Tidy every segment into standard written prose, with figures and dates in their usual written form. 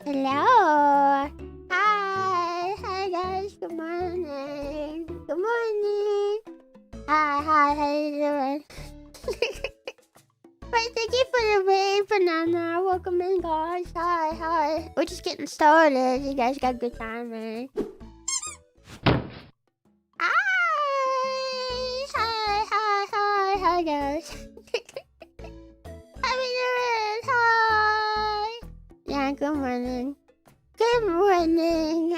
Hello. Hi. Hi guys. Good morning. Good morning. Hi. How you doing? Wait, thank you for the raid, Banana. Welcome in, guys. Hi. We're just getting started. You guys got good timing. Hi, guys. How you doing? Hi. Yeah, good morning. Good morning.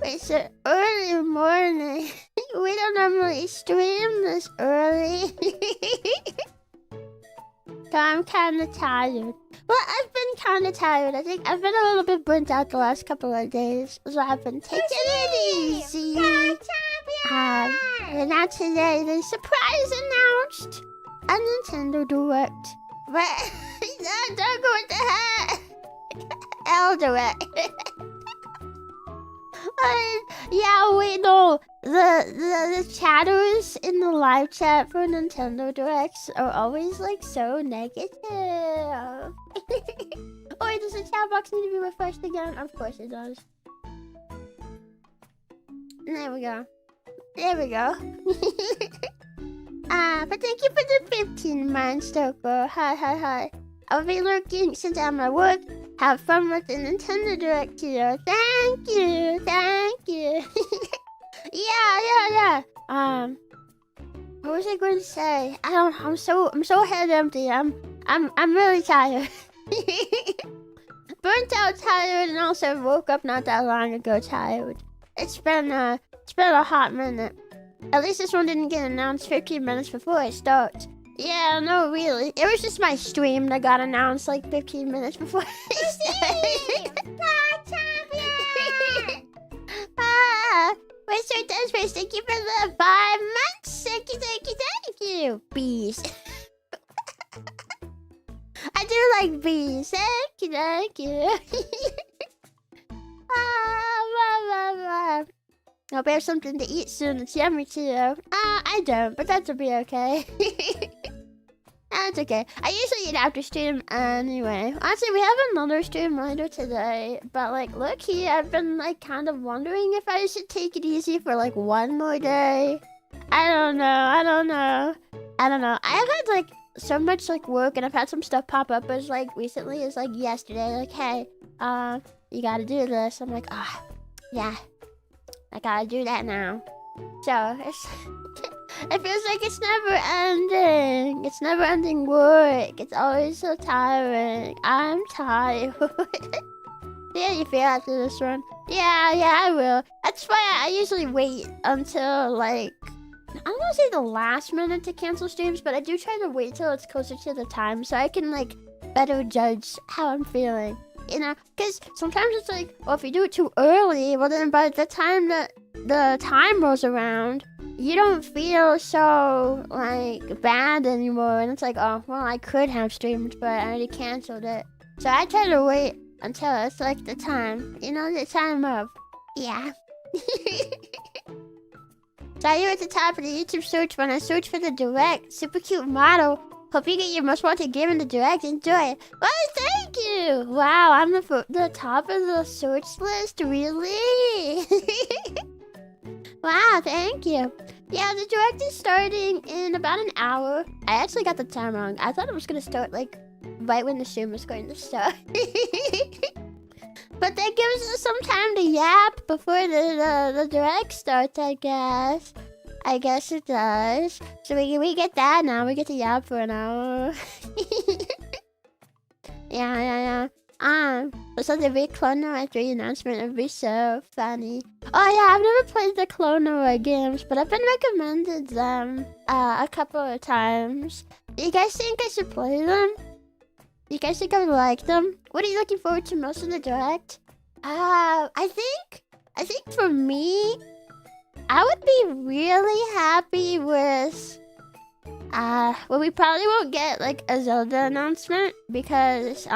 It's an early morning. We don't normally stream this early. So I'm kind of tired. Well, I've been kind of tired. I think I've been a little bit burnt out the last couple of days. So I've been taking it easy. And now today, the surprise announced a Nintendo Direct. But don't go with the hat. L Direct. Yeah, wait, no. The chatters in the live chat for Nintendo Directs are always like so negative. Oh wait, does the chat box need to be refreshed again? Of course it does. There we go. But thank you for the 15 months, Stoker. Hi. I'll be lurking since I'm at work. Have fun with the Nintendo Direct here. Thank you. Yeah. What was I going to say? I'm so head empty. I'm really tired. Burnt out tired, and also woke up not that long ago tired. It's been a hot minute. At least this one didn't get announced 15 minutes before it starts. Yeah, no, really. It was just my stream that got announced like 15 minutes before it started. Mr. Despace, thank you for the 5 months. Thank you. Bees. I do like bees. Thank you. Hope I have something to eat soon. It's yummy too. I don't, but that'll be okay. That's okay. I usually eat after stream anyway. Honestly, we have another stream later today. But like, look here, I've been like kind of wondering if I should take it easy for like one more day. I don't know. I have had like so much like work, and I've had some stuff pop up as like recently as like yesterday. Like, hey, you gotta do this. I'm like, yeah, I gotta do that now. So it feels like it's never ending. It's never ending work. It's always so tiring. I'm tired. Yeah, you feel after this one? Yeah, I will. That's why I usually wait until like, I don't want to say the last minute to cancel streams, but I do try to wait till it's closer to the time so I can like better judge how I'm feeling. You know, because sometimes it's like, well, if you do it too early, well then by the time that the time rolls around, you don't feel so like bad anymore, and it's like, oh well, I could have streamed, but I already canceled it. So I try to wait until it's like the time, you know, the time of, yeah. So you're at the top of the YouTube search when I search for the Direct. Super cute model. Hope you get your most wanted game in the Direct. Enjoy it. Well, thank you. Wow, I'm the top of the search list, really? Wow, thank you. Yeah, the Direct is starting in about an hour. I actually got the time wrong. I thought it was going to start, like, right when the stream was going to start. But that gives us some time to yap before the Direct starts, I guess. I guess it does. So we get that now. We get to yap for an hour. Yeah. So the big Clone 3 announcement would be so funny. Oh yeah, I've never played the Clone games, but I've been recommended them a couple of times. Do you guys think I should play them? Do you guys think I would like them? What are you looking forward to most in the Direct? I think for me, I would be really happy with well, we probably won't get like a Zelda announcement because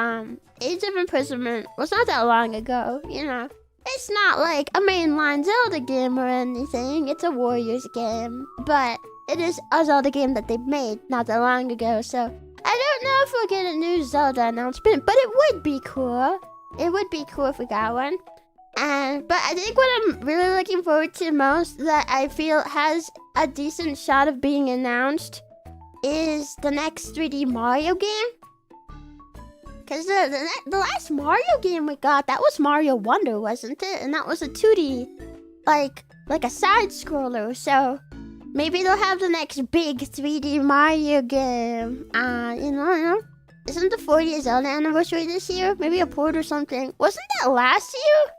Age of Imprisonment was not that long ago, you know. It's not like a mainline Zelda game or anything. It's a Warriors game, but it is a Zelda game that they made not that long ago. So I don't know if we'll get a new Zelda announcement, but it would be cool. It would be cool if we got one. But I think what I'm really looking forward to most, that I feel has a decent shot of being announced, is the next 3D Mario game. Because the last Mario game we got, that was Mario Wonder, wasn't it? And that was a 2D, like a side scroller. So maybe they'll have the next big 3D Mario game. You know. Isn't the 40th Zelda anniversary this year? Maybe a port or something. Wasn't that last year?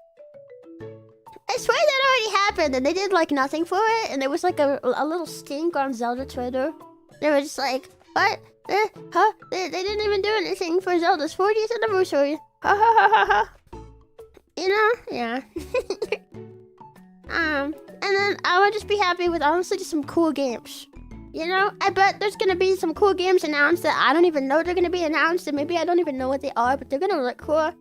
I swear that already happened, and they did like nothing for it, and there was like a little stink on Zelda Twitter. They were just like, what? Huh? They didn't even do anything for Zelda's 40th anniversary. Ha ha ha ha ha. You know? Yeah. And then I would just be happy with honestly just some cool games. You know? I bet there's gonna be some cool games announced that I don't even know they're gonna be announced, and maybe I don't even know what they are, but they're gonna look cool.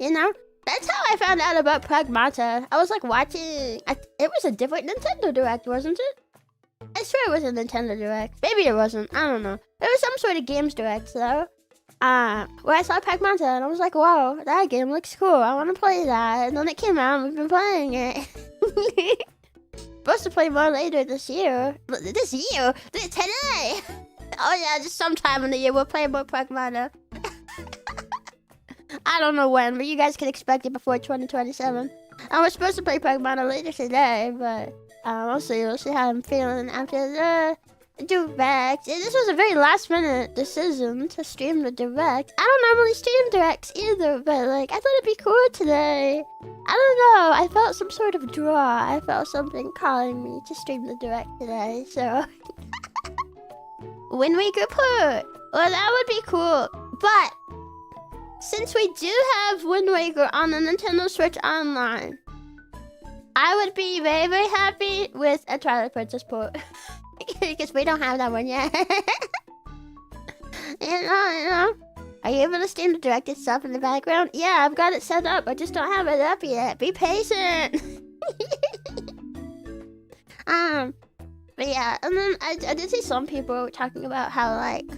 You know? That's how I found out about Pragmata. I was like watching... it was a different Nintendo Direct, wasn't it? I swear it was a Nintendo Direct. Maybe it wasn't. I don't know. It was some sort of games direct, though. Where I saw Pragmata, and I was like, whoa, that game looks cool. I want to play that. And then it came out, and we've been playing it. Supposed to play more later this year. This year? Today! Oh yeah, just sometime in the year we'll play more Pragmata. I don't know when, but you guys can expect it before 2027. I was supposed to play Pragmata later today, but we'll see how I'm feeling after the Direct. This was a very last minute decision to stream the Direct. I don't normally stream Directs either, but like, I thought it'd be cool today. I don't know, I felt some sort of draw. I felt something calling me to stream the Direct today, so... Wind Waker port! Well, that would be cool, but... Since we do have Wind Waker on the Nintendo Switch Online, I would be very, very happy with a Twilight Princess port. Because we don't have that one yet. You know. Are you able to stream the Direct itself in the background? Yeah, I've got it set up. I just don't have it up yet. Be patient. But yeah, and then I did see some people talking about how, like,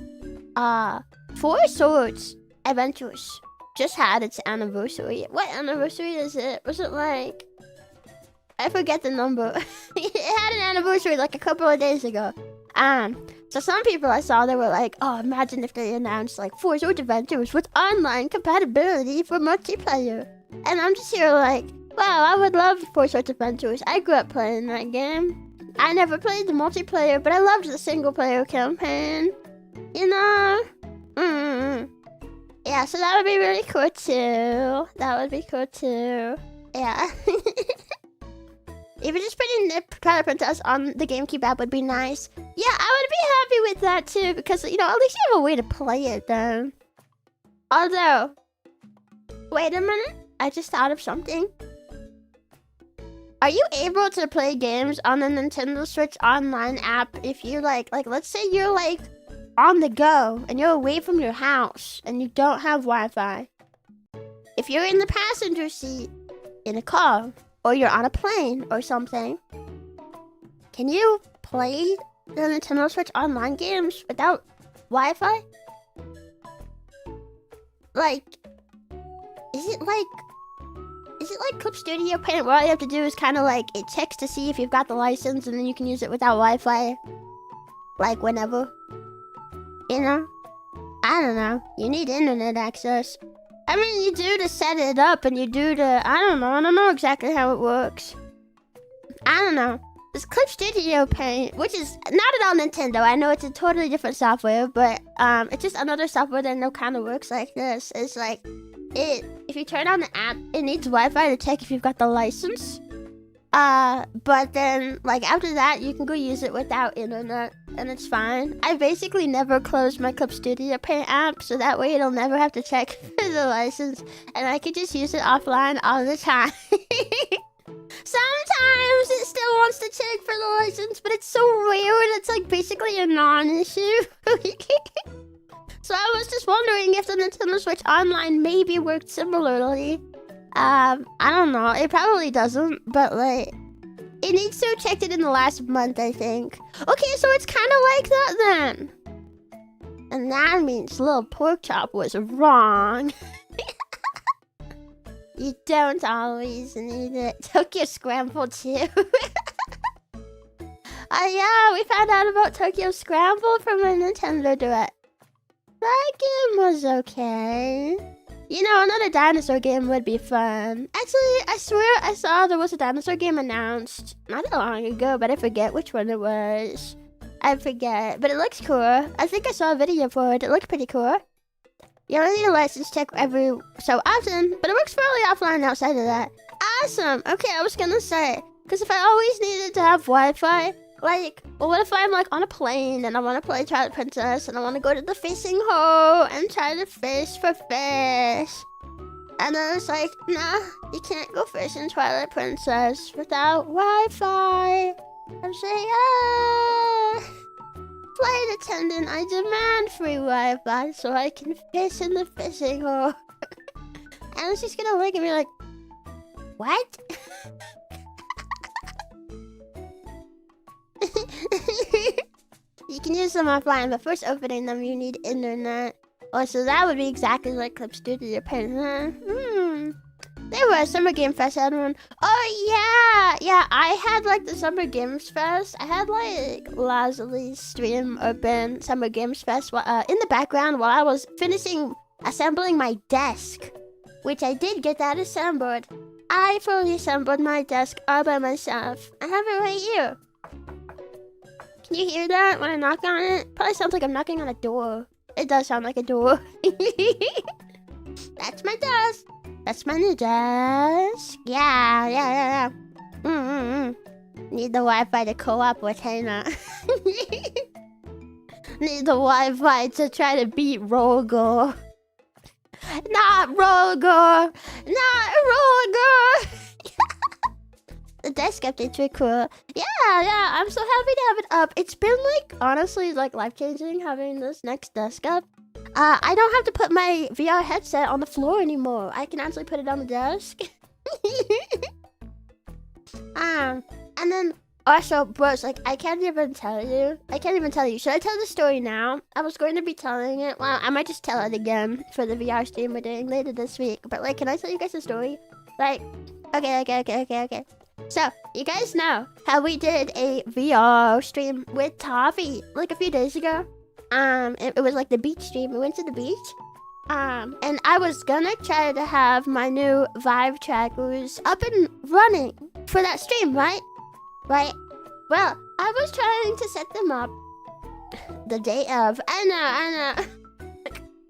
Four Swords Adventures just had its anniversary. What anniversary is it? Was it like... I forget the number. It had an anniversary like a couple of days ago. So some people I saw, they were like, oh, imagine if they announced like Four Swords Adventures with online compatibility for multiplayer. And I'm just here like, wow, I would love Four Swords Adventures. I grew up playing that game. I never played the multiplayer, but I loved the single player campaign. You know? Yeah, so that would be really cool too. That would be cool too. Yeah. Even just putting the Twilight Princess on the GameCube app would be nice. Yeah, I would be happy with that too, because, you know, at least you have a way to play it then. Although, wait a minute. I just thought of something. Are you able to play games on the Nintendo Switch Online app if you like let's say you're like on the go and you're away from your house and you don't have Wi-Fi? If you're in the passenger seat in a car or you're on a plane or something, can you play the Nintendo Switch Online games without Wi-Fi? Like, is it like Clip Studio Paint where all you have to do is kind of like, it checks to see if you've got the license and then you can use it without Wi-Fi? Like, whenever? You know? I don't know. You need internet access. I mean, you do to set it up and you do to... I don't know exactly how it works. I don't know. This Clip Studio Paint, which is not at all Nintendo. I know it's a totally different software, but it's just another software that no kind of works like this. It's like... If you turn on the app, it needs Wi-Fi to check if you've got the license. But then, like, after that, you can go use it without internet, and it's fine. I basically never close my Clip Studio Paint app, so that way it'll never have to check for the license, and I can just use it offline all the time. Sometimes it still wants to check for the license, but it's so rare, and it's, like, basically a non-issue. So I was just wondering if the Nintendo Switch Online maybe worked similarly. I don't know. It probably doesn't, but like, it needs to have checked it in the last month, I think. Okay, so it's kind of like that then. And that means Little Pork Chop was wrong. You don't always need it. Tokyo Scramble too. Yeah, we found out about Tokyo Scramble from a Nintendo Direct. That game was okay. You know, another dinosaur game would be fun. Actually, I swear I saw there was a dinosaur game announced not that long ago, but I forget which one it was. I forget, but it looks cool. I think I saw a video for it. It looked pretty cool. You only need a license check every so often, but it works fairly offline outside of that. Awesome! Okay, I was gonna say, because if I always needed to have Wi-Fi, like, well, what if I'm like on a plane and I want to play Twilight Princess and I want to go to the fishing hole and try to fish for fish? And then it's like, nah, you can't go fish in Twilight Princess without Wi-Fi. I'm saying, flight attendant, I demand free Wi-Fi so I can fish in the fishing hole. And she's gonna look at me like, what? You can use them offline, but first opening them, you need internet. Oh, so that would be exactly like Clip Studio Paint, huh? There was Summer Game Fest, had one. Oh, yeah! Yeah, I had like the Summer Games Fest. I had like Laslie's stream open, Summer Games Fest, in the background while I was finishing assembling my desk. Which I did get that assembled. I fully assembled my desk all by myself. I have it right here. Can you hear that when I knock on it? Probably sounds like I'm knocking on a door. It does sound like a door. That's my desk. That's my new desk. Yeah. Need the Wi-Fi to co-op with Hannah. Need the Wi-Fi to try to beat Rogo. Not Rogo! Not Rogo! The desk updates were cool. Yeah, I'm so happy to have it up. It's been like, honestly, like life-changing having this next desk up. I don't have to put my VR headset on the floor anymore. I can actually put it on the desk. And then also, bros, like, I can't even tell you. Should I tell the story now? I was going to be telling it. Well, I might just tell it again for the VR stream we're doing later this week. But like, can I tell you guys a story? Like, okay. So, you guys know how we did a VR stream with Toffee like a few days ago? It was like the beach stream. We went to the beach. And I was gonna try to have my new Vive trackers up and running for that stream, right? Right? Well, I was trying to set them up the day of. I know.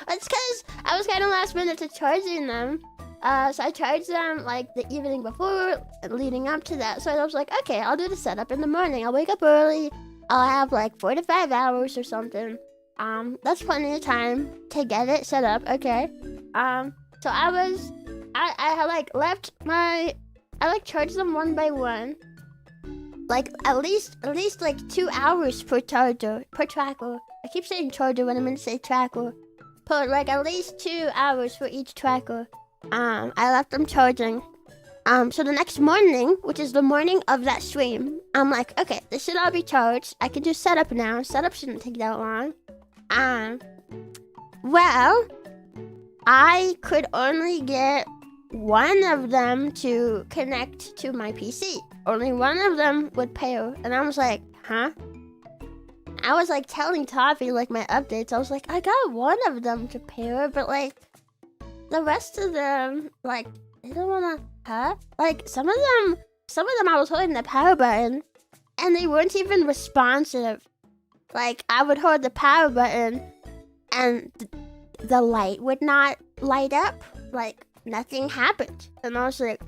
It's because I was kind of last minute to charging them. So I charged them like the evening before, leading up to that. So I was like, okay, I'll do the setup in the morning. I'll wake up early. I'll have like 4 to 5 hours or something. That's plenty of time to get it set up. Okay. So I charged them one by one. Like at least like 2 hours per charger, per tracker. I keep saying charger when I'm gonna say tracker. Put like at least 2 hours for each tracker. I left them charging. So the next morning, which is the morning of that stream, I'm like, okay, this should all be charged. I can do setup now. Setup shouldn't take that long. Well, I could only get one of them to connect to my PC. Only one of them would pair. And I was like, huh? I was like telling Toffee like my updates. I was like, I got one of them to pair, but like the rest of them, like, they don't wanna, huh? Like some of them I was holding the power button and they weren't even responsive. Like I would hold the power button and the light would not light up. Like nothing happened. And I was like,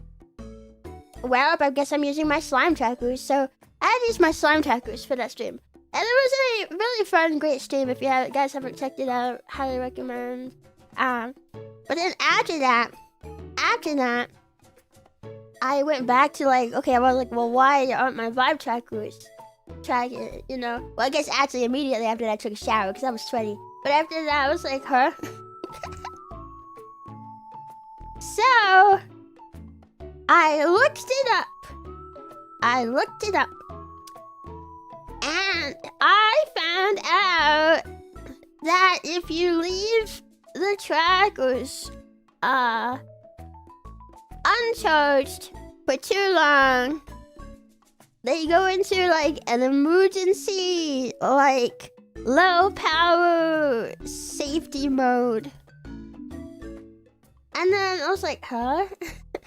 well, I guess I'm using my slime trackers. So I had to use my slime trackers for that stream. And it was a really fun, great stream. If you guys haven't checked it out, highly recommend. But then after that, I went back to like, okay, I was like, well, why aren't my Vive trackers tracking, you know? Well, I guess actually immediately after that I took a shower because I was sweaty. But after that, I was like, huh? So, I looked it up. And I found out that if you leave the trackers uncharged for too long, they go into like an emergency, like low power safety mode. And then I was like, huh?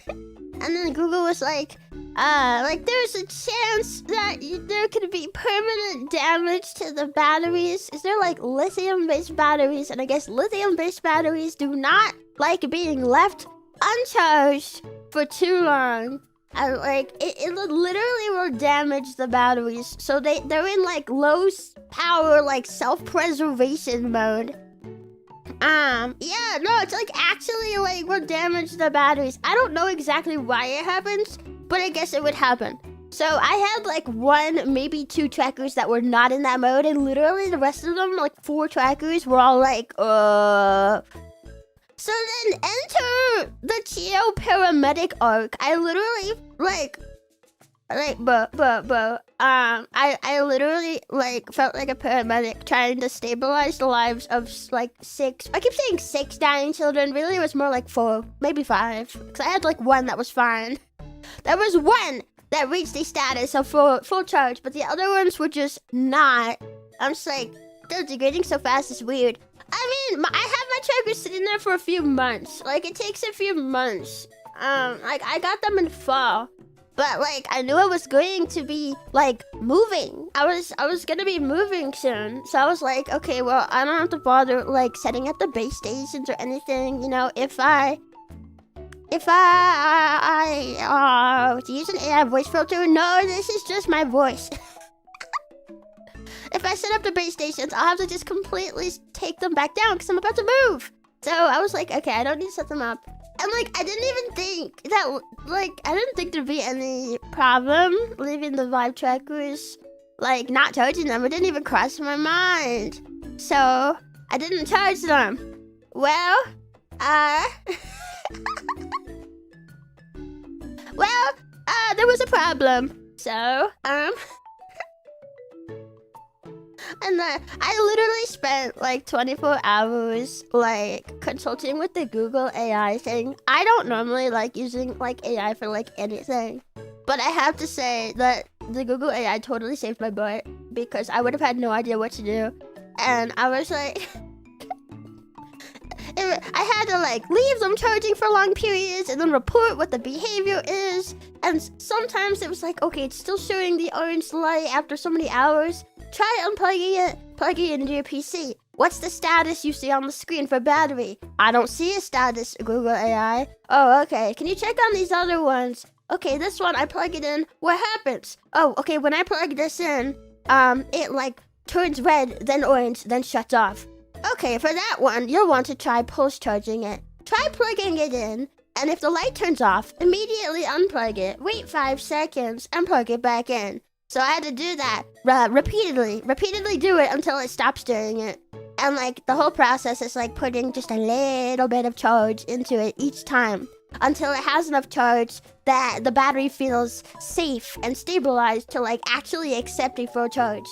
And then Google was like there's a chance that there could be permanent damage to the batteries. Is there like lithium-based batteries? And I guess lithium-based batteries do not like being left uncharged for too long. And like it literally will damage the batteries. So they're in like low power, like self-preservation mode. Yeah, no, it's like actually like will damage the batteries. I don't know exactly why it happens, but I guess it would happen. So I had like 1, maybe 2 trackers that were not in that mode, and literally the rest of them, like 4 trackers, were all like, So then enter the Chio paramedic arc. I literally I literally like felt like a paramedic trying to stabilize the lives of like 6. I keep saying 6 dying children. Really, it was more like 4, maybe 5. Because I had like 1 that was fine. There was 1 that reached the status of full charge, but the other ones were just not. I'm just like, they're degrading so fast. It's weird. I mean, I have my trackers sitting there for a few months. Like it takes a few months. Like I got them in fall. But like I knew I was going to be like moving. I was gonna be moving soon. So I was like, okay, well, I don't have to bother like setting up the base stations or anything, you know, if I to use an AI voice filter. No, this is just my voice. If I set up the base stations, I'll have to just completely take them back down because I'm about to move. So I was like, okay, I don't need to set them up. And like, I didn't even think that, like, I didn't think there'd be any problem leaving the Vibe trackers, like, not charging them. It didn't even cross my mind. So, I didn't charge them. Well, there was a problem. So, and I literally spent like 24 hours like consulting with the Google AI thing. I don't normally like using like AI for like anything, but I have to say that the Google AI totally saved my butt because I would have had no idea what to do. And I was like, I had to like leave them charging for long periods and then report what the behavior is. And sometimes it was like, okay, it's still showing the orange light after so many hours. Try unplugging it, plugging it into your PC. What's the status you see on the screen for battery? I don't see a status, Google AI. Oh, okay. Can you check on these other ones? Okay, this one, I plug it in. What happens? Oh, okay, when I plug this in, it like turns red, then orange, then shuts off. Okay, for that one, you'll want to try pulse charging it. Try plugging it in, and if the light turns off, immediately unplug it. Wait 5 seconds, and plug it back in. So I had to do that repeatedly do it until it stops doing it. And like the whole process is like putting just a little bit of charge into it each time until it has enough charge that the battery feels safe and stabilized to like actually accept a full charge.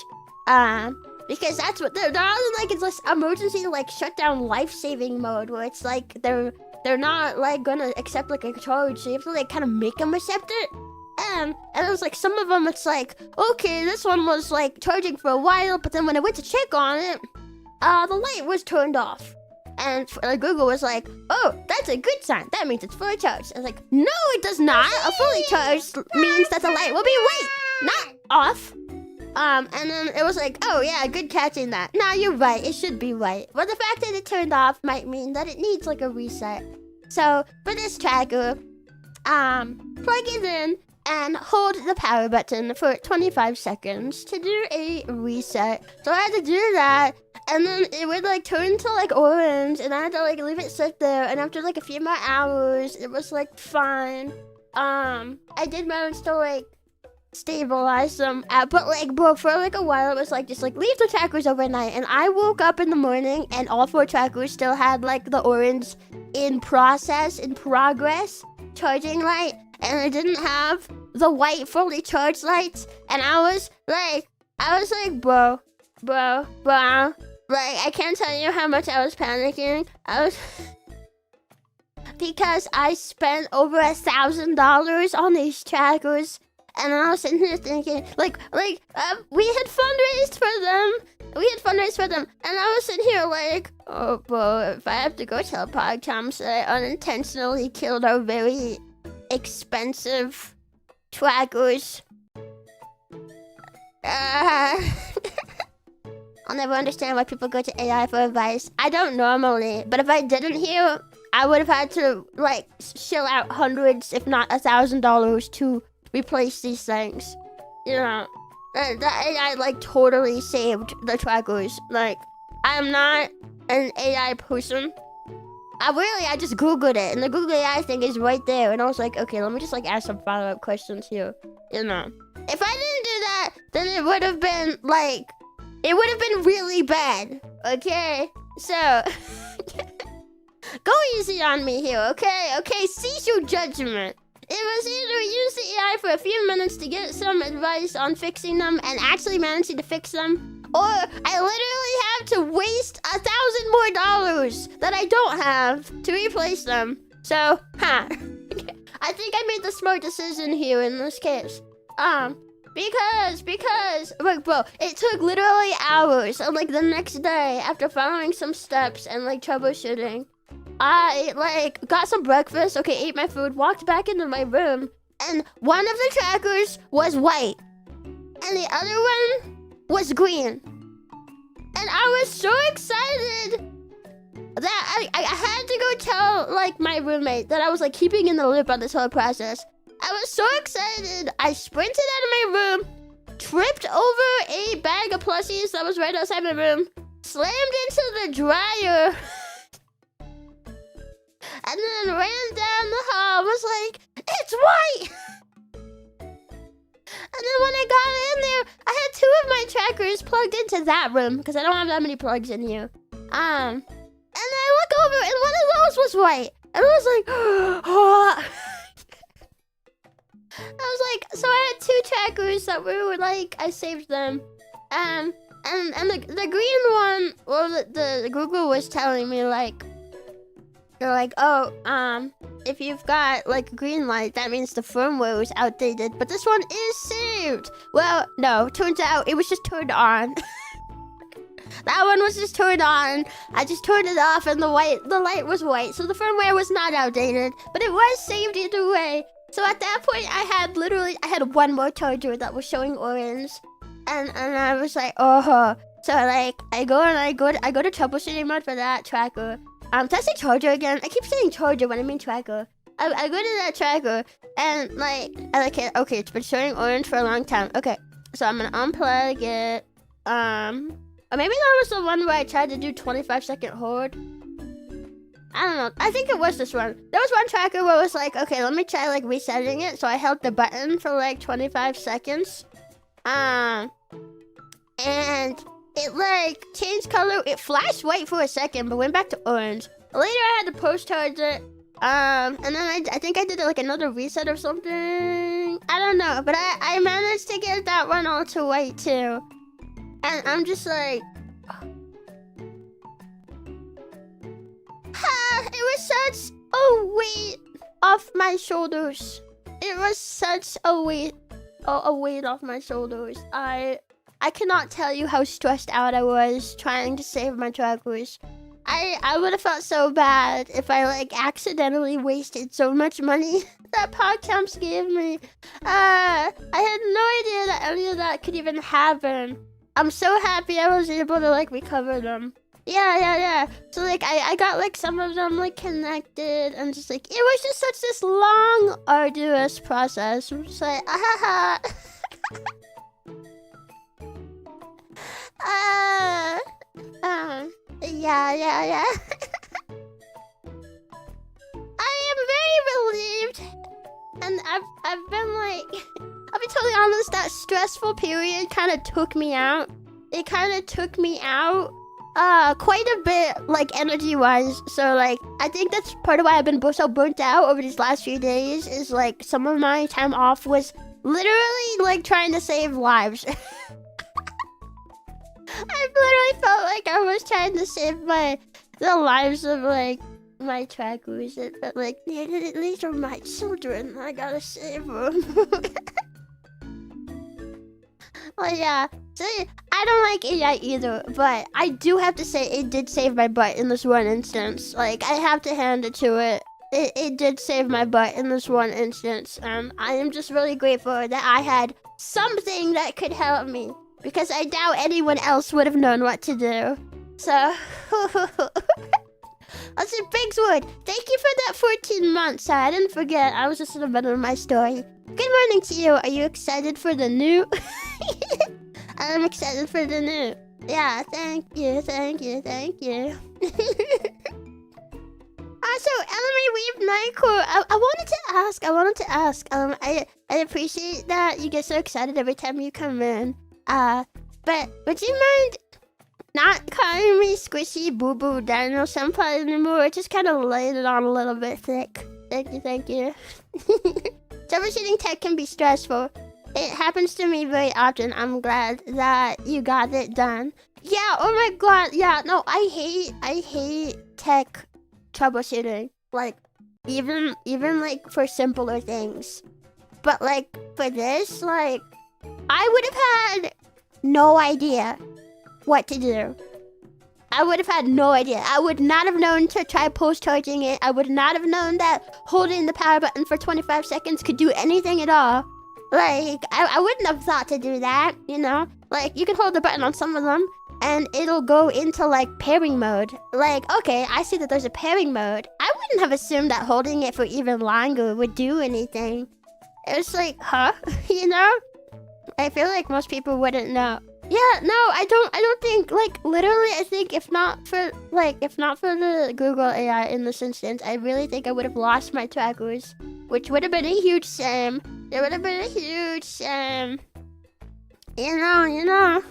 Because that's what they're not like, it's this emergency like shutdown life-saving mode where it's like they're not like gonna accept like a charge, so you have to like kind of make them accept it. And it was like some of them, it's like, okay, this one was like charging for a while, but then when I went to check on it, the light was turned off. And Google was like, oh, that's a good sign. That means it's fully charged. I was like, no, it does not. A fully charged means that the light will be white, not off. And then it was like, oh yeah, good catching that. No, you're right, it should be white. But the fact that it turned off might mean that it needs like a reset. So for this tracker, plug it in and hold the power button for 25 seconds to do a reset. So I had to do that, and then it would like turn to like orange, and I had to like leave it sit there, and after like a few more hours, it was like fine. I did manage to like stabilize them, but like for like a while, it was like just like leave the trackers overnight, and I woke up in the morning, and all 4 trackers still had like the orange in progress charging light, and I didn't have the white fully charged lights, and I was like, bro, like, I can't tell you how much I was panicking. I because I spent over $1,000 on these trackers. And I was sitting here thinking, we had fundraised for them. And I was sitting here like, oh, bro, if I have to go tell PogChamps that I unintentionally killed our very expensive trackers. I'll never understand why people go to AI for advice. I don't normally, but if I didn't here, I would have had to, like, shell out hundreds, if not $1,000 to replace these things. You know, the AI, like, totally saved the trackers. Like, I'm not an AI person. I just Googled it, and the Google AI thing is right there, and I was like, okay, let me just, like, ask some follow-up questions here, you know. If I didn't do that, then it would have been, like, it would have been really bad, okay? So, go easy on me here, okay? Okay, cease your judgment. It was either use the AI for a few minutes to get some advice on fixing them and actually managing to fix them, or I literally have to waste $1,000 more that I don't have to replace them. So, I think I made the smart decision here in this case. Because, like, bro, it took literally hours, and, like, the next day, after following some steps and, like, troubleshooting, I, like, got some breakfast, okay, ate my food, walked back into my room, and one of the trackers was white, and the other one was green. And I was so excited that I had to go tell, like, my roommate that I was, like, keeping in the loop on this whole process. I was so excited, I sprinted out of my room, tripped over a bag of plushies that was right outside my room, slammed into the dryer, and then ran down the hall, was like, it's white! And then when I got in there, I had 2 of my trackers plugged into that room, because I don't have that many plugs in here. And then I look over, and one of those was white. And I was like, oh. I was like, so I had 2 trackers that were like, I saved them. And the green one, well, the Google was telling me, like, they're like, oh, if you've got, like, green light, that means the firmware was outdated, but this one is saved. Well, no, turns out it was just turned on. That one was just turned on. I just turned it off, and the light was white, so the firmware was not outdated, but it was saved either way. So at that point, I had one more charger that was showing orange, and I was like, oh. So, like, I go to troubleshooting mode for that tracker. Did I say charger again? I keep saying charger when I mean tracker. I go to that tracker, and, like, okay, it's been showing orange for a long time. Okay, so I'm gonna unplug it. Or maybe that was the one where I tried to do 25-second hold. I don't know. I think it was this one. There was one tracker where it was like, okay, let me try, like, resetting it. So I held the button for, like, 25 seconds. And it, like, changed color. It flashed white for a second, but went back to orange. Later, I had to post-charge it. And then I think I did, like, another reset or something. I don't know. But I managed to get that one all to white, too. And I'm just like... it was such a weight off my shoulders. It was such a weight off my shoulders. I cannot tell you how stressed out I was trying to save my trackers. I would have felt so bad if I, like, accidentally wasted so much money that PogChamps gave me. I had no idea that any of that could even happen. I'm so happy I was able to, like, recover them. Yeah. So, like, I got, like, some of them, like, connected, and just, like, it was just such this long, arduous process. I'm just like, yeah. I am very relieved, and I've been, like, I'll be totally honest, that stressful period kind of took me out. It kind of took me out. Quite a bit, like, energy-wise. So, like, I think that's part of why I've been so burnt out over these last few days, is, like, some of my time off was literally, like, trying to save lives. I literally felt like I was trying to save the lives of, like, my trackers. But like, these are my children. I gotta save them. Well, yeah. So, I don't like AI either, but I do have to say it did save my butt in this one instance. Like, I have to hand it to it. It did save my butt in this one instance. I am just really grateful that I had something that could help me. Because I doubt anyone else would have known what to do. So, also, Bigswood, thank you for that 14 months. I didn't forget. I was just in the middle of my story. Good morning to you. Are you excited for the new? I'm excited for the new. Yeah, thank you. Also, Ellery Weave Nightcore, I wanted to ask. I appreciate that you get so excited every time you come in. But would you mind not calling me Squishy Boo Boo Dino Senpai anymore? Just kind of laid it on a little bit thick. Thank you. Troubleshooting tech can be stressful. It happens to me very often. I'm glad that you got it done. Yeah, oh my god, yeah, no, I hate tech troubleshooting. Like, even like for simpler things. But like, for this, like, I would have had no idea what to do. I would have had no idea. I would not have known to try post-charging it. I would not have known that holding the power button for 25 seconds could do anything at all. Like, I wouldn't have thought to do that, you know? Like, you can hold the button on some of them, and it'll go into, like, pairing mode. Like, okay, I see that there's a pairing mode. I wouldn't have assumed that holding it for even longer would do anything. It was like, huh? You know? I feel like most people wouldn't know. Yeah, no, I don't think, like, literally, I think if not for the Google AI in this instance, I really think I would have lost my trackers, which would have been a huge shame. It would have been a huge shame. You know.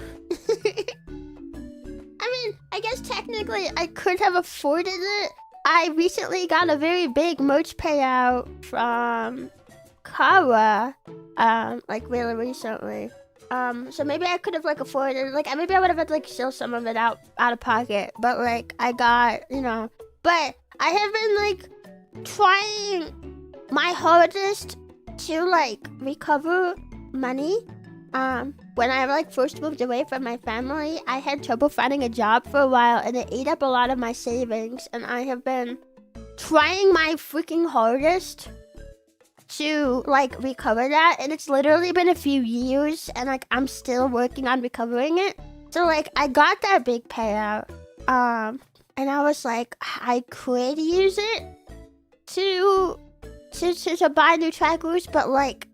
I mean, I guess technically I could have afforded it. I recently got a very big merch payout from Kawa, like really recently. So maybe I could have like afforded, like maybe I would have had to like shill some of it out of pocket, but like I got, you know, but I have been like trying my hardest to like recover money. When I like first moved away from my family, I had trouble finding a job for a while and it ate up a lot of my savings, and I have been trying my freaking hardest to like recover that, and it's literally been a few years and like I'm still working on recovering it. So like I got that big payout, and I was like, I could use it to buy new trackers, but like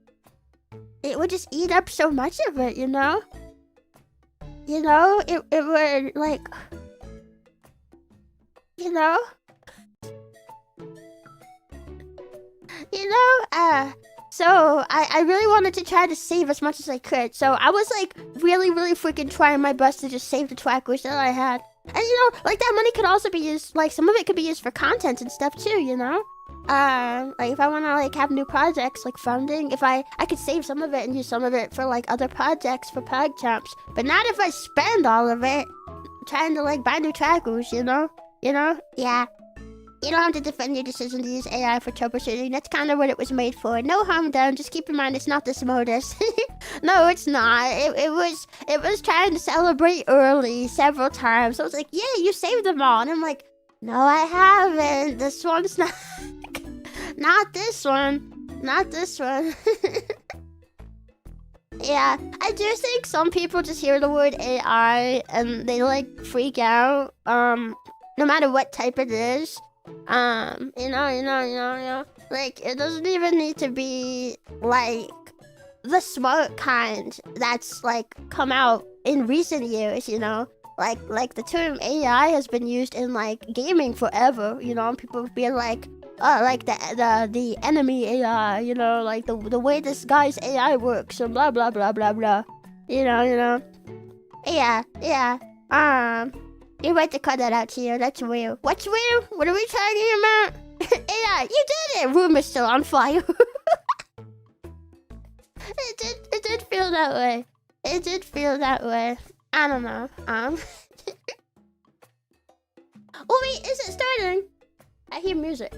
it would just eat up so much of it, you know? It would like, so I really wanted to try to save as much as I could. So I was like really freaking trying my best to just save the trackers that I had. And you know, like that money could also be used, like some of it could be used for content and stuff too, you know? Like if I want to like have new projects, like funding, if I could save some of it and use some of it for like other projects for PogChamps. But not if I spend all of it trying to like buy new trackers, you know? Yeah. You don't have to defend your decision to use AI for troubleshooting. That's kind of what it was made for. No harm done. Just keep in mind it's not the smartest. No, it's not. It was trying to celebrate early several times. So I was like, yeah, you saved them all. And I'm like, no, I haven't. This one's not. Not this one. Not this one. Yeah, I do think some people just hear the word AI and they like freak out. No matter what type it is. You know, like, it doesn't even need to be, like, the smart kind that's, like, come out in recent years, you know? Like, the term AI has been used in, like, gaming forever, you know? People being like, like, the enemy AI, you know? Like, the way this guy's AI works, and blah, blah, blah, blah, blah. You know? Yeah. You're right to cut that out, Chio. That's real. What's real? What are we talking about? AI, you did it! Room is still on fire. It did feel that way. It did feel that way. I don't know. Oh wait, is it starting? I hear music.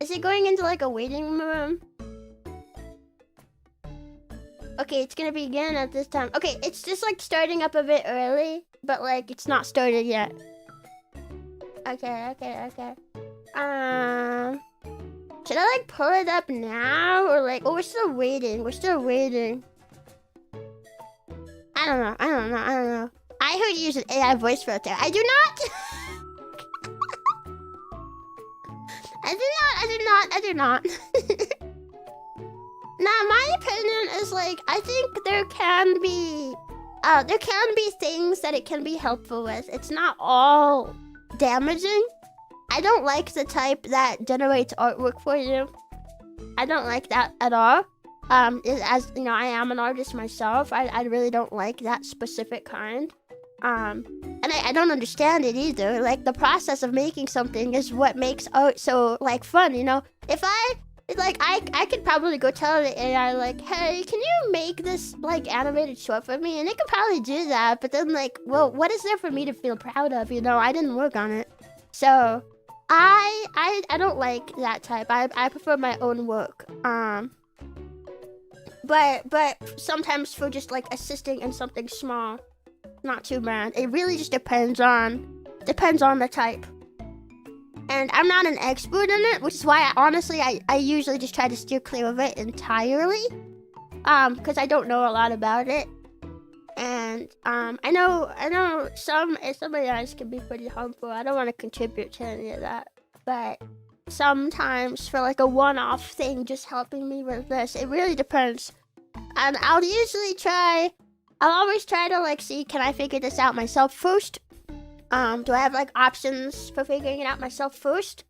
Is it going into like a waiting room? Okay, it's gonna begin at this time. Okay, it's just like starting up a bit early, but like it's not started yet. Okay. Should I like pull it up now or like? Oh, we're still waiting. I don't know. I heard you use an AI voice filter. I do not. I do not. Now, my opinion is like, I think there can be things that it can be helpful with. It's not all damaging. I don't like the type that generates artwork for you. I don't like that at all. As you know, I am an artist myself. I really don't like that specific kind. And I don't understand it either. Like, the process of making something is what makes art so, like, fun, you know? If I could probably go tell the AI, like, hey, can you make this, like, animated short for me? And it could probably do that, but then, like, well, what is there for me to feel proud of, you know? I didn't work on it. So, I don't like that type. I prefer my own work. But sometimes for just, like, assisting in something small, not too bad. It really just depends on the type. And I'm not an expert in it, which is why I usually just try to steer clear of it entirely. Because I don't know a lot about it. And I know some AIs can be pretty harmful. I don't want to contribute to any of that. But sometimes for like a one-off thing just helping me with this, it really depends. And I'll always try to like see, can I figure this out myself first? Do I have like options for figuring it out myself first?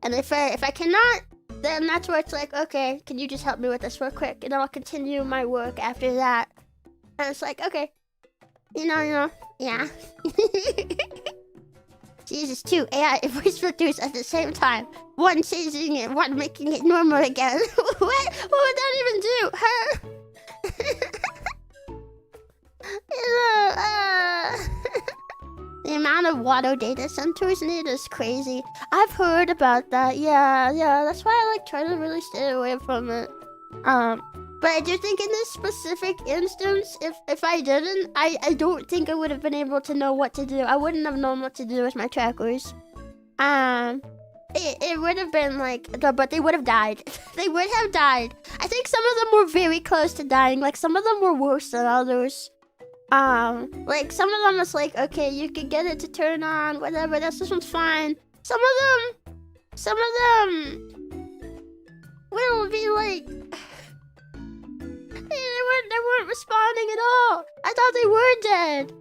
And if I cannot, then that's where it's like, okay, can you just help me with this real quick? And then I'll continue my work after that. And it's like, okay, you know, yeah. Jesus, 2 AI voice filters at the same time. One changing it, one making it normal again. What would that even do? Huh? The amount of water data centers need is crazy. I've heard about that. Yeah, that's why I like try to really stay away from it. But I do think in this specific instance, if I didn't, I don't think I would have been able to know what to do. I wouldn't have known what to do with my trackers. It would have been like, but they would have died. They would have died. I think some of them were very close to dying. Like, some of them were worse than others. Like, some of them was like, okay, you can get it to turn on, whatever, this one's fine. Some of them will be like, they weren't responding at all. I thought they were dead.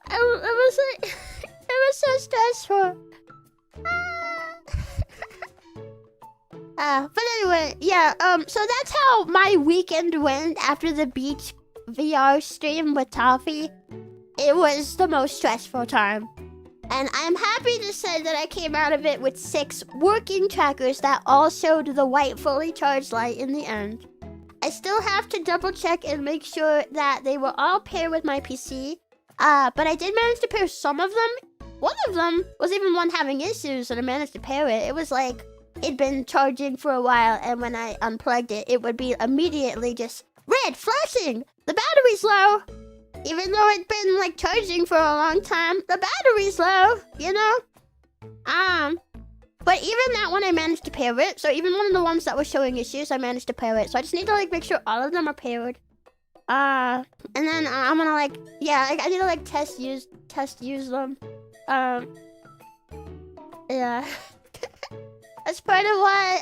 It was like, it was so stressful. But anyway, yeah, so that's how my weekend went after the beach VR stream with Toffee. It was the most stressful time. And I'm happy to say that I came out of it with 6 working trackers that all showed the white fully charged light in the end. I still have to double check and make sure that they were all paired with my PC. But I did manage to pair some of them. One of them was even one having issues and I managed to pair it. It was like, it'd been charging for a while and when I unplugged it, it would be immediately just red flashing. The battery's low. Even though it'd been like charging for a long time, the battery's low, you know? But even that one I managed to pair it. So even one of the ones that was showing issues, I managed to pair it. So I just need to like make sure all of them are paired. And then I'm gonna like, yeah, I need to like test use them. Yeah. That's part of why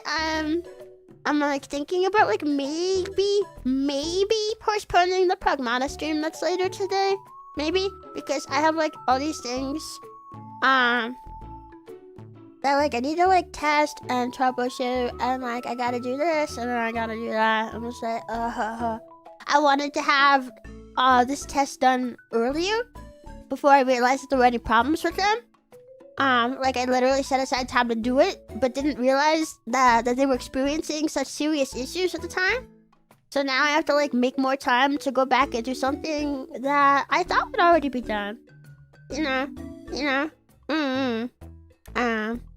I'm like thinking about like maybe postponing the Pragmata stream that's later today. Maybe, because I have like all these things that like I need to like test and troubleshoot, and like I gotta do this and then I gotta do that. I'm just like I wanted to have this test done earlier before I realized that there were any problems with them. Like I literally set aside time to do it, but didn't realize that they were experiencing such serious issues at the time. So now I have to like make more time to go back and do something that I thought would already be done. You know.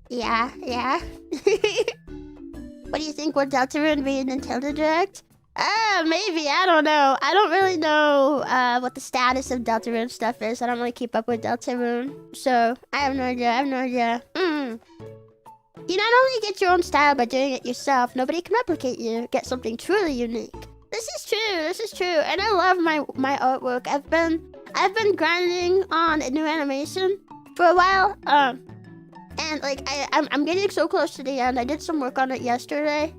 Yeah. What do you think? Will Deltarune be in Nintendo Direct? Maybe. I don't know. I don't really know what the status of Deltarune stuff is. I don't really keep up with Deltarune. So, I have no idea. You not only get your own style by doing it yourself, nobody can replicate you. Get something truly unique. This is true. And I love my artwork. I've been grinding on a new animation for a while. And like I'm getting so close to the end. I did some work on it yesterday.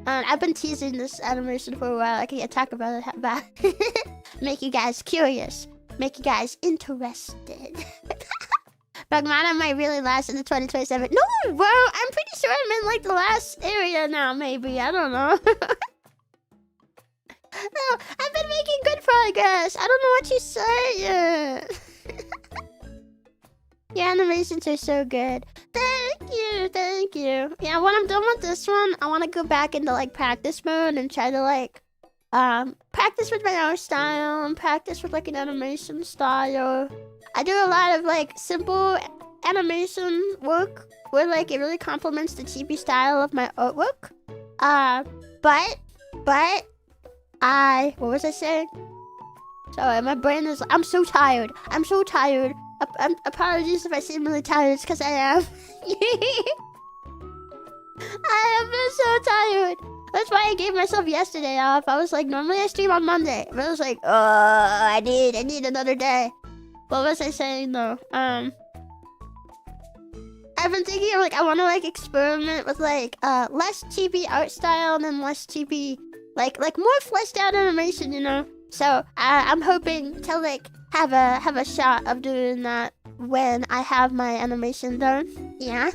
And I've been teasing this animation for a while. I can't talk about it. Make you guys curious. Make you guys interested. Bagmana might really last into 2027. No, bro, I'm pretty sure I'm in like the last area now, maybe. I don't know. No, I've been making good progress. I don't know what you say. Your animations are so good. Thank you. Yeah, when I'm done with this one, I want to go back into like practice mode and try to like practice with my own style and practice with like an animation style. I do a lot of like simple animation work where like it really complements the chibi style of my artwork. But what was I saying? Sorry, my brain is. I'm so tired. Apologies if I seem really tired. It's because I am. I have been so tired. That's why I gave myself yesterday off. I was like, normally I stream on Monday, but I was like, oh, I need another day. What was I saying though? I've been thinking of like I want to like experiment with like less chibi art style and then less chibi like more fleshed out animation, you know. So I'm hoping to like have a shot of doing that when I have my animation done. Yeah.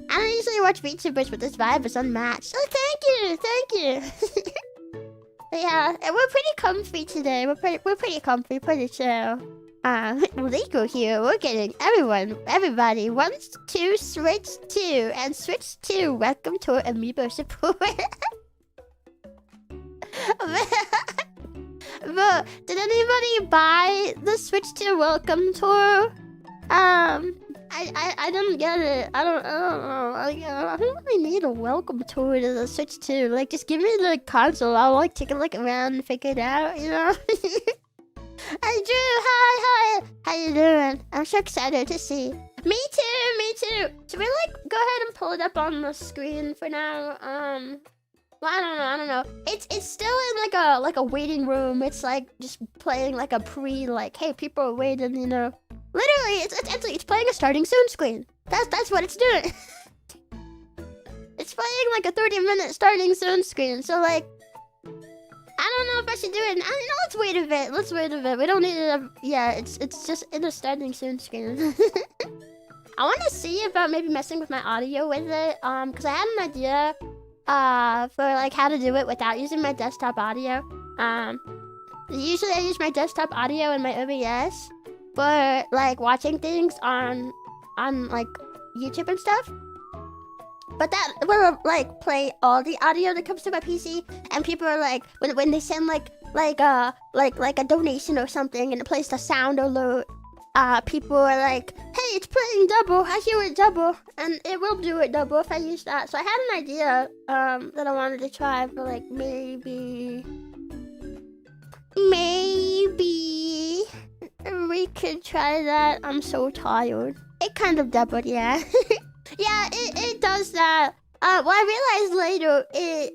I don't usually watch VTubers, but this vibe is unmatched. Oh, thank you. Yeah, and we're pretty comfy today. We're pretty comfy, pretty chill. Legal here. We're getting everybody wants to switch to and switch to. Welcome to Amiibo support. But did anybody buy the Switch to Welcome tour? I didn't get it. I don't know. I don't really need a welcome tour to the Switch 2. Like, just give me the console. I'll like take a look around and figure it out, you know? Hey Drew, hi. How you doing? I'm so excited to see. Me too. Should we like go ahead and pull it up on the screen for now? Well, I don't know. It's still in like a waiting room. It's like just playing like a like, hey, people are waiting, you know. Literally, it's playing a starting soon screen. That's what it's doing. It's playing like a 30-minute starting soon screen. So like, I don't know if I should do it. Let's wait a bit. We don't need it. Yeah, it's just in a starting soon screen. I want to see about maybe messing with my audio with it. Cause I had an idea. For like how to do it without using my desktop audio. Usually I use my desktop audio and my OBS for like watching things on like YouTube and stuff. But that will like play all the audio that comes to my PC, and people are like when they send like a donation or something and it plays the sound alert. People are like, hey, it's playing double. I hear it double, and it will do it double if I use that. So I had an idea that I wanted to try for like maybe we could try that. I'm so tired. It kind of doubled, yeah. Yeah, it does that. Well, I realized later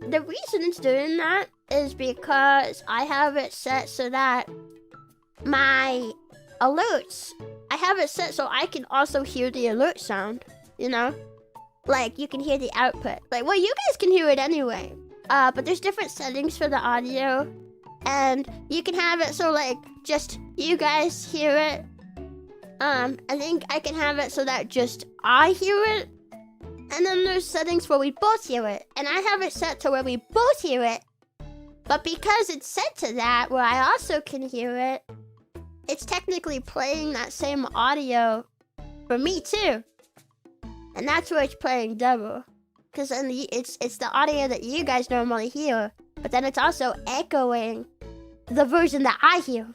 the reason it's doing that is because I have it set so that my alerts, I have it set so I can also hear the alert sound, you know? Like, you can hear the output. Like, well, you guys can hear it anyway. But there's different settings for the audio. And you can have it so, like, just you guys hear it. I think I can have it so that just I hear it. And then there's settings where we both hear it. And I have it set to where we both hear it. But because it's set to that, where I also can hear it, it's technically playing that same audio for me too. And that's where it's playing double. Because then it's the audio that you guys normally hear, but then it's also echoing the version that I hear.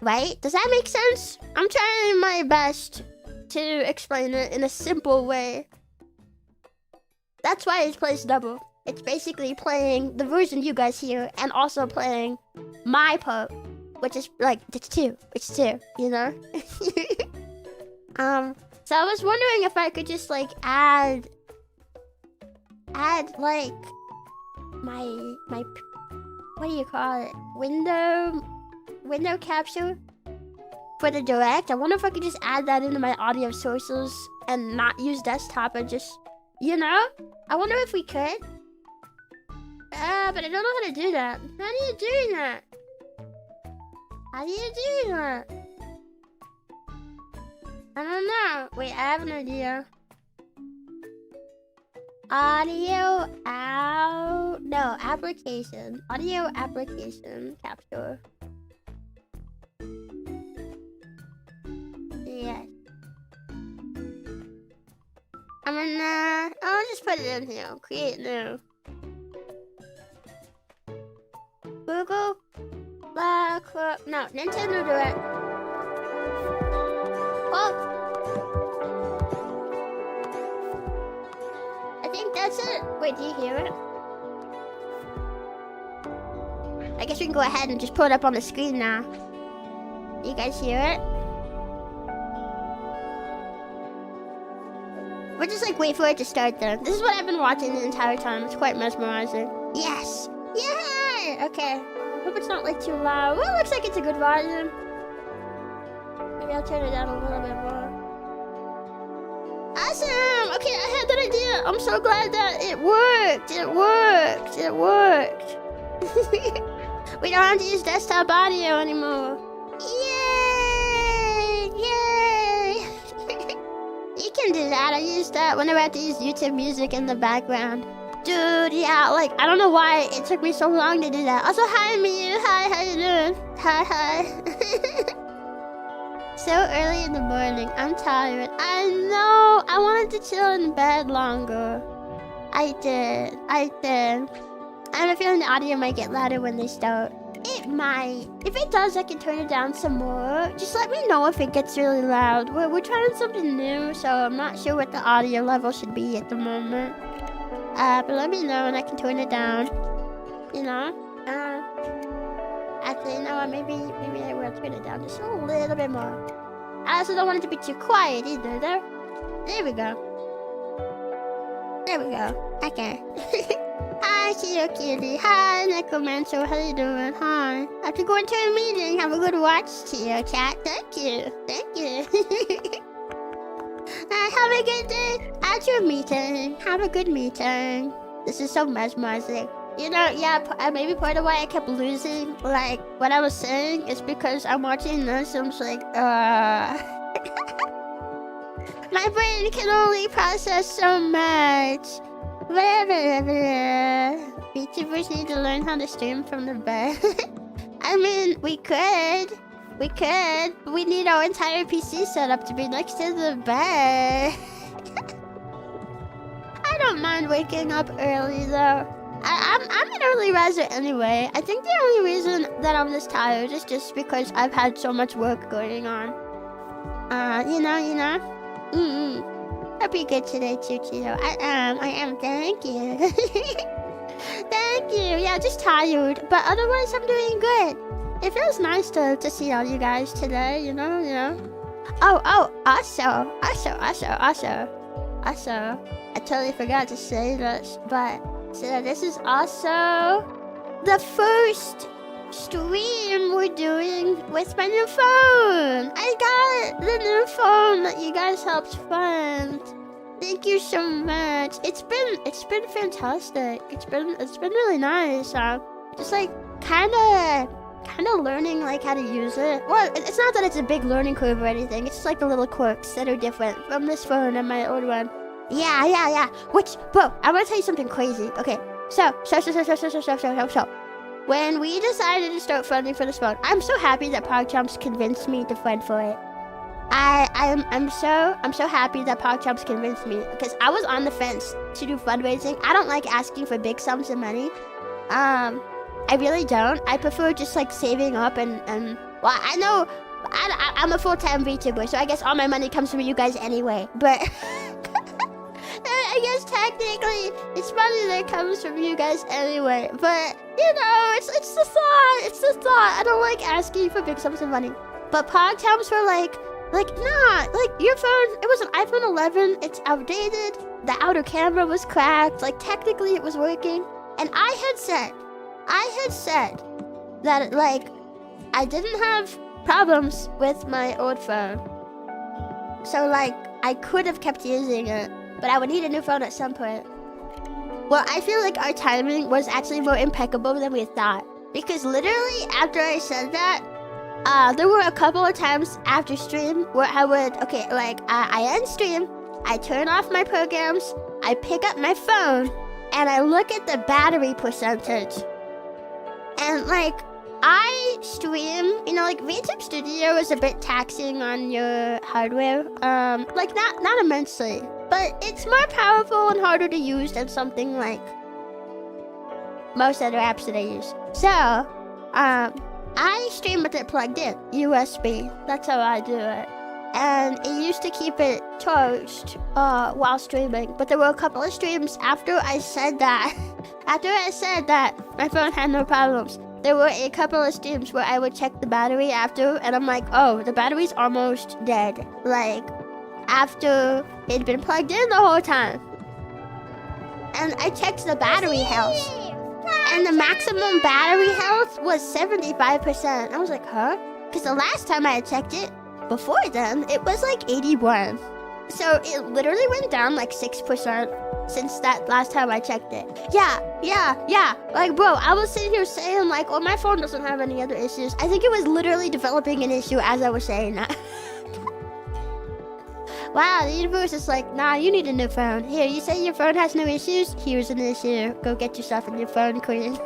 Right? Does that make sense? I'm trying my best to explain it in a simple way. That's why it plays double. It's basically playing the version you guys hear and also playing my part, which is like, it's two, you know? So I was wondering if I could just like add like my what do you call it? Window capture for the direct. I wonder if I could just add that into my audio sources and not use desktop and just, you know? I wonder if we could. But I don't know how to do that. How do you do that? How do you do that? I don't know. Wait, I have an idea. Audio out. No, application. Audio application capture. Yes. I'm gonna. I'll just put it in here. Create new. Google. No, Nintendo Direct. Oh. I think that's it. Wait, do you hear it? I guess we can go ahead and just pull it up on the screen now. You guys hear it? We'll just like wait for it to start then. This is what I've been watching the entire time. It's quite mesmerizing. Yes! Yay! Okay. Hope it's not like too loud. Well, it looks like it's a good volume. Maybe I'll turn it down a little bit more. Awesome! Okay, I had that idea. I'm so glad that it worked. It worked. It worked. We don't have to use desktop audio anymore. Yay! Yay! You can do that. I use that whenever I have to use YouTube music in the background. Dude, yeah, like, I don't know why it took me so long to do that. Also, hi, Miyu. Hi, how you doing? Hi. So early in the morning. I'm tired. I know. I wanted to chill in bed longer. I did. I have a feeling the audio might get louder when they start. It might. If it does, I can turn it down some more. Just let me know if it gets really loud. We're trying something new, so I'm not sure what the audio level should be at the moment. But let me know and I can turn it down. You know? Actually, you know what? Maybe I will turn it down just a little bit more. I also don't want it to be too quiet either. There we go. There we go. Okay. Hi, Chio Kitty. Hi, Necromancer. How you doing? Hi. I have to go into a meeting. Have a good watch, Chio Chat. Thank you. Thank you. Have a good day at your meeting. Have a good meeting. This is so mesmerizing. You know, yeah, maybe part of why I kept losing, like, what I was saying is because I'm watching this and I'm just like, my brain can only process so much. VTubers need to learn how to stream from the bed. I mean, we could. But we need our entire PC setup to be next to the bed. I don't mind waking up early though. I'm an early riser anyway. I think the only reason that I'm this tired is just because I've had so much work going on. You know. Hope you're good today too, Chio. I am. Thank you. Thank you. Yeah, just tired, but otherwise I'm doing good. It feels nice to see all you guys today, you know. Also, I totally forgot to say this, but so this is also the first stream we're doing with my new phone. I got the new phone that you guys helped fund. Thank you so much. It's been fantastic. It's been really nice. Just like kind of learning like how to use it. Well, it's not that it's a big learning curve or anything. It's just like the little quirks that are different from this phone and my old one. Yeah. Which, bro, I want to tell you something crazy. Okay, so. When we decided to start funding for this phone, I'm so happy that PogChomps convinced me to fund for it. I'm so happy that PogChomps convinced me because I was on the fence to do fundraising. I don't like asking for big sums of money. I really don't. I prefer just like saving up and Well, I know I'm a full-time VTuber, so I guess all my money comes from you guys anyway. But I guess technically it's money that comes from you guys anyway. But you know, it's the thought. It's the thought. I don't like asking for big sums of money. But Pog Towns were like, nah, like your phone. It was an iPhone 11. It's outdated. The outer camera was cracked. Like technically it was working. And I had said that like I didn't have problems with my old phone. So like I could have kept using it, but I would need a new phone at some point. Well, I feel like our timing was actually more impeccable than we thought. Because literally after I said that, there were a couple of times after stream where I would, I end stream, I turn off my programs, I pick up my phone, and I look at the battery percentage. And like, I stream, you know, like VTube Studio is a bit taxing on your hardware. Like not immensely, but it's more powerful and harder to use than something like most other apps that I use. So, I stream with it plugged in, USB. That's how I do it. And it used to keep it charged while streaming. But there were a couple of streams after I said that. After I said that my phone had no problems, there were a couple of streams where I would check the battery after, and I'm like, oh, the battery's almost dead. Like, after it'd been plugged in the whole time. And I checked the battery health. And the maximum battery health was 75%. I was like, huh? Because the last time I had checked it, before then, it was like 81. So it literally went down like 6% since that last time I checked it. Yeah. Like, bro, I was sitting here saying like, oh, my phone doesn't have any other issues. I think it was literally developing an issue as I was saying that. Wow, the universe is like, nah, you need a new phone. Here, you say your phone has no issues? Here's an issue. Go get yourself a new phone, queen.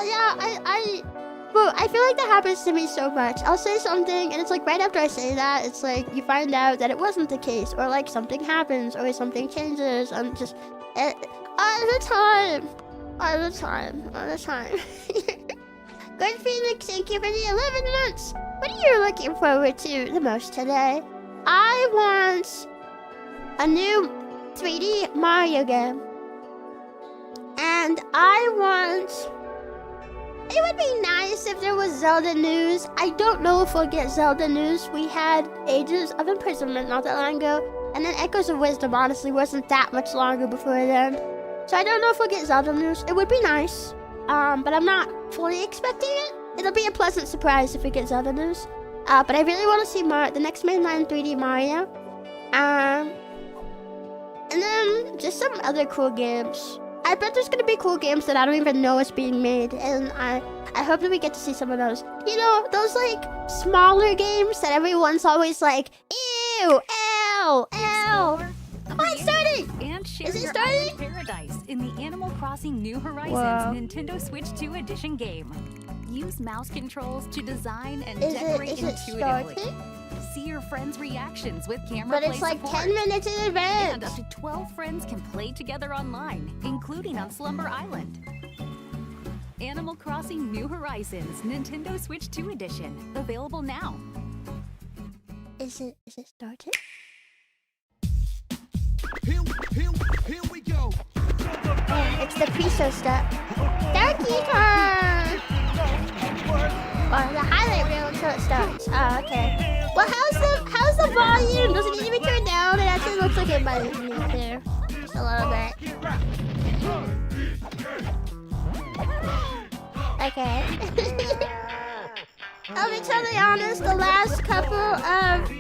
Yeah, Bro, I feel like that happens to me so much. I'll say something, and it's like right after I say that, it's like you find out that it wasn't the case, or like something happens, or something changes, and just all the time. Good Phoenix, thank you for the 11 months. What are you looking forward to the most today? I want a new 3D Mario game, and it would be nice if there was Zelda news. I don't know if we'll get Zelda news. We had Ages of Imprisonment not that long ago, and then Echoes of Wisdom honestly wasn't that much longer before then. So I don't know if we'll get Zelda news. It would be nice, but I'm not fully expecting it. It'll be a pleasant surprise if we get Zelda news. But I really want to see the next mainline 3D Mario. And then just some other cool games. I bet there's gonna be cool games that I don't even know is being made, and I hope that we get to see some of those. You know, those like smaller games that everyone's always like, ew, ew, ew. Oh, it's starting! And share Is it your starting? island paradise in the Animal Crossing New Horizons Nintendo Switch 2 Edition game. Use mouse controls to design and decorate Is it intuitively. starting? See your friends' reactions with camera But play it's like support. 10 minutes in advance. And up to 12 friends can play together online, including on Slumber Island. Animal Crossing New Horizons Nintendo Switch 2 Edition. Available now. Is it starting? Here we go. Oh, it's the pre-show stuff. Darky time! Or the highlight reel until it starts. Oh, okay. Well, how's the volume? Does it need to be turned down? It actually looks like it might need to. Just a little bit. Okay. I'll be totally honest, the last couple of...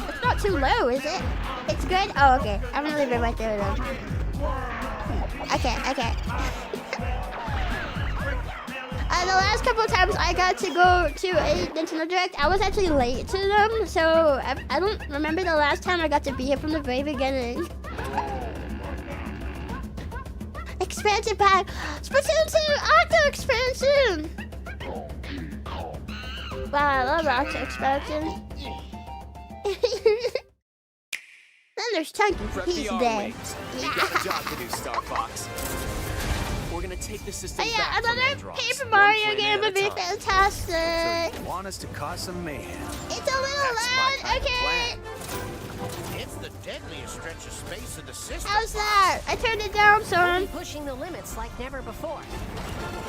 It's not too low, is it? It's good? Oh, okay. I'm gonna leave it right there then. Okay. The last couple of times I got to go to a Nintendo Direct, I was actually late to them, so I don't remember the last time I got to be here from the very beginning. Expansion pack! Splatoon 2 Octo expansion! Wow, I love Octo expansion. Then there's Chunky. He's dead. Yeah. We're gonna take the system Oh yeah, back from another Andross, Paper one Mario planet game at would a be time. fantastic. So you want us to cause some mayhem? It's a little That's my loud. kind of Okay. It's the deadliest stretch of space in the system. How's that? I turned it down, We'll son. be pushing the limits like never before.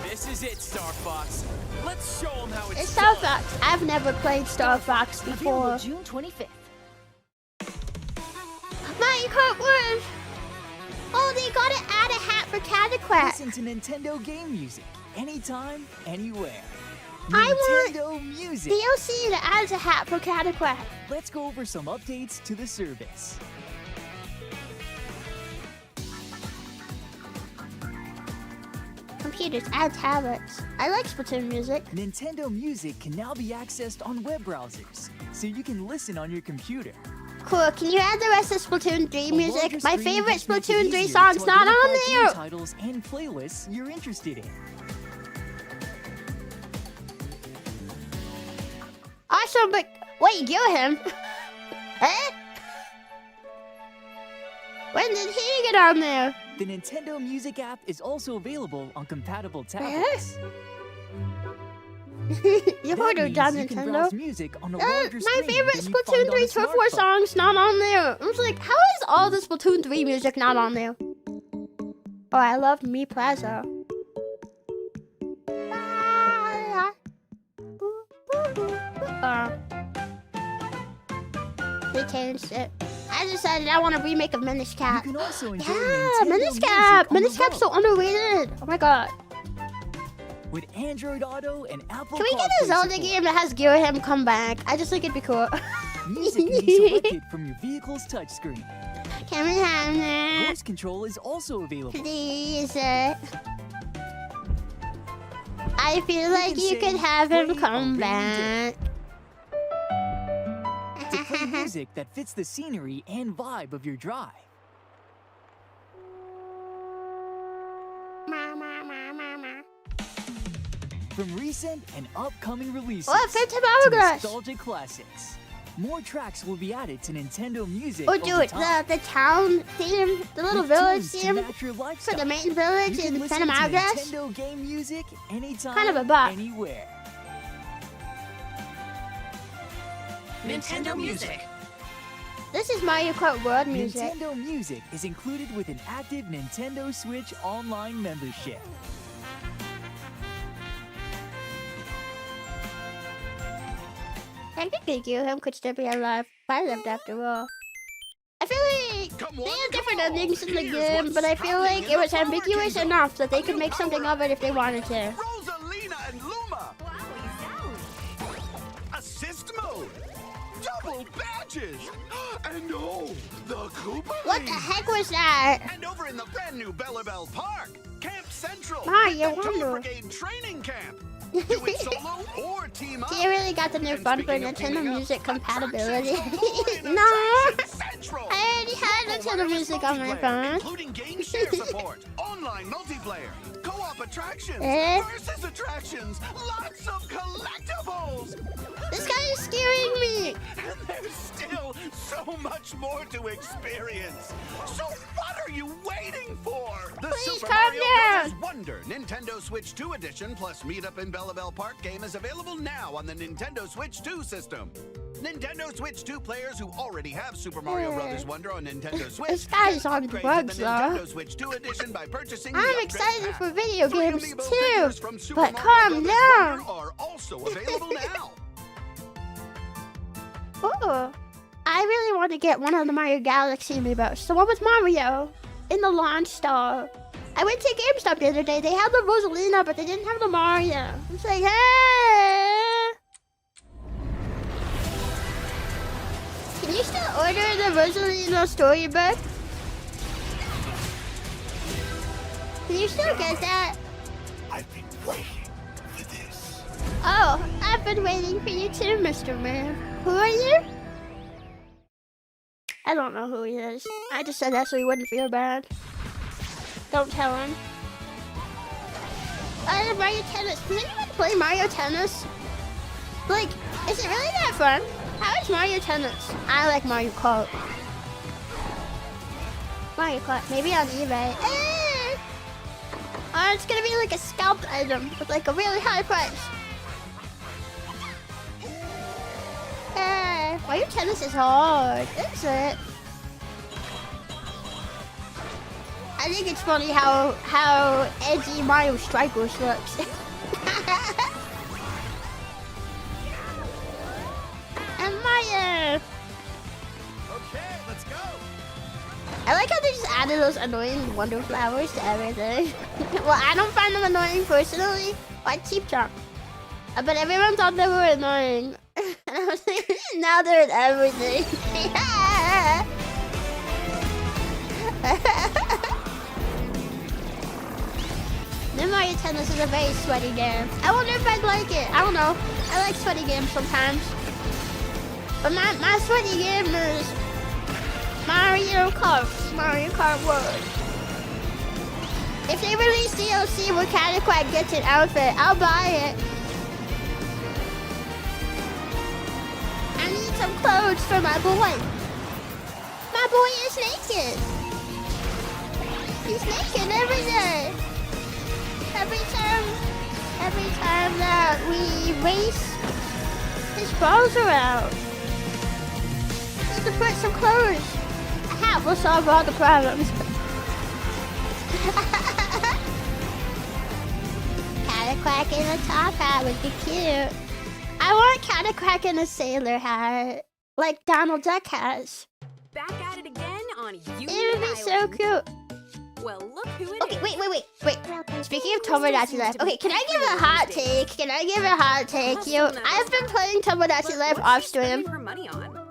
This is it, Star Fox. Let's show them how It's it's Star done. Fox. I've never played Star Fox before. Available June 25th. Mario Kart Wars. Oh, they gotta add a hat for Cataquack. Listen to Nintendo game music anytime, anywhere. I want Nintendo Music. DLC that adds a hat for Cataquack. Let's go over some updates to the service. Computers add tablets. I like Splatoon music. Nintendo Music can now be accessed on web browsers, so you can listen on your computer. Cool. Can you add the rest of Splatoon 3 A music? larger My screen favorite helps make it Splatoon 3 easier song's to not on identify game there. titles and playlists you're interested in. Awesome, but wait, you're him. Eh? When did he get on there? The Nintendo Music app is also available on compatible tablets. You've That already means done you can Nintendo. browse music on a larger My screen favorite than you Splatoon find on 3 a Turf War smartphone. song's not on there. I was like, how is all the Splatoon 3 music not on there? Oh, I love Me Plaza. They changed it. I decided I want a remake of Minish You Cap. can also enjoy Yeah, Nintendo Minish Music Cap! on the Minish Cap's so go. underrated. Oh my god. With Android Auto and Apple Can we get a CarPlay Zelda support. game that has Gilham come back? I just think it'd be cool. Music can be selected from your vehicle's touchscreen. Can we have that? Voice control is also available. Please. I feel like can you say, could have him "Play a come rainy back. To play music that fits the scenery and vibe of your drive. From recent and upcoming releases Oh, Phantom to Hourglass! nostalgic classics, more tracks will be added to Nintendo Music Oh, over dude, time. the town theme, the little With village tunes to theme match your for lifestyle. the main village You can in listen Phantom to Hourglass. Nintendo game music anytime, Kind of a bop. anywhere. Nintendo Music. This is Mario Kart World music. Nintendo Music is included with an active Nintendo Switch Online membership. Technically, Gilham could still be alive. I lived after all. I feel like Come they on, have come different on. endings in the Here's game, what's but I feel happening like in it the was Power ambiguous Kingdom. enough that they A could new make something of it if they wanted to. Rosalina and Luma. Assist mode. Double badges. And oh, the Koopa What the League. heck was that? And over in the brand new Bellabelle Park, Camp Central. Mario with the Toad Wonder. Brigade training camp. Do it solo or team up. They really got the new And fun for speaking of Nintendo teaming up, Music compatibility. attractions galore in No! Attraction Central. I already had Full Nintendo wireless Music on my multiplayer, phone. including game share support, online multiplayer, co-op attractions, Eh? versus attractions, lots of collectibles. This guy is scaring me! And there's still so much more to experience. So what are you waiting for? The Please Super calm Mario down. Bros. Wonder Nintendo Switch 2 Edition plus Meet Up in Bellabelle Park game is available now on the Nintendo Switch 2 system. Nintendo Switch 2 players who already have Super Mario Bros. Wonder on Nintendo Switch This guy's can on upgrade drugs, to the though. Nintendo Switch 2 Edition by purchasing the I'm upgrade excited pack. for video 3 games amiibo too, figures from Super but Mario calm Bros. down. Wonder are also available now. Oh, I really want to get one of the Mario Galaxy amiibos. The one with Mario in the launch star. I went to GameStop the other day. They had the Rosalina, but they didn't have the Mario. It's like, hey! Can you still order the Rosalina storybook? Can you still get that? I've been waiting for this. Oh, I've been waiting for you too, Mr. Man. Who are you? I don't know who he is. I just said that so he wouldn't feel bad. Don't tell him. Mario Tennis. Does anyone play Mario Tennis? Like, is it really that fun? How is Mario Tennis? I like Mario Kart. Mario Kart, maybe on eBay. On it's gonna be like a scalped item with like a really high price. Hey, why your tennis is hard, is it? I think it's funny how edgy Mario Strikers looks. And Mario. Okay, let's go. I like how they just added those annoying wonder flowers to everything. Well, I don't find them annoying personally. I cheap chomp. But everyone thought they were annoying. And I was like, now they're in everything. New Mario Tennis is a very sweaty game. I wonder if I'd like it. I don't know. I like sweaty games sometimes. But my sweaty game is Mario Kart. Mario Kart World. If they release DLC where Cataquack gets an outfit, I'll buy it. I need some clothes for my boy. My boy is naked. He's naked every day. Every time that we race, his balls are out. Need to put some clothes. A hat will solve all the problems. Cataquack in a top hat would be cute. I want Cataquack in a sailor hat, like Donald Duck has. Back at it again on Union It would be so Island. cute. Well, look who it Okay, is. wait. Speaking of Tomodachi Life, okay, can I give a hot take? I've been playing Tomodachi Life off stream. Her money on.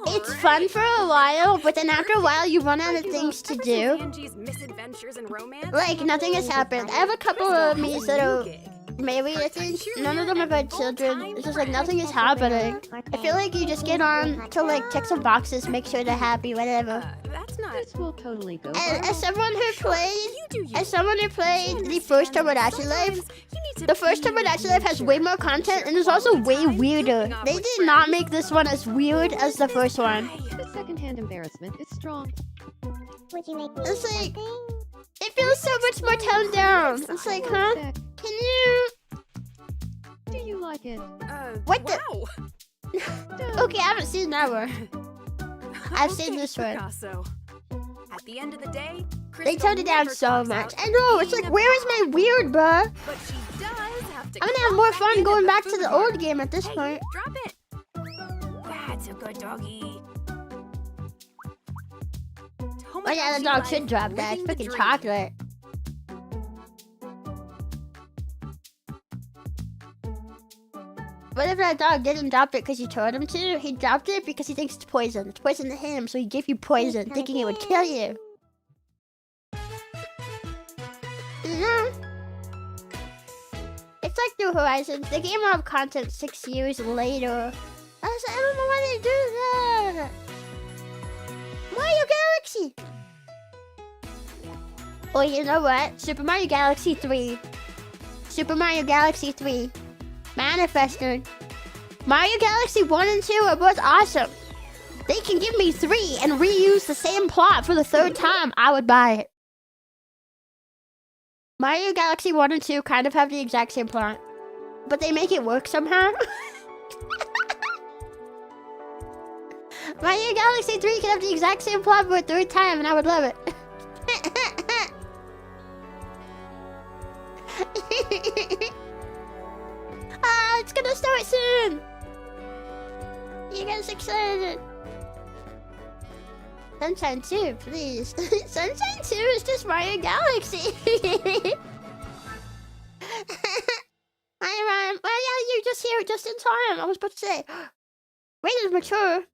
It's fun for a while, but then after a while you run out of things to do. Angie's misadventures and romance. Like, nothing has happened. I have a couple of Miis that are married, I think. None of them have had children. It's just like nothing is happening. I feel like you just get on to like check some boxes, make sure they're happy, whatever. That's not. This will totally go. And as someone who played the first Tomodachi Life, The the first Tomodachi Life has way more content and is also way weirder. They did not make this one as weird as the first one. The secondhand embarrassment is strong. It's like, it feels so much more toned down. It's like, huh? Can you... Do you like it? What the... wow. Okay, I haven't seen that one. I've seen this one. Picasso. At the end of the day, They toned it down so much. I know, it's like, where is my weird, bruh? But she does have to. I'm gonna have more fun going back to the old game at this Hey, point. drop it. That's a good doggy. Oh yeah, the dog should drop that. It's freaking chocolate. What if that dog didn't drop it because you told him to? He dropped it because he thinks it's poison. It's poison to him, so he gave you poison, thinking it would kill you. It's like New Horizons. The game will have content 6 years later. I don't know why they do that. Mario Galaxy! Well, you know what? Super Mario Galaxy 3. Super Mario Galaxy 3. Manifested. Mario Galaxy 1 and 2 are both awesome. They can give me 3 and reuse the same plot for the 3rd time. I would buy it. Mario Galaxy 1 and 2 kind of have the exact same plot, but they make it work somehow. Mario Galaxy 3 can have the exact same plot for a 3rd time, and I would love it. It's gonna start soon. You guys excited? Sunshine 2, please. Sunshine 2 is just Mario Galaxy. Hi, Ryan. Well, yeah, you're just here just in time. I was about to say, rated mature.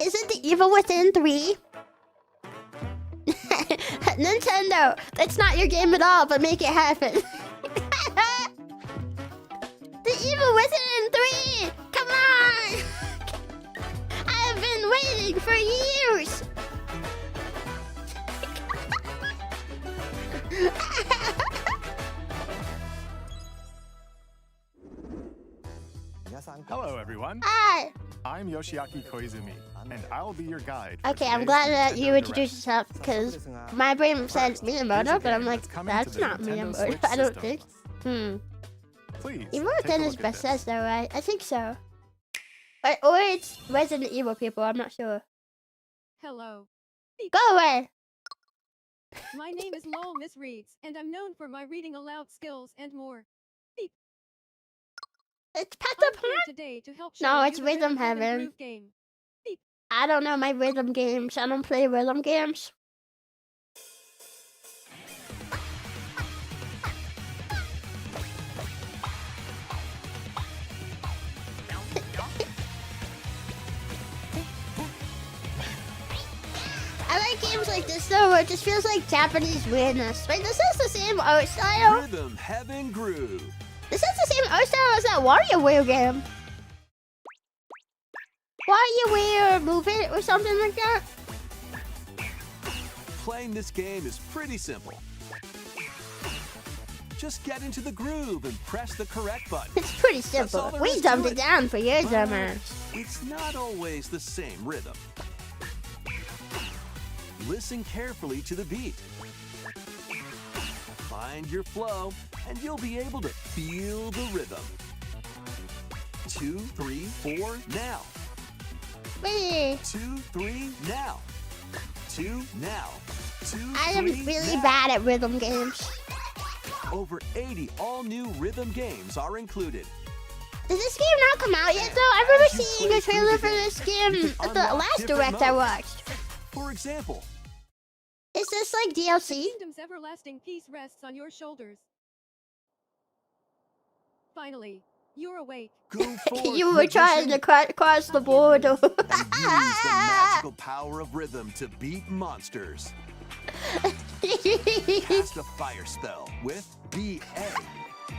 Isn't the Evil Within 3? Nintendo, that's not your game at all, but make it happen. The Evil Within 3! Come on! I've been waiting for years! Hello, everyone. Hi! I'm Yoshiaki Koizumi, and I'll be your guide. Okay, I'm glad that you introduced yourself because my brain said Miyamoto, but I'm like, that's not Miyamoto. I don't think. Please. Immortan is Bethesda, right? I think so. Or it's Resident Evil people. I'm not sure. Hello. Go away. My name is Lowell Miss Reeds, and I'm known for my reading aloud skills and more. Beep. It's Pet I'm the here Plant. today to help No, show it's you the Rhythm Rhythm Heaven. Groove game. Beep. I don't know my rhythm games. I don't play rhythm games. I like games like this though, where it just feels like Japanese weirdness. Wait, this is the same art style? Rhythm Heaven Groove. This is the same art style as that WarioWare game. WarioWare Move It or something like that? Playing this game is pretty simple. Just get into the groove and press the correct button. It's pretty That's all simple. there We is to dumbed it. it down for your But dumbers. it's not always the same rhythm. Listen carefully to the beat. Find your flow, and you'll be able to feel the rhythm. 2, 3, 4, now. Wait, 2, 3, now. 2, now. 2, I am 3, really now. bad at rhythm games. Over 80 all-new rhythm games are included. Did this game not come out yet though? I remember As you seeing play a trailer through for the this game, game you at can the unlock last different direct I modes. watched. For example, Is this like DLC? Kingdom's everlasting peace rests on your shoulders. Finally, you're awake. go forth, You were trying to magician, cross the board. and use the magical power of rhythm to beat monsters. Cast a fire spell with BA.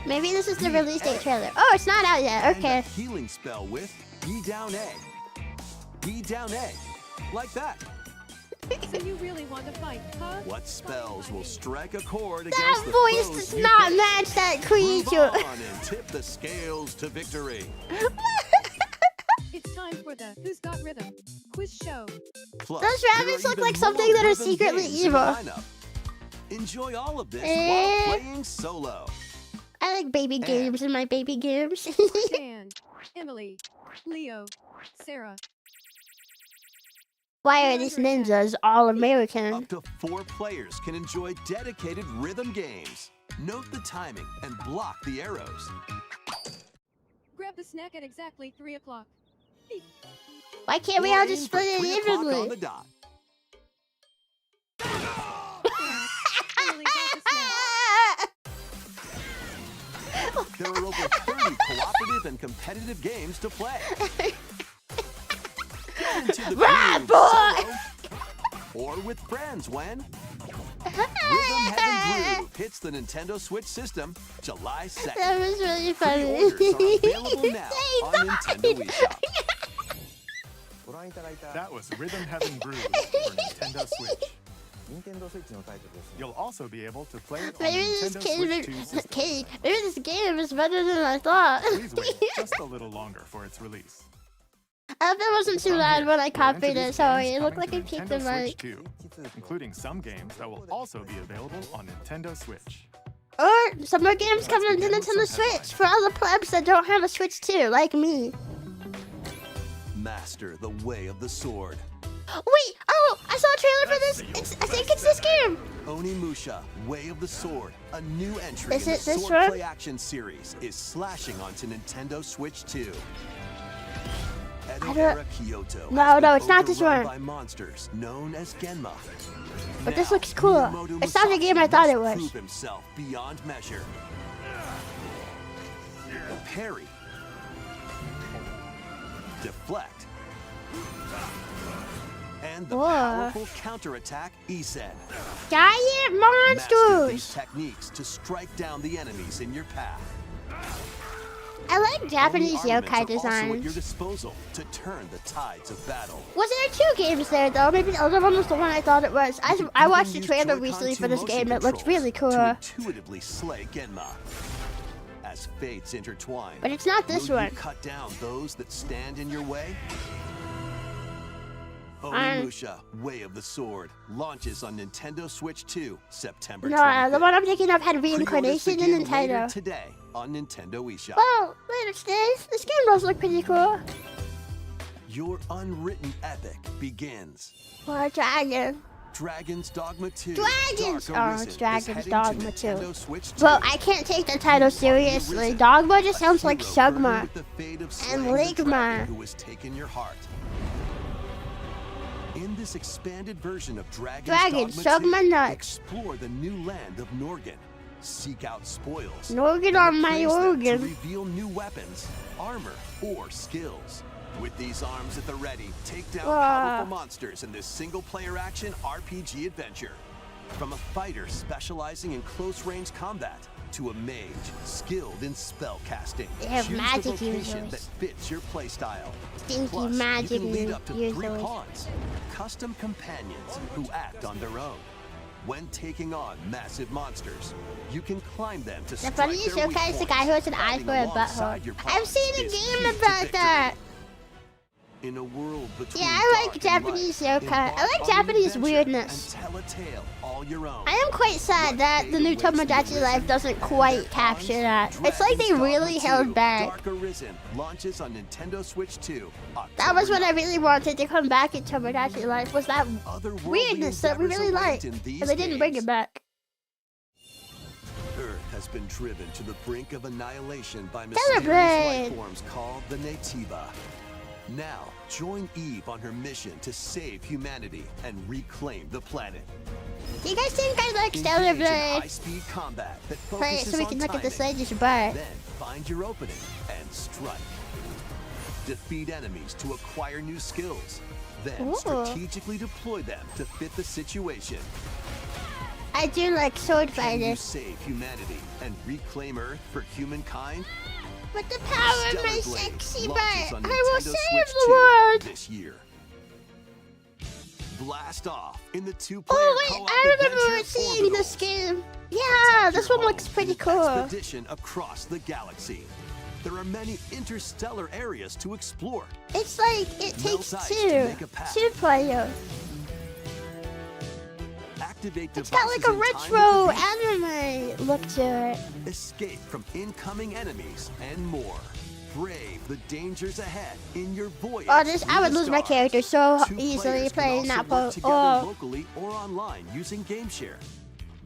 Maybe this is the release date trailer. Oh, it's not out yet. And Okay. a healing spell with B down A. B down A. Like that. So you really want to fight, huh? What spells will strike a chord That against the voice foes does you not face? match that Move creature. on and tip the scales to victory. It's time for the Who's Got Rhythm quiz show. Plus, Those there rabbits are look even like something more that are rhythm secretly games in the evil. lineup. Enjoy all of this Eh. while playing solo. I like baby games in my baby games. Dan, Emily, Leo, Sarah. Why are these ninjas all American? Up to 4 players can enjoy dedicated rhythm games. Note the timing and block the arrows. Grab the snack at exactly 3 o'clock. Beep. Why can't we Or all aim just for split it 3 o'clock on evenly? the dot. Emily got the snack. There are over 30 cooperative and competitive games to play. Get into the Right, groove boy! solo or with friends when Rhythm Heaven Groove hits the Nintendo Switch system July 2nd. That was really funny. Pre-orders are available now on Nintendo Wii Shop. That was Rhythm Heaven Groove for Nintendo Switch. You'll also be able to play it on Maybe this Nintendo Switch 2 system. maybe this game is better than I thought. Please wait just a little longer for its release. I hope it wasn't too From loud here, when I we'll copied it. introduce Sorry, games it looked coming like I to peeked the Nintendo mic. Switch 2, including some games that will also be available on Nintendo Switch. Or some more games coming to begin with Nintendo some Switch for all the plebs that don't have a Switch 2, like me. Master the way of the sword. Wait! Oh! I saw a trailer for this! I think it's this game! Onimusha, Way of the Sword, a new entry Is in the it this Swordplay one? action series, is slashing onto Nintendo Switch 2. Edo don't- era Kyoto. No, has no, been it's not this overrun one. by monsters known as Genma. But this Now, looks cool. Miyamoto It's not the Musashi game I thought it must was. prove himself beyond measure. Parry. Deflect. And the Whoa. powerful counterattack Isen. Giant Master these monsters! techniques to strike down the enemies in your path. I like Japanese Only armaments yokai are also at your designs. disposal to turn the tides of battle. Was there 2 games there though? Maybe the other one was the one I thought it was. I watched the Use trailer Joy-Con recently 2 for this motion game. It looked controls really cool. to intuitively slay Genma. as fates intertwine. But it's not this Will one. you cut down those that stand in your way? Um, Onimusha, Way of the Sword, launches on Nintendo Switch 2, September No, 25th. the one I'm thinking of had Pre-orders reincarnation begin in the later title. today on Nintendo eShop. Well, later today. This game does look pretty cool. Your unwritten epic begins. Or a dragon. Dragon's Dogma 2. Dragons! Dark Oh, Arisen it's is Dragon's heading to Dogma 2. Nintendo Switch 2. Well, I can't take the title seriously. Dogma just sounds like Hero burdened Shugma. with the fate of And slaying the Ligma. dragon who has taken your heart. In this expanded version of Dragon's Dogma 2, Shugma nuts. explore the new land of Norgan. Seek out spoils. Norgan and on my appraise them organ. To reveal new weapons, armor, or skills. With these arms at the ready, take down powerful monsters in this single-player action RPG adventure. From a fighter specializing in close-range combat to a mage skilled in spell casting. They have Choose magic the vocation users. that fits your playstyle. Stinky Plus, magic you can lead up to 3 users. pawns, custom companions who act on their own. When taking on massive monsters, you can climb them to The strike funny their weak showcase the points. guy who has an eye Fighting for a alongside butthole. your I've pawns seen a is game key to about victory. that. In a world between Yeah, I like dark and Japanese light, yokai. I embark like on Japanese an adventure weirdness. And tell a tale all your own. I am quite sad that the new Tomodachi Life doesn't quite capture that. It's like they really held back. Dark Arisen launches on Nintendo Switch 2. That was what I really wanted to come back in Tomodachi Life, was that Otherworldly weirdness that we endeavors really await liked. in these And they didn't bring games. it back. Earth has been driven to the brink of annihilation by Celebrate! mysterious life forms called the Natiba. Now, join Eve on her mission to save humanity and reclaim the planet. Do you guys think I like Engage in Celebrate? high-speed combat that Play it focuses so we on can look at the timing. Sage's butt. Then find your opening and strike. Defeat enemies to acquire new skills. Then Ooh. strategically deploy them to fit the situation. I do like sword Can you fighters. save humanity and reclaim Earth for humankind? With the power of my Stellar Blade sexy launches butt, on I will Nintendo save Switch the 2 world! this year. Blast off in the 2-player Oh wait, co-op I remember adventure seeing this Orbitals. game. Yeah, Protect this your one looks home pretty in an cool. Expedition across the galaxy. There are many interstellar areas to explore. It's like it Melt takes ice to two. make a path. 2 players. Activate It's got like a devices in time with the retro anime look to it. beat. Escape from incoming enemies and more. Brave the dangers ahead in your voyage. Oh, this through I would the lose my stars. character so 2 easily players can playing also that work boat. together Oh, locally or online using GameShare.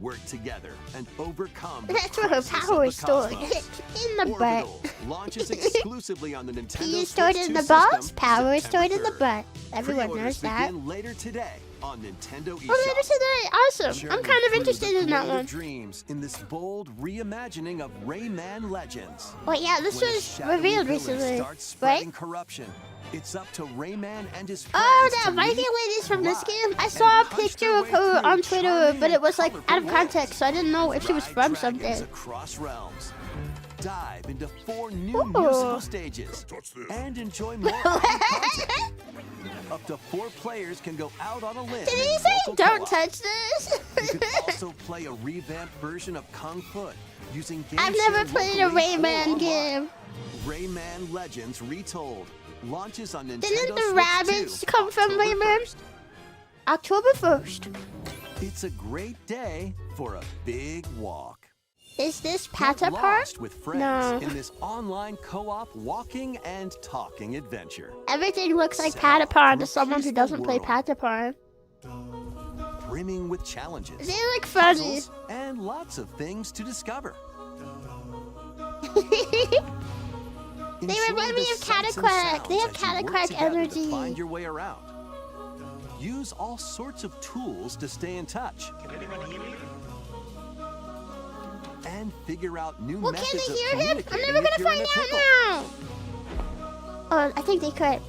Work together and overcome the that's where her crisis of power the is stored. cosmos. In the butt. Orbitals launches exclusively on the Nintendo P is Switch stored 2 in the system, balls, power is stored in the September 3rd. butt. Everyone Pre-orders knows that. begin later today on Nintendo eShop. Oh, later today. Awesome. I'm Journey kind of through interested the in that world of one. Dreams in this bold reimagining of Rayman Legends. Wait, yeah, this When a was shadowy revealed villain recently, starts spreading right? corruption. It's up to Rayman and his friends Oh, to that Viking lead, lady's from this ride, game. I and saw a punch picture their of way her through on Twitter, charming but it and was like colorful out of context, worlds. so I didn't know if she was Ride from dragons something. across realms. Dive into 4 new Ooh. musical stages and enjoy more content. Up to 4 players can go out on a limb. Did he in say local don't co-op. touch this? You can also play a revamped version of Kung Fu using GameShare I've never played a locally or Rayman online. game. Rayman Legends Retold launches on Nintendo Didn't the Switch rabbits 2, come from October Rayman? 1st. October 1st. It's a great day for a big walk. Is this Get Patapon? lost with friends No. in this online co-op walking and talking adventure. Everything looks like Set Patapon through to a someone who peaceful doesn't play world. Patapon. Brimming with challenges, They look funny. puzzles, and lots of things to discover. They Enjoy remind me the of sights and Cataquack. They have sounds as you work Cataquack together to energy. Find your way around. Use all sorts of tools to stay in touch. And figure out new Well, methods can of they hear him? I'm communicating never if gonna you're in find a out pickle. now. Oh, I think they could.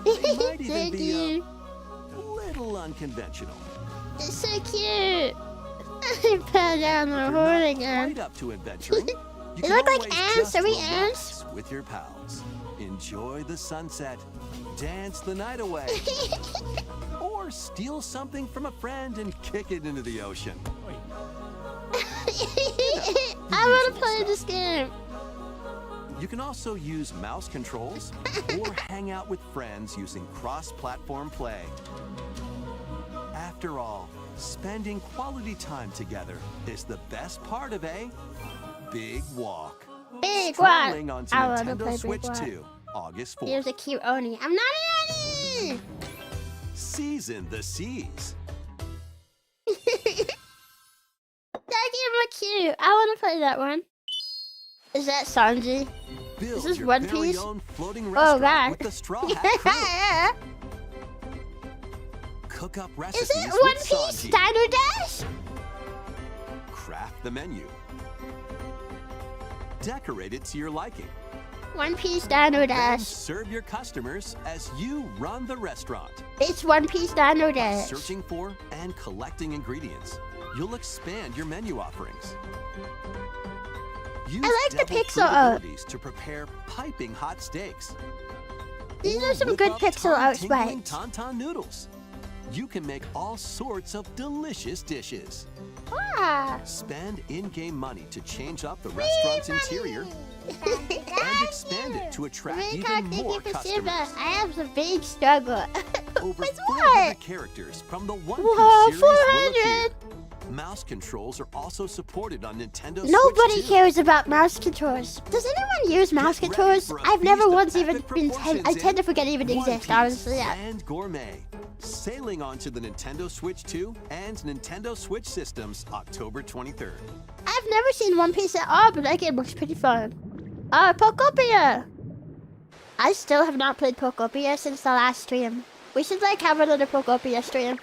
They might even Thank be you. a little unconventional. It's so cute. I fell down the If hole you're not again. quite up to adventuring, you They can look like always ants. just Are we relax ants? with your pals. Enjoy the sunset, dance the night away, or steal something from a friend and kick it into the ocean. I want to play play this game. You can also use mouse controls or hang out with friends using cross-platform play. After all, spending quality time together is the best part of a big walk. Big walk. Strolling onto I wanna Nintendo play Switch Big Walk. 2, August 4th. Here's a cute Oni. I'm not an Oni! Season the seas. That game looks cute. I want to play that one. Is that Sanji? Build Is this your One very Piece? own floating Oh, restaurant God. with the Straw Hat Crew. Yeah. Cook up Is recipes it One with Piece Sanji. Dino Dash? Craft the menu. Decorate it to your liking. One Piece Dino Then Dash. serve your customers as you run the restaurant. It's One Piece Dino Dash. Searching for and collecting ingredients, you'll expand your menu offerings. Use I like the devil pixel fruit art. abilities to prepare piping hot steaks. These Or are some whip good up pixel art tongue-tingling sprites. tauntaun noodles. You can make all sorts of delicious dishes. Ah. Spend in-game money to change up the restaurant's interior and expand it to attract even more customers. I have a big struggle. Over With 400 what? characters from the One Whoa, Piece series will appear. 400! Mouse controls are also supported on Nintendo Nobody Switch 2. cares about mouse controls. Does anyone use mouse Get ready controls? for a I've never feast of once even epic been. proportions I tend to forget they even One exist, Piece honestly. Yeah. and Gourmet. Sailing onto the Nintendo Switch 2 and Nintendo Switch systems October 23rd. I've never seen One Piece at all, but that game looks pretty fun. Pokopia! I still have not played Pokopia since the last stream. We should like have another Pokopia stream.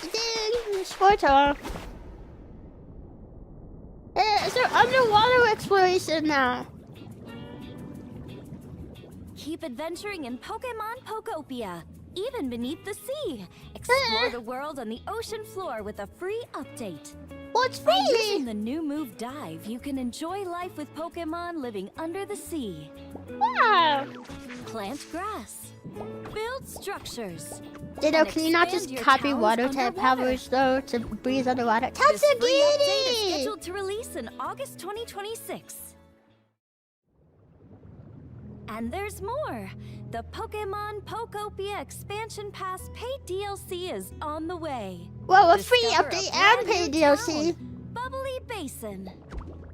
Ding! Squirtle! Is there underwater exploration now? Keep adventuring in Pokemon Pokopia, even beneath the sea. Explore the world on the ocean floor with a free update. What's By free? using the new move Dive, you can enjoy life with Pokemon living under the sea. Wow! Plant grass. Build structures. Ditto, and can you not expand just your copy towns water type underwater. powers though to breathe underwater? This free update is Tatsugiri! scheduled to release in August 2026. And there's more. The Pokemon Pokopia Expansion Pass paid DLC is on the way. Whoa, a free Discover update brand and paid new DLC. town, Bubbly Basin.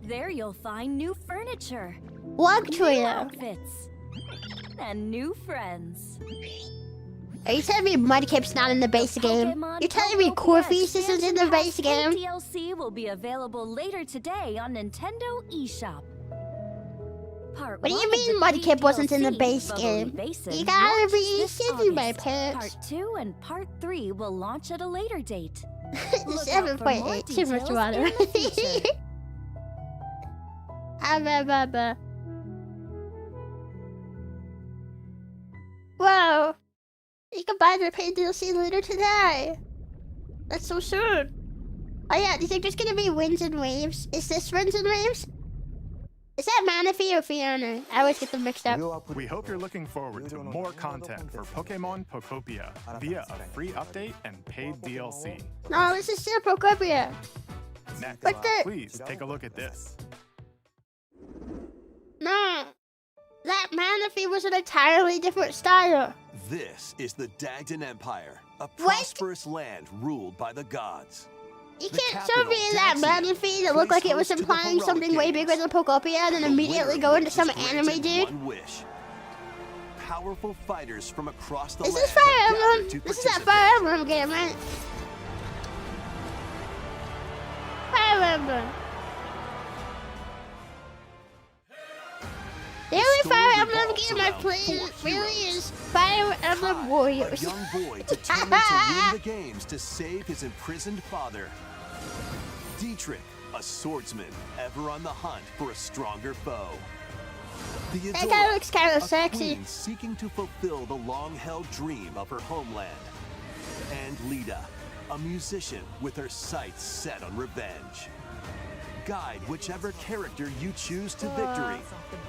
There you'll find new furniture, Lug new Trio. outfits, and new friends. Are you telling me Mudkip's not in the base game? Pokemon You're telling me Pokopia Corfeast isn't in the Expansion base Pass game? paid DLC will be available later today on Nintendo eShop. Part What do you 1 of mean the paid Mudkip wasn't in the DLC, base Bubbly game? Basin, You gotta launched be this shitting my August. pants. Part 2 and Part 3 will launch at a later date. Look out for 7.8, more too much details water. in the future. Whoa! You can buy the paid DLC later today. That's so soon. Oh yeah, do you think there's gonna be winds and waves? Is this winds and waves? Is that Manaphy or Fiona? I always get them mixed up. We hope you're looking forward to more content for Pokemon Pokopia via a free update and paid DLC. No, this is still Pokopia. Next, What's that? please take a look at this. No. That Manaphy was an entirely different style. This is the Dagdan Empire, a prosperous land ruled by the gods. You The can't show me capital, that Daxia, Manaphy that looked like it was placed host to the implying heroic something way games. bigger than Pokopia and then The immediately winner go into was some granted anime dude. one wish. Powerful fighters from across the Is land this Fire have gathered Emblem? to This is that participate. Fire Emblem game, right? Fire Emblem. The only story Fire Emblem revolves game I've around played four really heroes. is Fire Emblem Kai, Warriors. a young boy determined to win the games to save his imprisoned father. Dietrich, a swordsman ever on the hunt for a stronger foe. That guy looks kind a of sexy. queen seeking to fulfill the long-held dream of her homeland. And Lita, a musician with her sights set on revenge. guide whichever character you choose to victory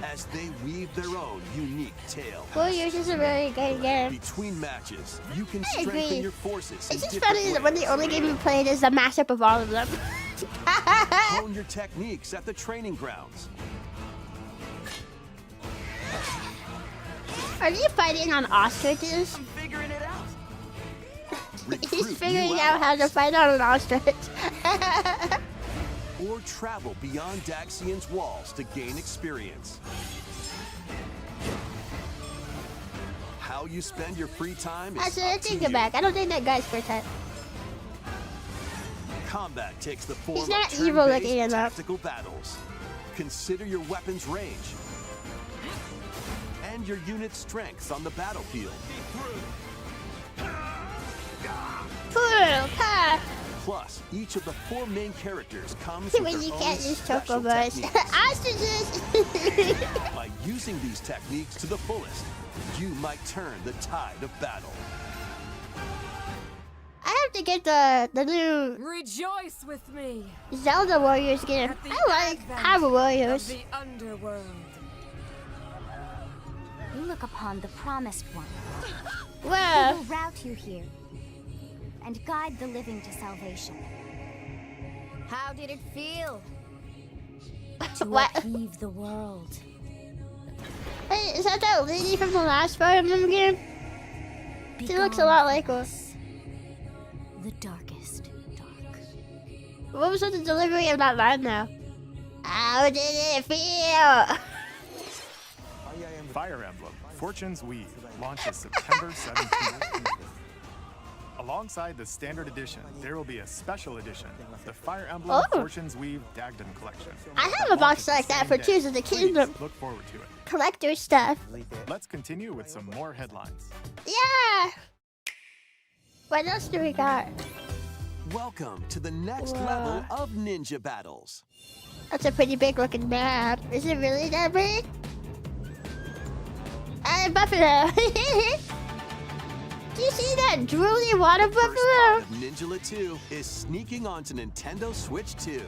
as they weave their own unique tale. Warriors is a very good game. Between matches, you can I strengthen agree. your forces. It's just funny that when the only game we played is a mashup of all of them. Hone your techniques at the training grounds. Are you fighting on ostriches? I'm figuring it out. He's figuring out how to fight on an ostrich. Or travel beyond Daxian's walls to gain experience. How you spend your free time is Actually, I up to take you. it back. I don't think that guy's for type. Combat takes the form He's not of evil turn-based looking enough. tactical battles. Consider your weapon's range and your unit's strengths on the battlefield. Plus, each of the 4 main characters comes with When their you own can't use special chocobos. techniques. Ostriches! By using these techniques to the fullest, you might turn the tide of battle. I have to get the new Rejoice with me. Zelda Warriors game. At the I like advent Hyrule Warriors. of the underworld. You look upon the promised one. Whoa. He will route you here and guide the living to salvation. How did it feel? To What? upheave the world. Hey, is that lady from the last Fire Emblem game? She looks a lot like her. The darkest dark. What was the delivery of that line now? How did it feel? Fire Emblem Fortune's Weave launches September 17th. Alongside the standard edition, there will be a special edition, the Fire Emblem Fortune's Weave Dagden Collection. I have a box like that for Tears of the Kingdom. Please look forward to it. Collector stuff. Let's continue with some more headlines. Yeah! What else do we got? Welcome to the next level of ninja battles. That's a pretty big looking map. Is it really that big? Buffalo. Do you see that drooly water First part buffalo? of Ninjala 2 is sneaking onto Nintendo Switch 2.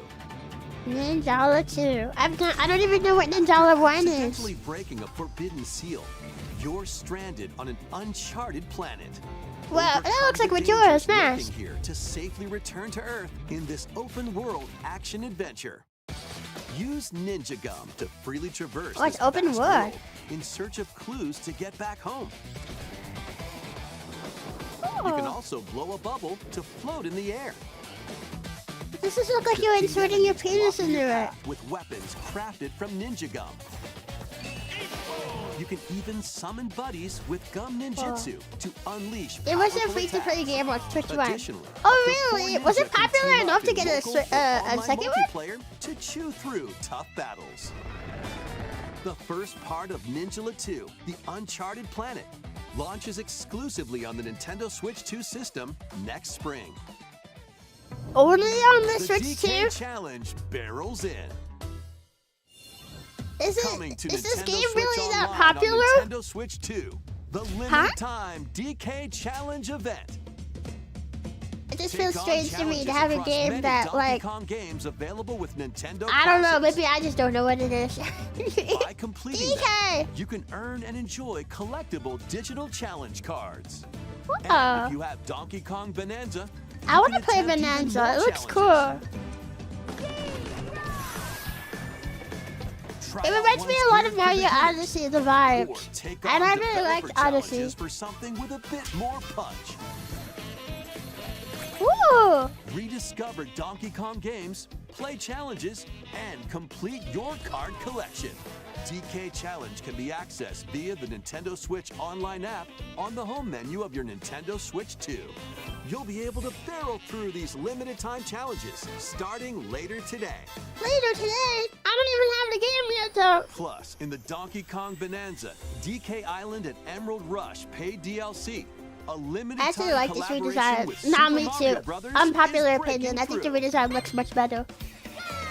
Ninjala 2. I don't even know what Ninjala 1 is. Accidentally breaking a forbidden seal, you're stranded on an uncharted planet. Well, that looks like Overcome the Majora's dangers lurking Mask. here to safely return to Earth in this open-world action adventure. Use Ninja Gum to freely traverse Oh, it's this open vast world. in search of clues to get back home. You can also blow a bubble to float in the air. This does look like you're inserting your penis into it. With weapons crafted from Ninja Gum. You can even summon buddies with Gum Ninjutsu to unleash It was a powerful free-to-play attacks. game on Twitch One. Additionally, Oh, the really? four Was it ninja can popular team enough up to in get a local for online second one? multiplayer to chew through tough battles. The first part of Ninjala 2, The Uncharted Planet, launches exclusively on the Nintendo Switch 2 system next spring. Only on the The Switch DK 2? Challenge barrels in. Is This this game Switch really that Online popular? On Nintendo Switch 2, the limited time DK Challenge event. It just Take feels on strange to me to challenges have a across game many that, Donkey like, Kong games available with Nintendo I don't know, Classics. maybe I just don't know what it is. By completing DK! them, you can earn and enjoy collectible digital challenge cards. Whoa. And if you have Donkey Kong Bonanza, I want to play Bonanza. It looks cool. It reminds me a lot of Mario Odyssey, the vibes. And I really liked Odyssey. For something with a bit more punch. Ooh! Rediscover Donkey Kong games, play challenges, and complete your card collection. DK Challenge can be accessed via the Nintendo Switch Online app on the home menu of your Nintendo Switch 2. You'll be able to barrel through these limited time challenges starting later today. Later today? I don't even have the game yet, though. Plus, in the Donkey Kong Bonanza, DK Island and Emerald Rush paid DLC. A limited I actually time like this collaboration redesign. with Nah, Super me Mario too. Brothers Unpopular is opinion. breaking I think the through. redesign looks much better.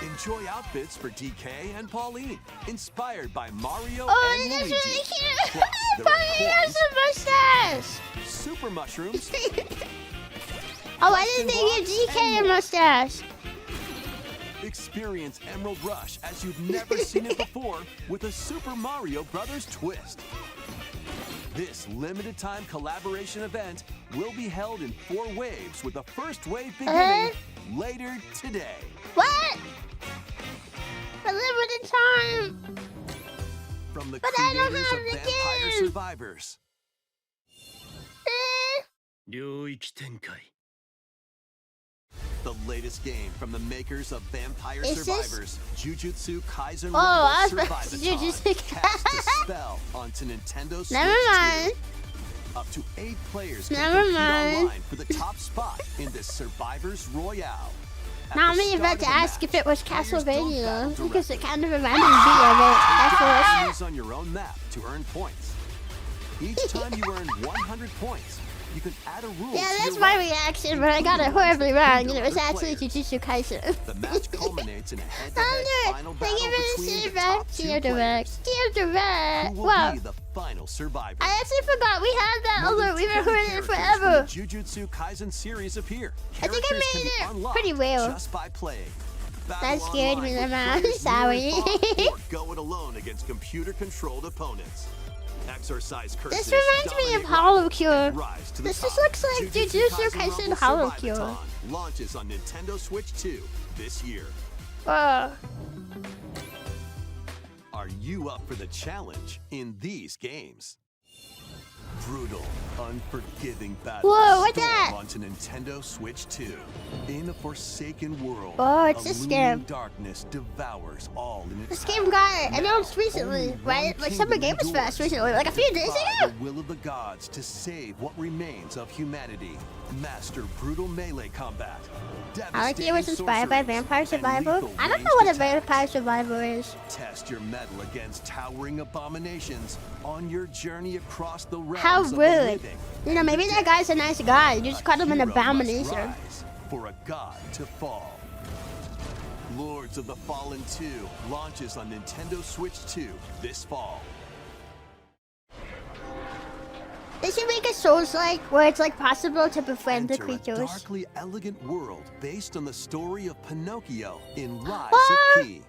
Enjoy outfits for DK and Pauline, inspired by Mario Oh, and that's Luigi. really cute! Plus, there are Pauline has coins, a mustache! super mushrooms, Oh, I didn't think you DK a mustache. Experience Emerald Rush as you've never seen it before with a Super Mario Brothers twist. This limited-time collaboration event will be held in 4 waves, with the first wave beginning later today. What? For limited time. From the But I don't creators have of the Vampire game. Survivors. The latest game from the makers of Vampire Is this- Survivors, Jujutsu Kaisen Oh, I Rumble was about to Survivathon, cast a spell onto Nintendo Switch Never mind. 2. Up to 8 players can Never compete mind. online for the top spot in this Survivors Royale. At Now I'm the about start to of the ask match, if it was players don't battle Castlevania because it directly. kind of reminded me of it at first. Enemies on your own map to earn points. Each time you earn 100 points, you can add a rule Yeah, to that's your my round. reaction, but I got it horribly wrong, and it was Other actually players. Jujutsu Kaisen. The match culminates in a Don't head-to-head do it. final Thank battle you for the between the feedback. top 2 Chio direct. players. Chio direct. Who will Wow. be the final survivor? I actually forgot we had that More than alert. We've been 20 recording it characters forever. from the Jujutsu Kaisen series appear. I think I Characters made can be it unlocked pretty well. just by playing. That Battle scared me, online with man. players Sorry. near and far, or go it alone against computer-controlled opponents. Exorcise curses. This reminds me of dominate Hollow life, Cure. and rise to the This top. just looks like Jujutsu Kaisen Rumble Hollow Cure. Survivathon launches on Nintendo Switch 2 this year. Oh. Are you up for the challenge in these games? Brutal, unforgiving battles Whoa, what's storm that? onto Nintendo Switch 2. In a forsaken world, Oh, it's a this looming game. darkness devours all in its This path. game got announced Only recently, one right? Like kingdom Summer Game Fest endures. recently, like a few days Defy ago. the will of the gods to save what remains of humanity. Master brutal melee combat. I like it was devastating inspired by sorceries, Vampire and Survival. lethal I don't know ranged what a attacks. Vampire Survival is. Test your mettle against towering abominations on your journey across the realms How of the rude. living. You know, maybe that guy's a nice guy. You just called him an Hero must abomination. rise for a god to fall. Lords of the Fallen 2 launches on Nintendo Switch 2 this fall. They should make a Souls-like where it's like possible to befriend the Enter a creatures. darkly elegant world based on the story of Pinocchio in Lies What? of P.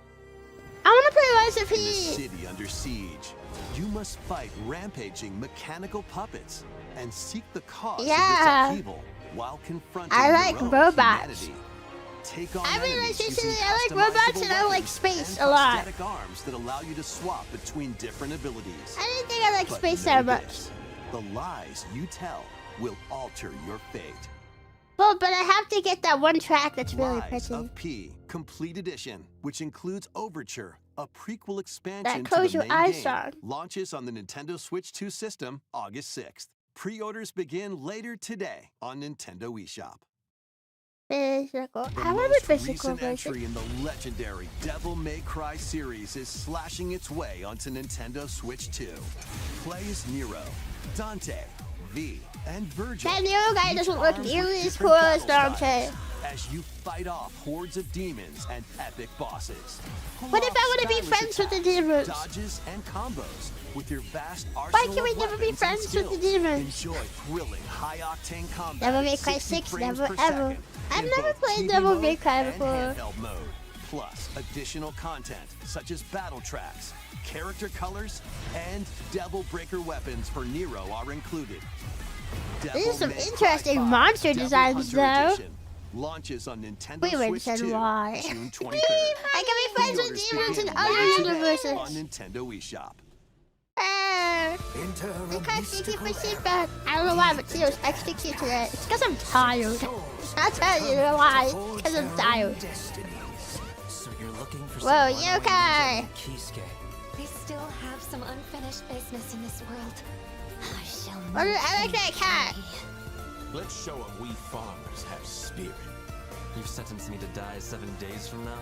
I want to play Lies of In a P. city under siege, you must fight rampaging mechanical puppets and seek the cause Yeah. of this upheaval while confronting I your like own robots. humanity. Take on I really enemies like using I like customizable robots and I like weapons space and a lot. prosthetic arms that allow you to swap between different abilities. I didn't think I liked But space know that much. this, the lies you tell will alter your fate. Well, but I have to get that one track that's really Lies pretty. of P Complete Edition, which includes Overture, a prequel expansion to Close the Your main Eyes game, song. launches on the Nintendo Switch 2 system August 6th. Pre-orders begin later today on Nintendo eShop. Physical. The I want a most physical recent entry version. in the legendary Devil May Cry series is slashing its way onto Nintendo Switch 2. Play as Nero, Dante, V, and Virgil. That Nero guy each doesn't look armed nearly with as different cool as battle Dante. styles As you fight off hordes of demons and epic bosses. Pull What if off I want to be stylish friends with the attacks, demons? Dodges and combos with your vast Why arsenal can we of never be weapons and friends with the skills. demons? Enjoy thrilling high-octane combat. Devil May at Cry 60 6, frames never per ever. second I've in never both played TV Devil mode May Cry and before. handheld mode. Plus, additional content such as battle tracks, character colors, and Devil Breaker weapons for Nero are included. These are some Devil May interesting Cry 5 monster Devil designs, Hunter though. Edition launches on Nintendo We wouldn't Switch said 2 why. June 23rd. I can be friends with Pre-orders demons in begin other later today universes. on Nintendo eShop. Because thank you for feedback. I don't know why, but Chio's extra cute today. It's because I'm tired. I'll tell you why. It's because I'm tired. So you're looking for Whoa, some yokai! I still have some unfinished business in this world. I shall I like that cat. Let's show them we farmers have spirit. You've sentenced me to die 7 days from now?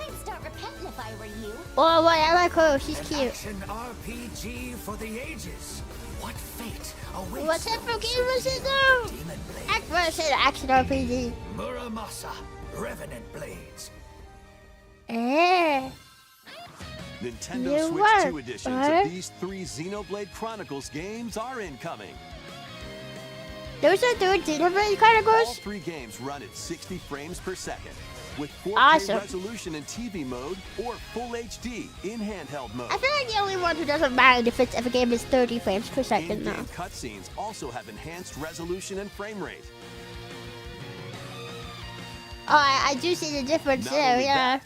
I'd start repenting if I were you. Oh, boy, I like her. She's cute. Action RPG for the ages. What fate awaits What type of game was it, though? I said action RPG. Muramasa, Revenant Blades. Eh. Nintendo You Switch work, 2 editions bud. of these 3 Xenoblade Chronicles games are incoming. Those are the Xenoblade All Chronicles? 3 games run at 60 frames per second. with 4K Awesome. resolution in TV mode or Full HD in handheld mode. I feel like the only one who doesn't mind if a game is 30 frames per second now. In-game cutscenes also have enhanced resolution and frame rate. Oh, I do see the difference there, yeah.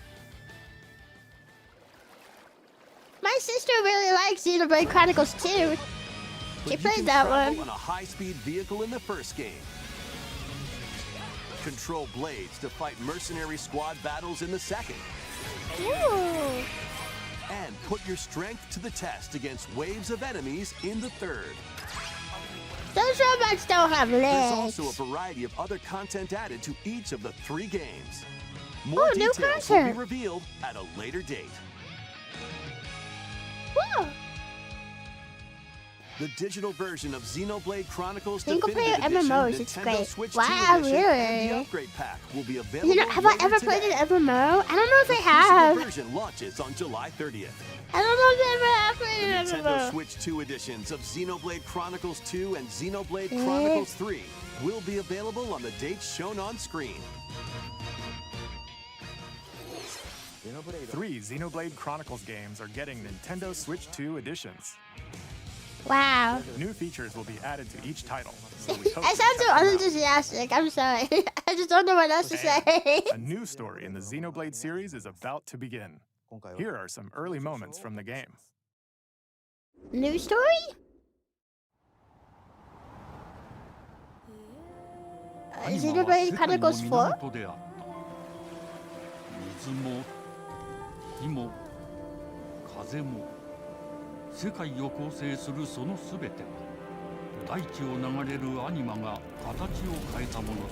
My sister really likes Xenoblade Chronicles 2. She played that one. On a high-speed vehicle in the first game. Control blades to fight mercenary squad battles in the second. Ooh. And put your strength to the test against waves of enemies in the third. Those robots don't have legs. There's also a variety of other content added to each of the 3 games. More new details will be content. revealed at a later date. Whoa. The digital version of Xenoblade Chronicles Single-player Definitive Edition, MMOs, it's Nintendo great. Switch Wow, 2 Edition, really? and the upgrade pack will be available. You know, have I later ever today. played an MMO? I don't know if I The have. physical version launches on July 30th. I don't know if I ever have played The an Nintendo MMO. Switch 2 editions of Xenoblade Chronicles 2 and Xenoblade Chronicles 3 will be available on the dates shown on screen. 3 Xenoblade Chronicles games are getting Nintendo Switch 2 editions. Wow. New features will be added to each title. So we hope I you sound check so them out. unenthusiastic. I'm sorry. I just don't know what else to say. A new story in the Xenoblade series is about to begin. Here are some early moments from the game. New story? Xenoblade Chronicles 4? 水も火も風も世界を構成するそのすべては大地を流れるアニマが形を変えたものだっ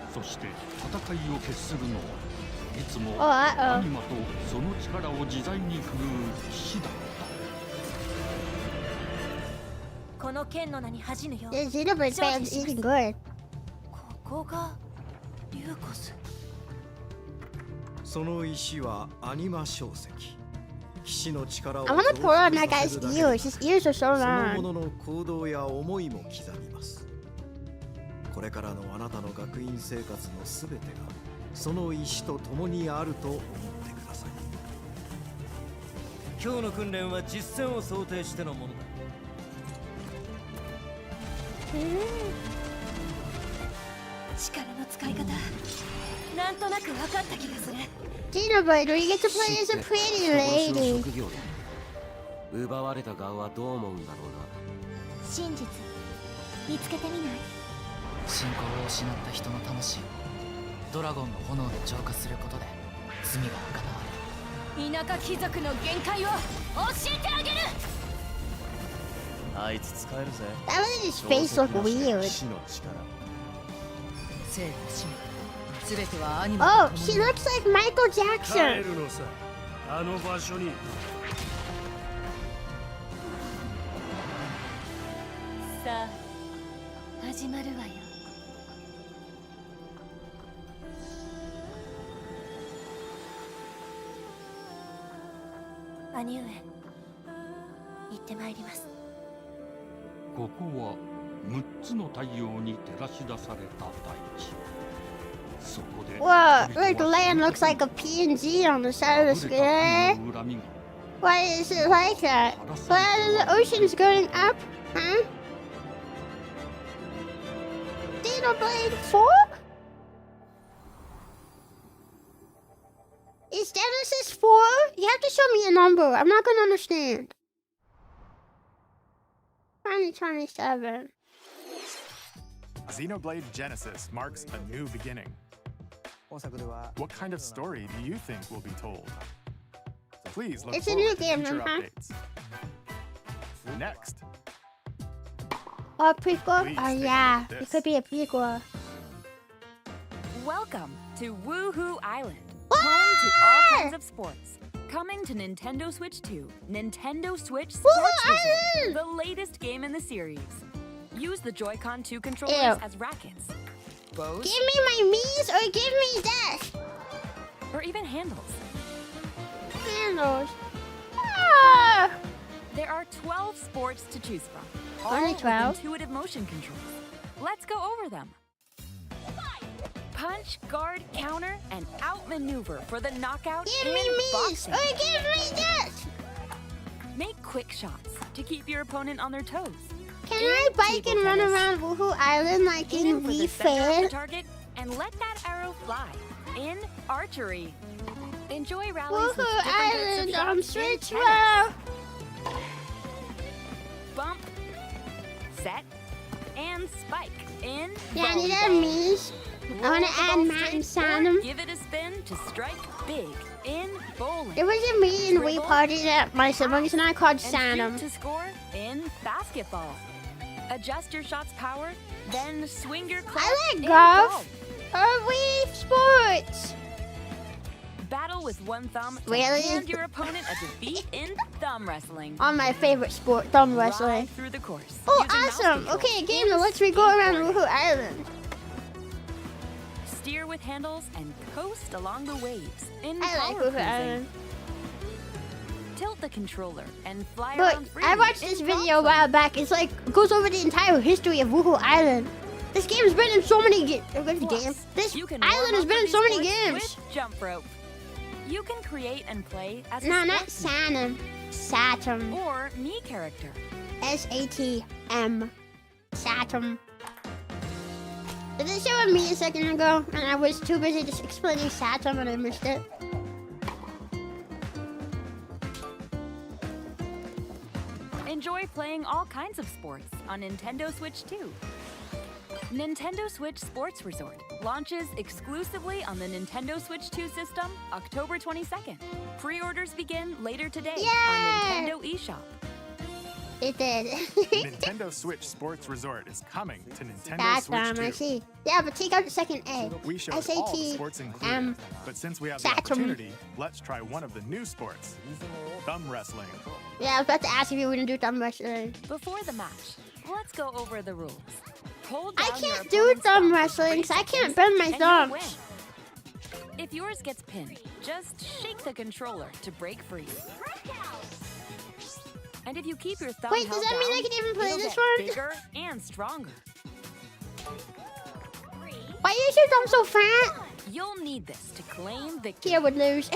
た。そして戦いを決するのはいつもアニマとその力を自在に振るう騎士だった。この剣の名に恥じぬよ。 The Xenoblade fans eating good. ここがリューコス。その石はアニマ小石。騎士の力を I want to pull on that guy's ears. His ears are so その long. ものの行動や思いも刻みます。これからのあなたの学院生活のすべてがその石と共にあると思ってください。今日の訓練は実戦を想定してのものだ。力の使い方、なんとなく分かった気がする。Xenoblade, where you get to play as a pretty lady. 奪われた側はどう思うんだろうな。真実、見つけてみない？信仰を失った人の魂をドラゴンの炎で浄化することで罪が贖われる。田舎貴族の限界を教えてあげる。あいつ使えるぜ。 That was his face look weird. 正義の使命、すべてはアニマ Oh, she looks like Michael 帰 Jackson. るのさ。あの場所に。さあ、始まるわよ。兄上、行ってまいります。ここは6つの太陽に照らし出された大地。そこで Whoa, like the land looks like a PNG on the side of the screen. Why is it like that? Why are the oceans going up? Huh? Xenoblade 4? Is Genesis 4? You have to show me a number. I'm not gonna understand. 2027. Xenoblade Genesis marks a new beginning. What kind of story do you think will be told? Please look It's a forward new to game, future huh? updates. Next, Oh, prequel? Please Oh, take a yeah. look at It this. could be a prequel. Welcome to Woohoo Island, home to all kinds of sports. Coming to Nintendo Switch 2, Nintendo Switch Sports Resort, the latest game in the series. Use the Joy-Con 2 controllers Ew. as rackets. Give me my Mii's or give me this. Or even handles. Handles. Ah! There are 12 sports to choose from, all Only with 12? intuitive motion controls. Let's go over them. Punch, guard, counter, and outmaneuver for the knockout Give me in Mies! boxing. Oh, give me that! Make quick shots to keep your opponent on their toes. Can I bike and run around Woohoo Island like in For the Wii center of Fit? the target and let that arrow fly. In archery. Enjoy rallies with Woohoo different Island types of on shots in Switch tennis. Row! Bump, set, and spike in Yeah, I need volleyball. that Mies. I want to add Roll the Matt ball and straight or Sanum. Give it a spin to strike big in bowling. There was a me and Wii Dribble, party that my siblings and I called and shoot Sanum. to score in basketball. Adjust your shot's power, then swing your club I in like golf golf. or Wii Sports. Battle with one thumb to Really? hand your opponent a defeat in thumb wrestling. On my favorite sport, thumb wrestling. Ride through the course. Oh, using mouse awesome! control Okay, game and that lets me go around Woohoo Island. steer with handles and coast along the waves in I like power Woohoo cruising. Island. Tilt the controller and fly Look, around freely I watched in this drop video a while zone. back. It's like goes over the entire history of Woohoo Island. This game's been in so many games. This You can island warm has up been for in so these many sports games. with jump rope. You can create and play as a No, not sportsman Sanum. Satum. or me character. S-A-T-M. Satum. Did it show on me a second ago? And I was too busy just explaining Satum and I missed it. Enjoy playing all kinds of sports on Nintendo Switch 2. Nintendo Switch Sports Resort launches exclusively on the Nintendo Switch 2 system October 22nd. Pre-orders begin later today on Nintendo eShop. It did. Nintendo Switch Sports Resort is coming to Nintendo That's Switch 2. I see. Yeah, but take out the second A. We showed all the sports included, but since we have the Satum. opportunity, let's try one of the new sports, thumb wrestling. Yeah, I was about to ask if you were gonna do thumb wrestling. Before the match, let's go over the rules. Hold I down your can't do opponent's thumb thumb for wrestling 3 because I can't seconds, bend my and you'll thumbs. win. If yours gets pinned, just shake the controller to break free. And if you keep your thumb Wait, held does that mean down, I can even play it'll this get one? bigger and stronger. Why is your thumb so fat? You'll need this to claim victory. Kia would lose.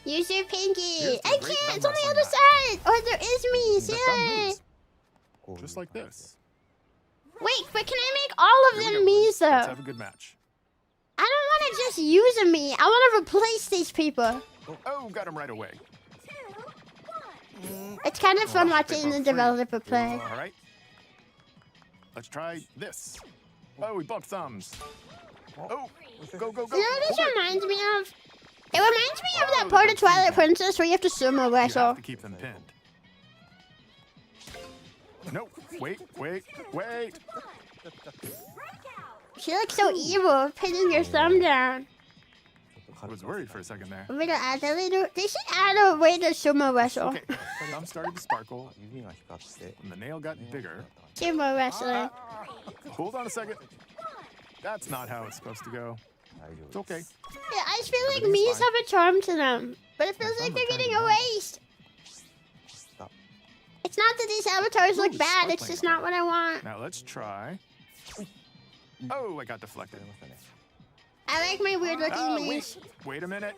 Use your pinky. I can't. It's on the other side. Oh, there is me. The thumb Yay. moves, just like this. Wait, but can I make all of Here we them go, me's boys. though? Let's have a good match. I don't want to just use a me. I want to replace these people. Oh, got him right away. It's kind of fun Oh, watching the free. developer play. All right. Let's try this. Oh, we bumped thumbs. Oh, go, go, go. You know what this Hold it. reminds me of? It reminds me of that part of Twilight Princess where you have to sumo You have wrestle. to keep them pinned. No, wait. She looks so evil, pinning your thumb down. I was worried for a second there. They should add a way to sumo wrestle. Okay, thumb started to sparkle, and the nail got bigger. Sumo wrestling. Hold on a second. That's not how it's supposed to go. It's okay. Yeah, I just feel like Everything's me's fine. have a charm to them, but it feels like thumb they're are getting kinda numb. erased. It's not that these avatars look Ooh, bad, it's sparkling. just not what I want. Now let's try. Oh, I got deflected. I like my weird looking Ah, me's. wait a minute.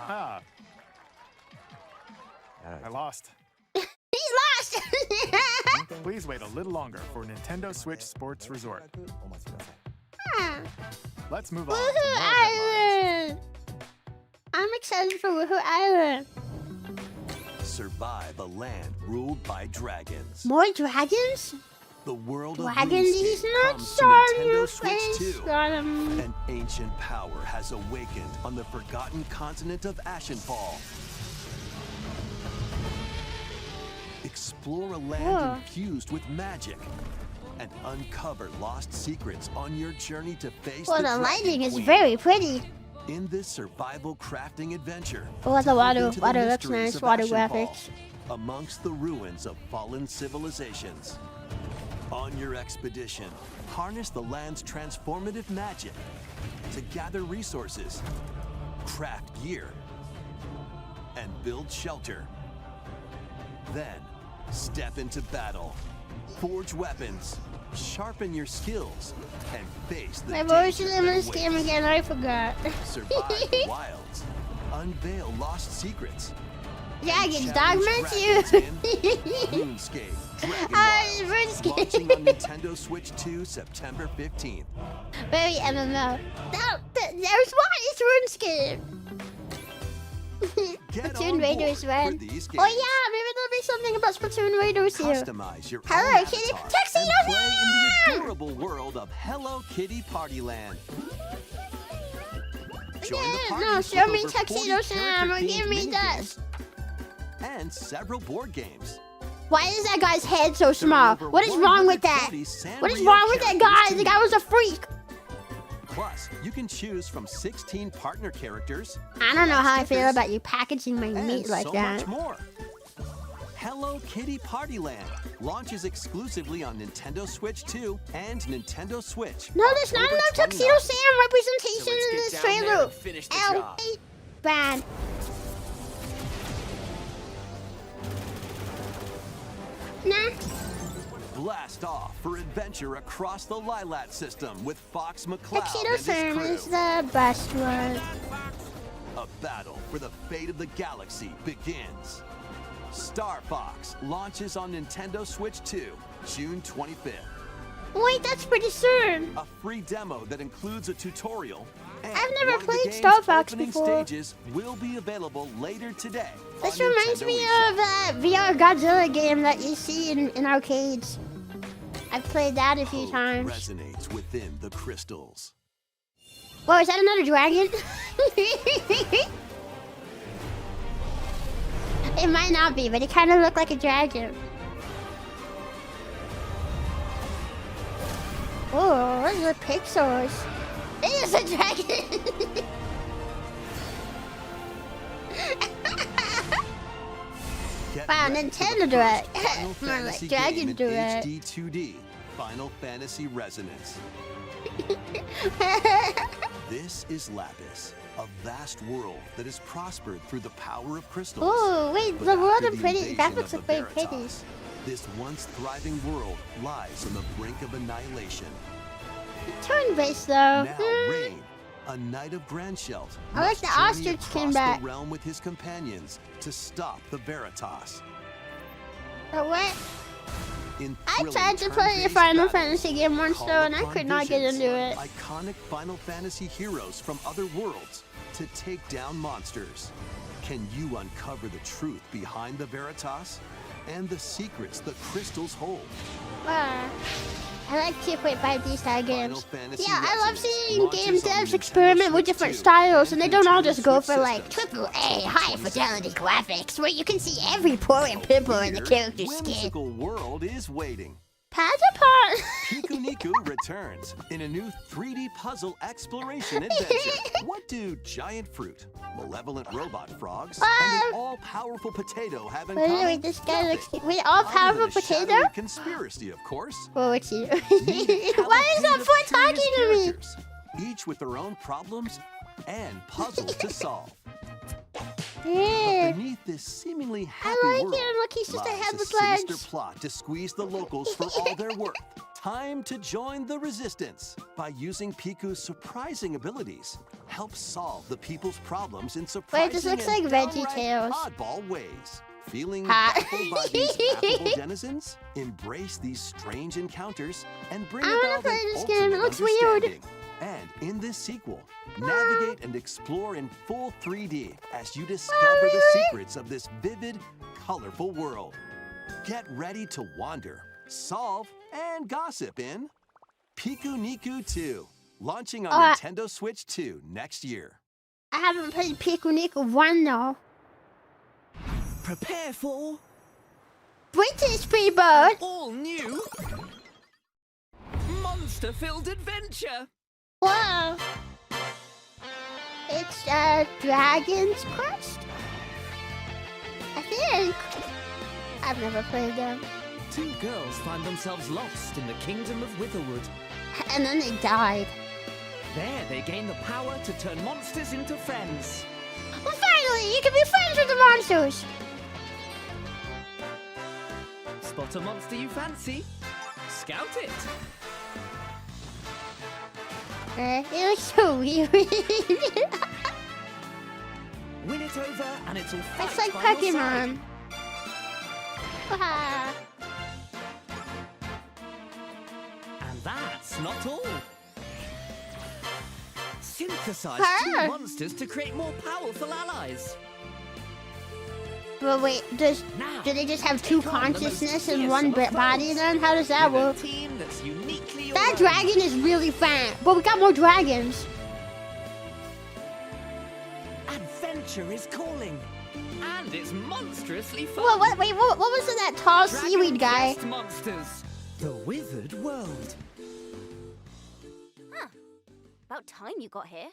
Ah. I lost. He lost! Please wait a little longer for Nintendo Switch Sports Resort. Ah, Let's move on to Woohoo more headlines. Island! I'm excited for Woohoo Island. Survive a land ruled by dragons. More dragons? The world of Dragons, he's RuneScape not comes to sorry, Nintendo your Switch face 2. got him. An ancient power has awakened on the forgotten continent of Ashenfall. Explore a land Yeah. infused with magic and uncover lost secrets on your journey to face Well, the the Dragon lighting is Queen. very pretty. In this survival crafting adventure, Oh, the delve water into looks mysteries nice, of water Ashenfall, graphics. amongst the ruins of fallen civilizations. On your expedition, harness the land's transformative magic to gather resources, craft gear, and build shelter. Then, Step into battle, forge weapons, sharpen your skills, and face the I've always danger in that this game awaits. again, I forgot. Survive the wilds, unveil lost secrets. Dragons, Challenge dogments you. dragons in RuneScape Dragon Wilds, RuneScape. launching on Nintendo Switch 2 September 15th. Very MMO. There's one, it's RuneScape. Splatoon Raiders, right? for these Oh games. yeah, maybe there'll be something about Splatoon Raiders here. Customize your Hello own Kitty, avatar Tuxedo and play in the Sam! adorable world of Hello Kitty Partyland. Join the Yeah, party no, with show me over Tuxedo 40 Sam or character-themed give me that. minigames and several board games. Why is that guy's head so small? What is wrong with that? 140 What is Sanrio wrong with that guy? characters The to guy was a freak. Plus, you can choose from 16 partner characters. I don't know how I feel stickers, about you packaging my and meat like so that. much more. Hello Kitty Partyland launches exclusively on Nintendo Switch 2 and Nintendo Switch. No, there's not enough Tuxedo Sam representation in this trailer. L bad. Nah. Blast off for adventure across the Lilat system with Fox McCloud Tuxedo and his Sam crew. is the best one. A battle for the fate of the galaxy begins. Star Fox launches on Nintendo Switch 2, June 25th. Wait, that's pretty soon. A free demo that includes a tutorial. And I've never one of the played game's Star Fox opening before. stages will be available later today. This on reminds Nintendo me eShop. of that VR Godzilla game that you see in arcades. I've played that a few Hope times. resonates within the crystals. Whoa, is that another dragon? It might not be, but it kind of looked like a dragon. Oh, those are pixels. It is a dragon. Get Wow, ready for Nintendo the Direct. first Final More Fantasy like Dragon game in Direct. HD 2D, Final Fantasy Resonance. This is Lapis, a vast world that has prospered through the power of crystals. Oh, wait, But the world after of the pretty invasion graphics of are the very pretty. Veritas, this once thriving world lies on the brink of annihilation. Turn-based though. Now Rain, a knight of Grandshelt, I like must the journey ostrich came across back. the realm with his companions to stop the Veritas. What? In I thrilling tried to play a turn-based Final battles, Fantasy game once call though, and I upon could not get visions, into it. Iconic Final Fantasy heroes from other worlds to take down monsters. Can you uncover the truth behind the Veritas and the secrets the crystals hold? Wow. I like 2.5D style games. Fantasy Yeah, I love Resonance seeing launches game on devs Nintendo experiment with Switch different 2 styles, and they don't all Nintendo just go Switch for like systems. AAA high fidelity graphics, where you can see every pore and pimple in the Here, character's skin. whimsical world is waiting. Patapon! Piku Niku returns in a new 3D puzzle exploration adventure. What do giant fruit, malevolent robot frogs, and an all-powerful potato have in Wait, common? wait, this guy Nothing. looks. Wait, all Other powerful than a potato? shadowy conspiracy, of course. Well, what's he? Need Why is that allocated foot talking curious to me? characters, each with their own problems and puzzles to solve. Yeah. But beneath this seemingly happy like world him. Look, he's just a lies headless sinister ledge. plot to squeeze the locals for all their worth. Time to join the resistance by using Piku's surprising abilities. Help solve the people's problems in surprising this looks and like Veggie downright Tales. oddball ways. Feeling Hot. baffled by these affable denizens? Embrace these strange encounters and bring I wanna about play an this game. It ultimate looks weird. understanding. And in this sequel, navigate and explore in full 3D as you discover the secrets of this vivid, colorful world. Get ready to wander, solve, and gossip in Piku Niku 2, launching on Nintendo Switch 2 next year. I haven't played Piku Niku 1 though. Prepare for British people! all new monster-filled adventure. Whoa! It's Dragon's Quest? I think. I've never played them. Two girls find themselves lost in the kingdom of Witherwood. And then they died. There, they gain the power to turn monsters into friends. Well, finally, you can be friends with the monsters! Spot a monster you fancy. Scout it. It looks so weird. Win it over and it's all fight It's like by your Pokemon. side. Ah. And that's not all. Synthesize two Her? monsters to create more powerful allies. But wait, do they just have two consciousness in one body then? How does that work? Team that's uniquely That dragon is really fat, but we got more dragons. Adventure is calling. And it's monstrously fun. What was it, that tall seaweed guy? Dragon-quest monsters. The Wizard World. Huh. About time you got here.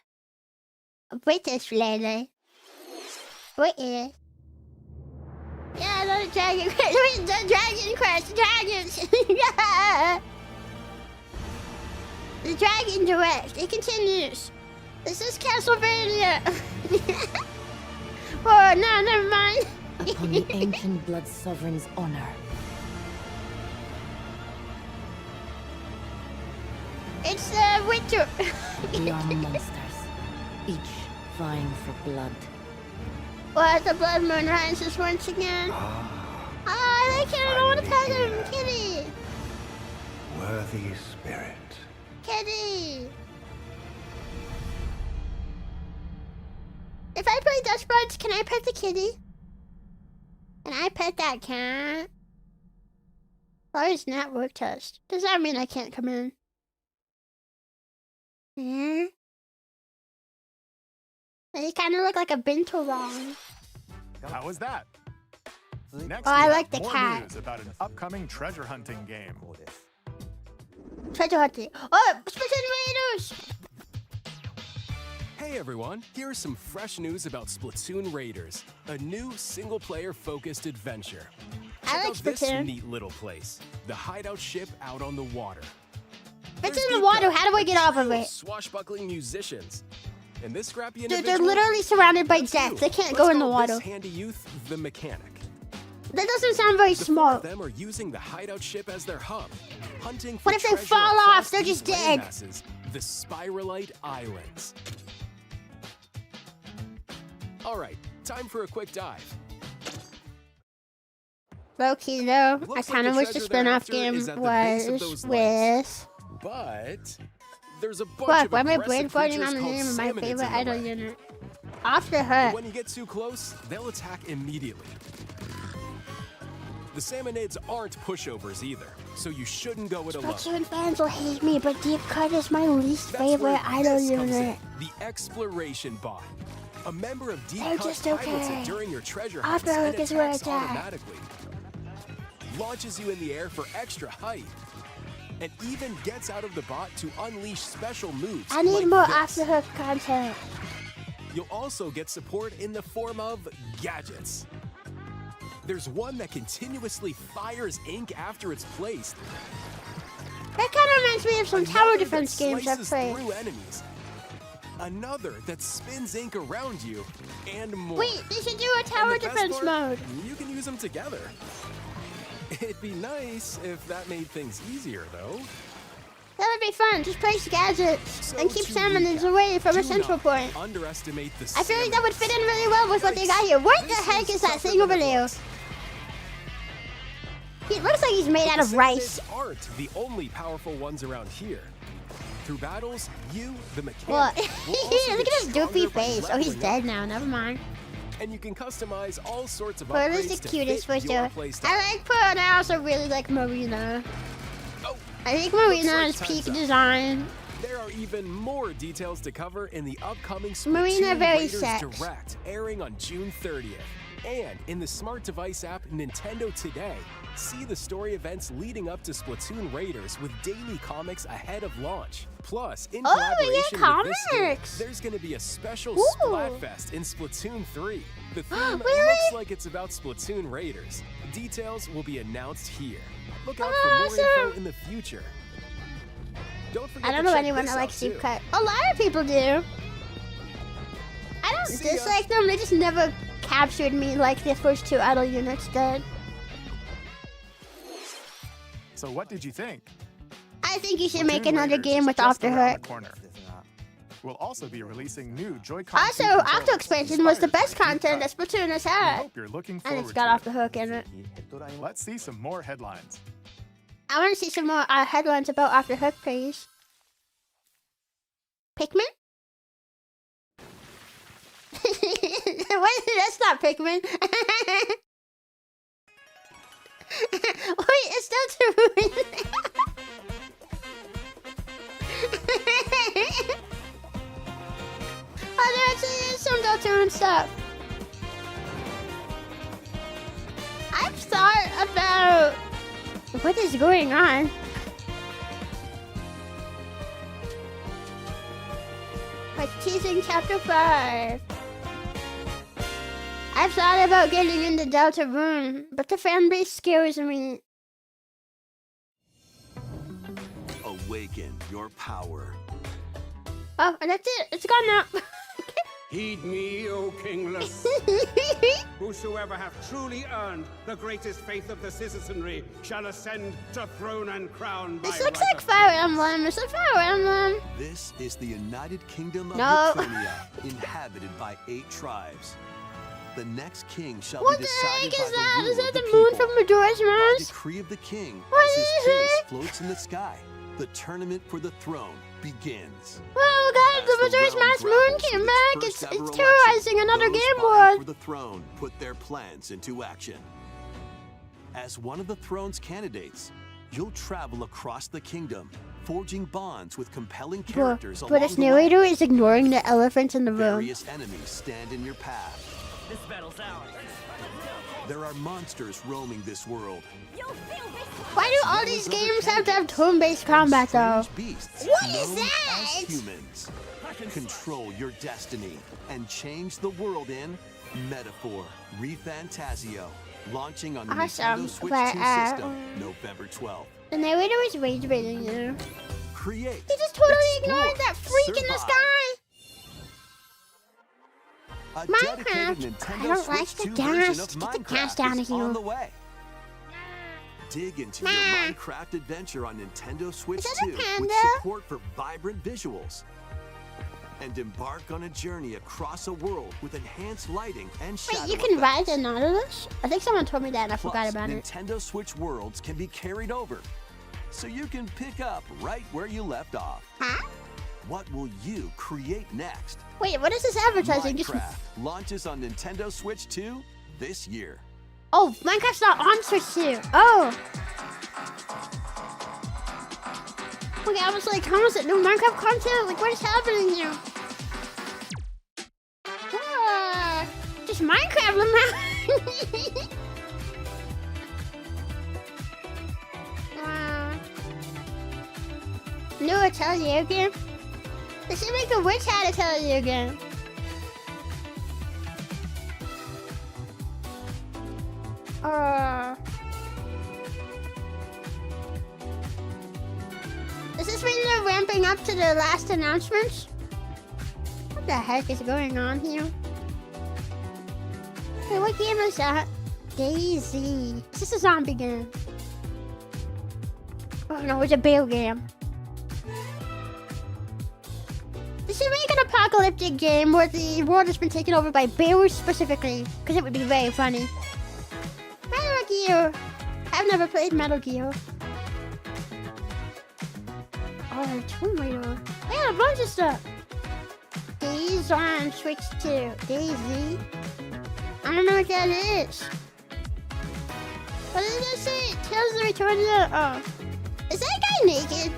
British lady. British. Yeah, another dragon quest. The dragon quest. Dragons. Yeah. The Dragon Direct. It continues. This is Castlevania. Oh, no, never mind. Upon the ancient blood sovereign's honor. It's winter. We are monsters, each vying for blood. What? The blood moon rises once again. Oh, I like him. I don't want to pet him. Kitty. Worthy spirit. Kitty. If I play Dust Buds, can I pet the kitty? Can I pet that cat? Large network test. Does that mean I can't come in? Hmm? They kind of look like a binturong. How was that? Next, Oh, I we like have the more cat. news about an upcoming treasure hunting game. Treasure hunting. Oh, Splatoon Raiders! Hey everyone, here's some fresh news about Splatoon Raiders, a new single-player focused adventure. Check I like out this Splatoon. neat little place, the hideout ship out on the water. It's There's in the Geeko, water. How do I get off of trio it? Swashbuckling musicians. And this scrappy Dude, individual, they're literally surrounded by that's death. you. They can't Let's go in the call water. This handy youth, the mechanic. That doesn't sound very The four smart. of them are using the hideout ship as their hub, hunting for What if they treasure fall across off? They're these just dead. landmasses, the Spiralite Islands. All right, time for a quick dive. Low-key though, I Looks kind of like wish the the treasure they're spin-off after game is at the base of was those with... But there's a bunch Fuck, of why am I brain aggressive farting creatures on the called name of my salmonids favorite in the idol way. unit? Off the And hook. when you get too close, they'll attack immediately. The salmonids aren't pushovers either, so you shouldn't go it alone. Splatoon fans will hate me, but Deep Cut is my least That's where favorite idol this comes in, unit. the Exploration Bot. A member of Deep They're Cut just pilots okay. it during your treasure Off hunts the and hook is where attacks it's at. automatically. Launches you in the air for extra height. And even gets out of the bot to unleash special moves. I need like more this. off the hook content. You'll also get support in the form of gadgets. There's one that continuously fires ink after it's placed. That kind of reminds me of some tower Another defense that games I've slices played. through enemies. Another that spins ink around you, and more. Wait, they should do a And tower the best defense part, mode. You can use them together. It'd be nice if that made things easier, though. That would be fun. Just place gadgets So and keep to salmonids recap, away from a do central not point. Underestimate the I feel like that would fit in salmonids. really well with what they got here. What the This heck is that tougher thing than over it there? looks. It looks like he's made But out the of rice. salmonids aren't the only powerful ones around here. Through battles, you, the mechanic, What? will also Look get at his doofy stronger by face. Oh, he's leveling dead up. now. Never mind. And you can customize all sorts of What upgrades is the to cutest fit for your sure? playstyle. I like Pearl and I also really like Marina. Oh, I think looks Marina like is time's peak up. design. There are even more details to cover in the upcoming Marina Splatoon very Raiders sex. Direct, airing on June 30th. And in the smart device app Nintendo Today, see the story events leading up to Splatoon Raiders with daily comics ahead of launch. Plus, in Oh, we get collaboration with this game, comics. there's going to be a special Ooh. Splatfest in Splatoon 3. The theme Really? looks like it's about Splatoon Raiders. Details will be announced here. Look out for more Awesome. info in the future. Don't forget I don't to know check anyone this that out, likes Deep too. Cut. A lot of people do. I don't See ya. dislike them. They just never captured me like the first two idol units did. So what did you think? I think you should make Splatoon another Raiders game is with just Off the around Hook. corner. We'll also be releasing new Joy-Con. Also, 2 Octo controllers Expansion was the inspired by best content that VTubers. Splatoon has We had. hope you're looking And forward it's got to Off the Hook in it. Let's see some more headlines. I want to see some more headlines about Off the Hook, please. Pikmin? Wait, that's not Pikmin. Wait, it's still true. Oh, there actually is some Deltarune stuff. I've thought about what is going on. Like teasing chapter 5. I've thought about getting into Deltarune, but the fanbase scares me. Awaken your power. Oh, and that's it. It's gone now. Heed me, O kingless. Whosoever hath truly earned the greatest faith of the citizenry shall ascend to throne and crown by This looks right like Fire Emblem. It's a Fire Emblem. This is the United Kingdom of No. Eternia, inhabited by 8 tribes. The next king shall What be the decided heck by is the that? will Is of that the the moon people. from Majora's By Mask? decree of the king, What as his is face it? floats in the sky, the tournament for the throne begins. Oh god, the As the Majora's realm Mask moon grapples came with back. its first ever It's election, terrorizing another those game vying board. for the throne put their plans into action. As one of the throne's candidates, you'll travel across the kingdom, forging bonds with compelling characters But along this the way. narrator is ignoring the elephant in the room. Various enemies stand in your path. This battle's ours. There are monsters roaming this world. Why do all these games have to have turn-based combat though? Beasts What is known that? as humans. Control your destiny and change the world in Metaphor ReFantasio, launching on the Awesome, Nintendo Switch but, 2 system November 12th. The narrator is rage baiting you. Create. He just totally explore, ignored that freak in the survive. sky. A Minecraft. dedicated I Nintendo don't like Switch the 2 version gas. of Get the gas Minecraft down is here. on the way. Dig into your Minecraft adventure on Nintendo Switch Is that a 2 with panda? support for vibrant visuals. And embark on a journey across a world with enhanced lighting and shadow Wait, you can ride effects. the Nautilus? I think someone told me that and I forgot Plus, about it. Nintendo Switch worlds can be carried over, so you can pick up right where you left off. Huh? What will you create next? Wait, what is this advertising? Just Minecraft launches on Nintendo Switch 2 this year. oh, Minecraft's not on Switch 2. Oh. Okay, I was like, how is it new Minecraft content? Like, what is happening here? Just Minecraft now. New Atelier game? They should make a Witch Hat Atelier game. Is this when they're ramping up to the last announcements? What the heck is going on here? Hey, what game is that? Daisy. Is this a zombie game? Oh no, it's a bear game. They should make an apocalyptic game where the world has been taken over by bears specifically, because it would be very funny. Metal Gear. I've never played Metal Gear. Oh, Tomb Raider. I got a bunch of stuff. Days on Switch 2. Daisy. I don't know what that is. What did it say? Tales of the Return to the... Oh. Is that guy naked?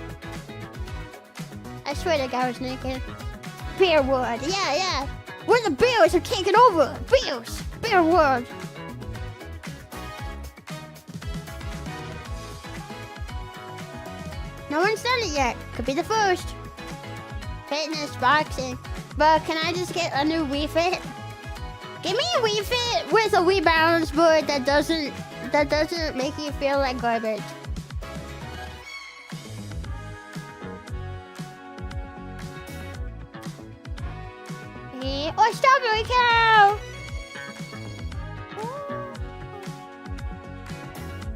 I swear that guy was naked. Bearwood. Yeah. We're the bears are taking over. Bears. Bearwood. No one's done it yet. Could be the first. Fitness, boxing. But can I just get a new Wii Fit? Give me a Wii Fit with a Wii balance board that doesn't make you feel like garbage. Oh, Strawberry Cow!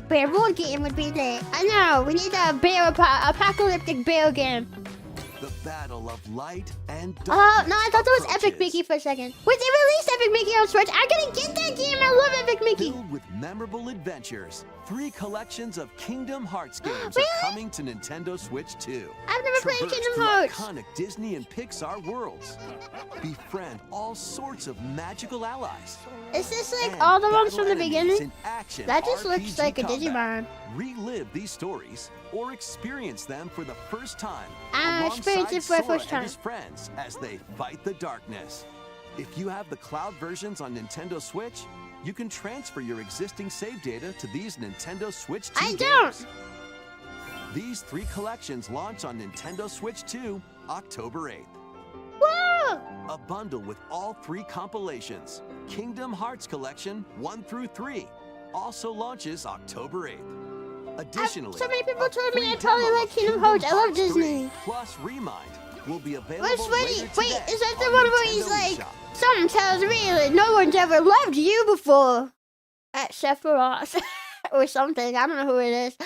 bear board game would be lit. I know, we need a bear apocalyptic bear game. The battle of light and darkness. Oh, no, I thought that was Epic Mickey for a second. Wait, they released Epic Mickey on Switch. I gotta get that game. I love Epic Mickey. Filled with memorable adventures, 3 collections of Kingdom Hearts games Really? are coming to Nintendo Switch 2. I've never played Traverse Kingdom through Hearts. iconic Disney and Pixar worlds. Befriend all sorts of magical allies. Is this like And all the ones battle from the enemies beginning? in action That just looks RPG like a combat. Digimon. Relive these stories or experience them for the first time. I experienced it for the alongside first Sora time. and his friends as they fight the darkness. If you have the cloud versions on Nintendo Switch, you can transfer your existing save data to these Nintendo Switch 2 I games. don't. These 3 collections launch on Nintendo Switch 2 October 8th. Whoa! A bundle with all 3 compilations, Kingdom Hearts Collection 1 through 3, also launches October 8th. Additionally, So many people a told me free I probably demo like of Kingdom Hearts. I love 3 Disney. plus Remind will be available What's funny? later Wait, today is that the on one where he's Nintendo like, eShop. something tells me that no one's ever loved you before? At Sephiroth. Or something. I don't know who it is.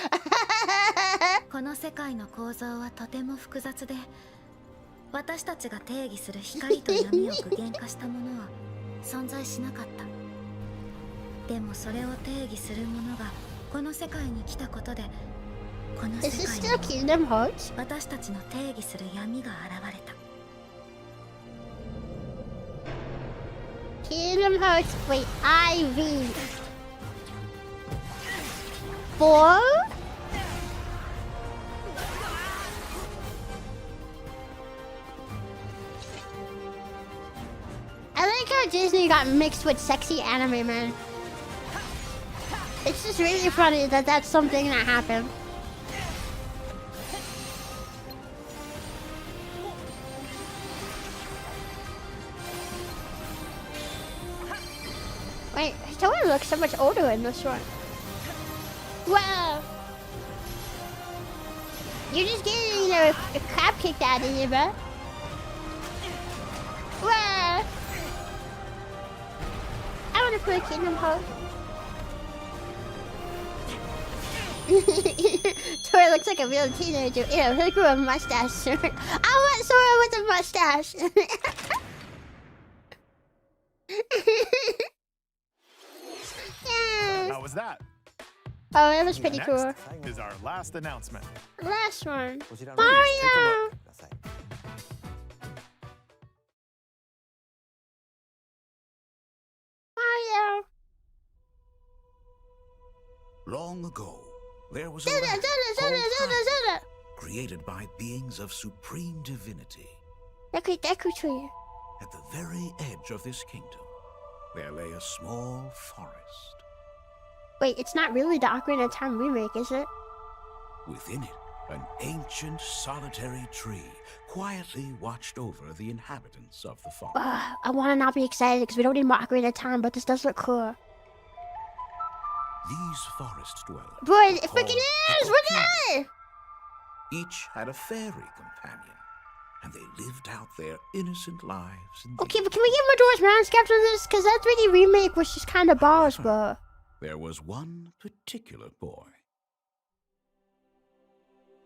この世界の構造はとても複雑で、私たちが定義する光と闇を具現化したものは存在しなかった。でもそれを定義するものがこの世界に来たことで、この世 Is this 界 still に Kingdom Hearts? 私たちの定義する闇が現れた。Kingdom Hearts. Wait, IV. 4? I like how Disney got mixed with sexy anime, man. It's just really funny that that's something that happened. Wait, someone looks so much older in this one. Wow. You're just getting, a crap kicked out of you, bro. Wow. I want to play Kingdom Hearts. Sora looks like a real teenager. Ew, he'll grow a mustache soon. I want Sora with a mustache. Yeah. How was that? Oh, it was pretty Next cool. is our last announcement. Last one. Please take a Mario! look. Mario! Long ago, there was a Zelda, land Zelda, called Zelda, Zelda, Hyrule, Zelda! created by beings of supreme divinity. Deku tree. At the very edge of this kingdom, there lay a small forest. Wait, it's not really the Ocarina of Time remake, is it? Within it, an ancient solitary tree quietly watched over the inhabitants of the forest. I want to not be excited because we don't need more Ocarina of Time, but this does look cool. These forest dwellers, Boy, it called freaking is! Look at it! each had a fairy companion, and they lived out their innocent lives in Okay, but can we get Majora's Mask after this? Because that 3D remake was just kind of balls, bro. There was one particular boy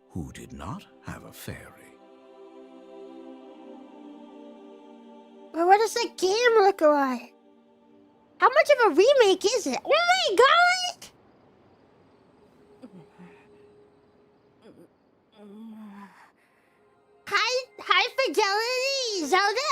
who did not have a fairy. Well, what does the game look like? How much of a remake is it? Oh my god! High fidelity Zelda?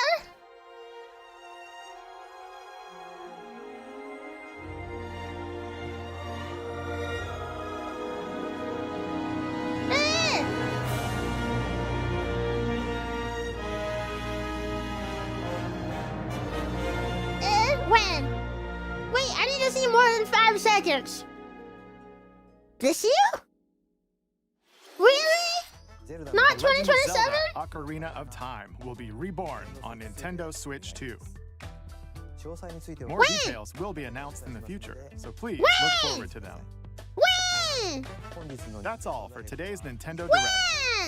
When? Wait, I need to see more than 5 seconds. This year? Really? Not The Legend of 2027? Zelda Ocarina of Time will be reborn on Nintendo Switch 2. More When? details will be announced in the future, so please When? look forward to them. When? That's all for today's Nintendo Direct.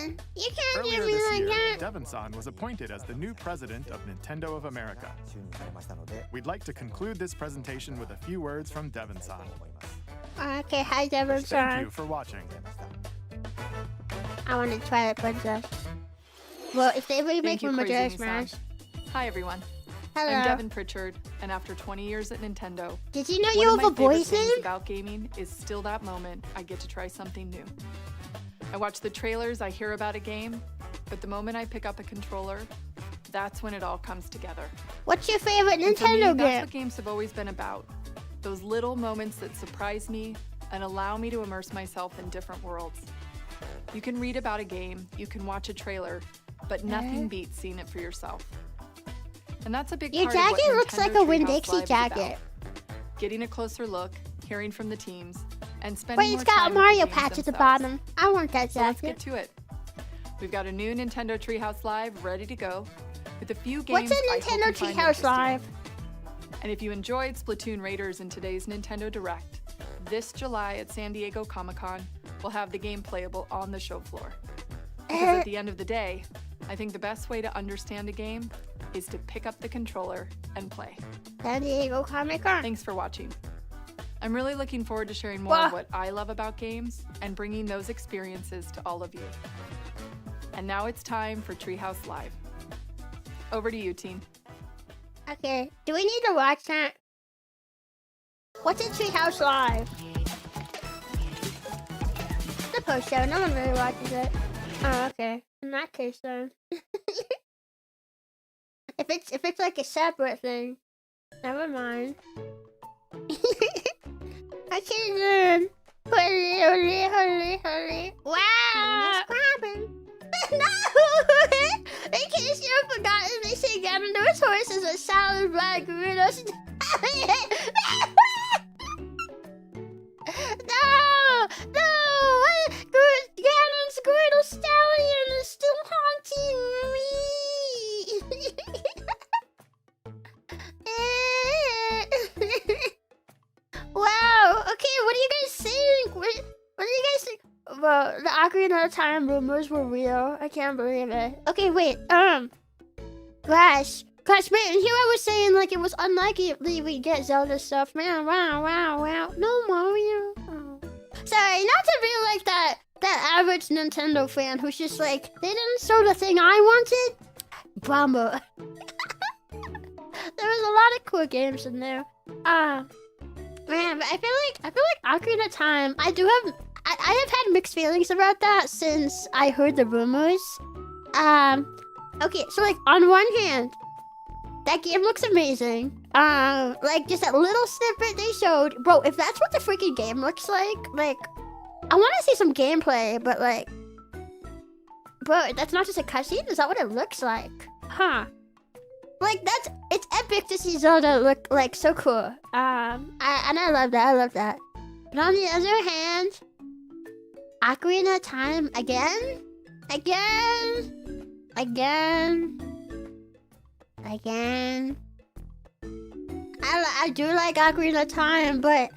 When? You can't Earlier give me this like year, that. Devon-san was appointed as the new president of Nintendo of America. We'd like to conclude this presentation with a few words from Devon-san. Okay, hi Devin. Thank you for watching. I want to Twilight Princess. Well, if they remake Thank you, from Majora's Crazy Mask. Nissan. Hi everyone. Hello. I'm Devin Pritchard, and after 20 years at Nintendo, Did you know one you of have my a favorite voice things name? about gaming is still that moment I get to try something new. I watch the trailers, I hear about a game, but the moment I pick up a controller, that's when it all comes together. What's your favorite And for me, Nintendo that's game? what games have always been about. Those little moments that surprise me and allow me to immerse myself in different worlds. You can read about a game, you can watch a trailer, but nothing beats seeing it for yourself. And that's a big Your part of what jacket looks Nintendo like a Treehouse Winn-Dixie Live is jacket. about. Getting a closer look, hearing from the teams, and spending Wait, more it's got time a with Mario the games patch at the themselves. bottom. I want that So let's jacket. get to it. We've got a new Nintendo Treehouse Live ready to go, with a few What's games a I hope Nintendo you find Treehouse interesting. Live? And if you enjoyed Splatoon Raiders in today's Nintendo Direct, this July at San Diego Comic-Con, we'll have the game playable on the show floor. Because at the end of the day, I think the best way to understand a game is to pick up the controller and play. San Diego Comic-Con. Thanks for watching. I'm really looking forward to sharing more of what I love about games and bringing those experiences to all of you. And now it's time for Treehouse Live. Over to you, team. Okay, do we need to watch that? What's a Treehouse Live? The post show, no one really watches it. Oh, okay. In that case, then. if it's like a separate thing, never mind. I can't learn. Hurry. Wow! No! In case you've forgotten, they say Ganondorf's horse is a solid black Gerudo. No! Ganon's Gerudo Stallion is still haunting me! Wow! Okay, what do you guys think? What do you guys think? Well, the Ocarina of Time rumors were real. I can't believe it. Okay, wait. Gosh, man, here I was saying like it was unlikely we get Zelda stuff. Man, wow. No Mario. Oh. Sorry, not to be like that average Nintendo fan who's just like, they didn't show the thing I wanted. Bummer. There was a lot of cool games in there. Man, but I feel like Ocarina of Time. I have had mixed feelings about that since I heard the rumors. Okay, so like on one hand, that game looks amazing. Like just that little snippet they showed, bro. If that's what the freaking game looks like I want to see some gameplay, but like, bro, that's not just a cutscene. Is that what it looks like? Huh? Like it's epic to see Zelda look like so cool. I love that. But on the other hand, Ocarina of Time again. I do like Ocarina of Time, but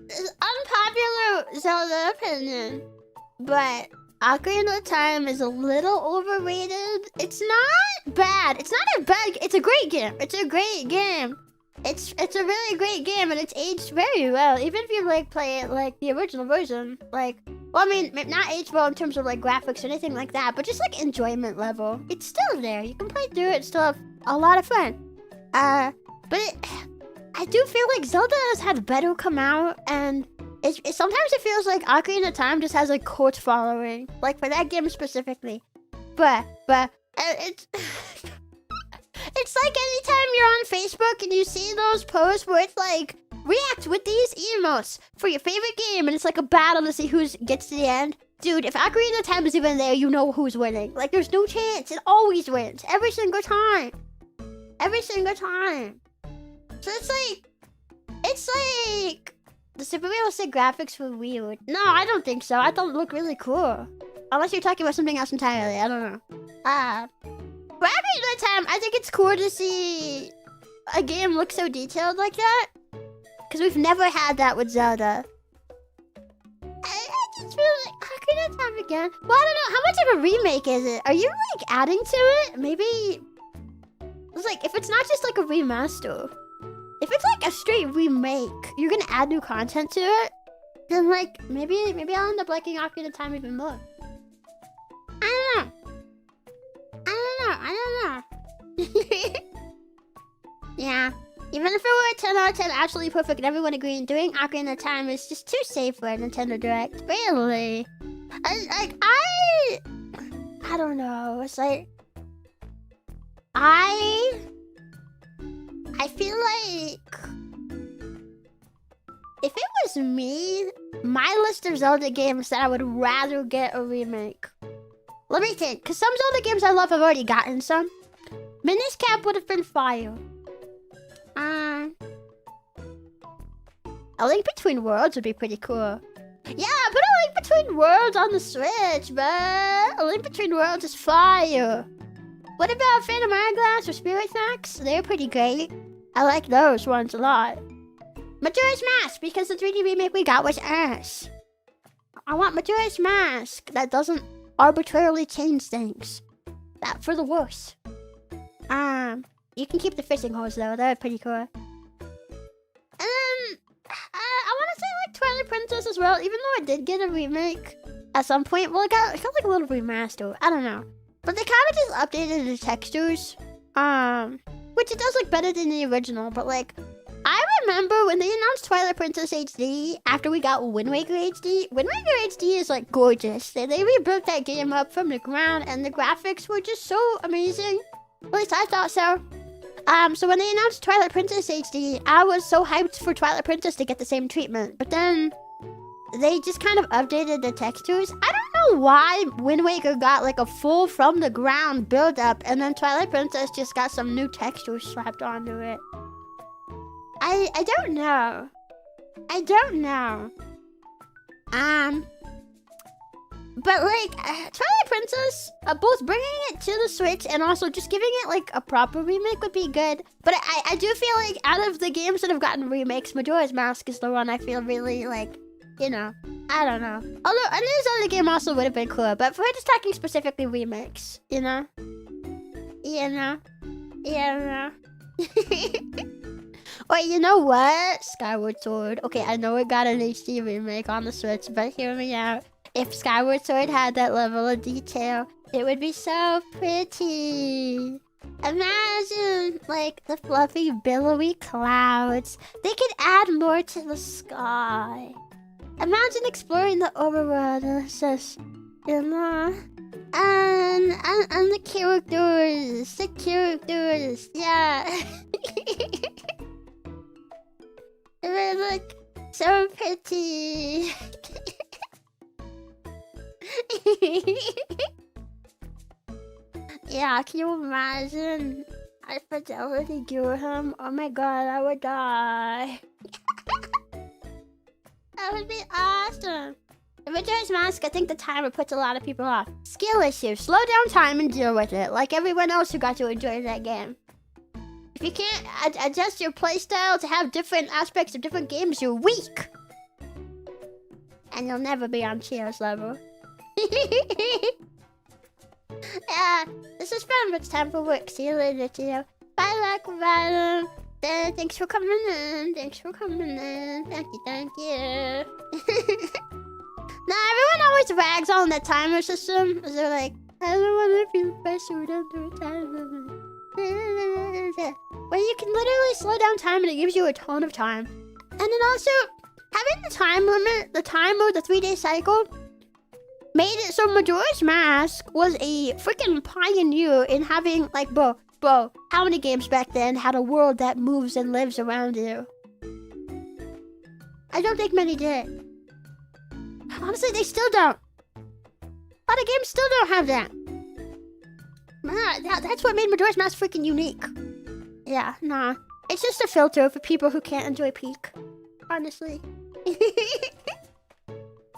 it's unpopular Zelda opinion. But Ocarina of Time is a little overrated. It's not bad. It's not a bad. It's a great game. It's a really great game, and it's aged very well. Even if you like play it like the original version, like, well, I mean, not aged well in terms of like graphics or anything like that, but just like enjoyment level, it's still there. You can play through it, still have a lot of fun. I do feel like Zelda has had better come out, and sometimes it feels like Ocarina of Time just has a cult following, like for that game specifically. But it's it's like anytime you're on Facebook and you see those posts where it's like, react with these emotes for your favorite game, and it's like a battle to see who gets to the end. Dude, if Ocarina of Time is even there, you know who's winning. Like, there's no chance. It always wins. Every single time. So it's like the super realistic graphics were weird. No, I don't think so. I thought it looked really cool. Unless you're talking about something else entirely. I don't know. But Ocarina of Time, I think it's cool to see a game look so detailed like that. Because we've never had that with Zelda. I just feel like Ocarina of Time again. Well, I don't know. How much of a remake is it? Are you like adding to it? Maybe it's like, if it's not just like a remaster. If it's like like a straight remake, you're gonna add new content to it, then like maybe I'll end up liking Ocarina of Time even more. I don't know. Yeah. Even if it were a 10 out of 10 absolutely perfect and everyone agreeing, doing Ocarina of Time is just too safe for a Nintendo Direct. Really? I don't know. It's like I feel like if it was me, my list of Zelda games that I would rather get a remake. Let me think, because some Zelda games I love have already gotten some. Minish Cap would have been fire. A Link Between Worlds would be pretty cool. Yeah, put a Link Between Worlds on the Switch, but A Link Between Worlds is fire. What about Phantom Hourglass or Spirit Tracks? They're pretty great. I like those ones a lot. Majora's Mask, because the 3D remake we got was ass. I want Majora's Mask that doesn't arbitrarily change things. That for the worse. You can keep the fishing holes though, they're pretty cool. And then, I want to say like Twilight Princess as well, even though it did get a remake at some point. Well, it got like a little remaster, I don't know. But they kind of just updated the textures, which it does look better than the original, but like, I remember when they announced Twilight Princess HD after we got Wind Waker HD. Wind Waker HD is like gorgeous. They rebuilt that game up from the ground and the graphics were just so amazing. At least I thought so. So when they announced Twilight Princess HD, I was so hyped for Twilight Princess to get the same treatment. But then they just kind of updated the textures. I don't know why Wind Waker got like a full from the ground build up and then Twilight Princess just got some new textures slapped onto it. I don't know. But like, Twilight Princess, both bringing it to the Switch and also just giving it like a proper remake would be good. But I do feel like out of the games that have gotten remakes, Majora's Mask is the one I feel really like, you know, I don't know. Although a new Zelda game also would have been cool, but if we're just talking specifically remakes, you know? Or you know what? Skyward Sword. Okay, I know it got an HD remake on the Switch, but hear me out. If Skyward Sword had that level of detail, it would be so pretty. Imagine, like, the fluffy, billowy clouds. They could add more to the sky. Imagine exploring the overworld and it's just, you know... And the characters, yeah. They look so pretty. Yeah, can you imagine high fidelity Gurham? Oh my god, I would die. That would be awesome. If Majora's Mask, I think the timer puts a lot of people off. Skill issue. Slow down time and deal with it, like everyone else who got to enjoy that game. If you can't adjust your playstyle to have different aspects of different games, you're weak. And you'll never be on Chio's level. Yeah, this is fun, but it's time for work. See you later, Chio. Bye, bye. Thanks for coming in. Thank you. Nah, everyone always rags on the timer system. They're like, I don't want to feel pressured under a time limit. Well, you can literally slow down time and it gives you a ton of time. And then also, having the time limit, the timer, the 3-day cycle, made it so Majora's Mask was a freaking pioneer in having, like, bro, how many games back then had a world that moves and lives around you? I don't think many did. Honestly, they still don't. A lot of games still don't have that. That's what made Majora's Mask freaking unique. Yeah, nah. It's just a filter for people who can't enjoy Peak. Honestly.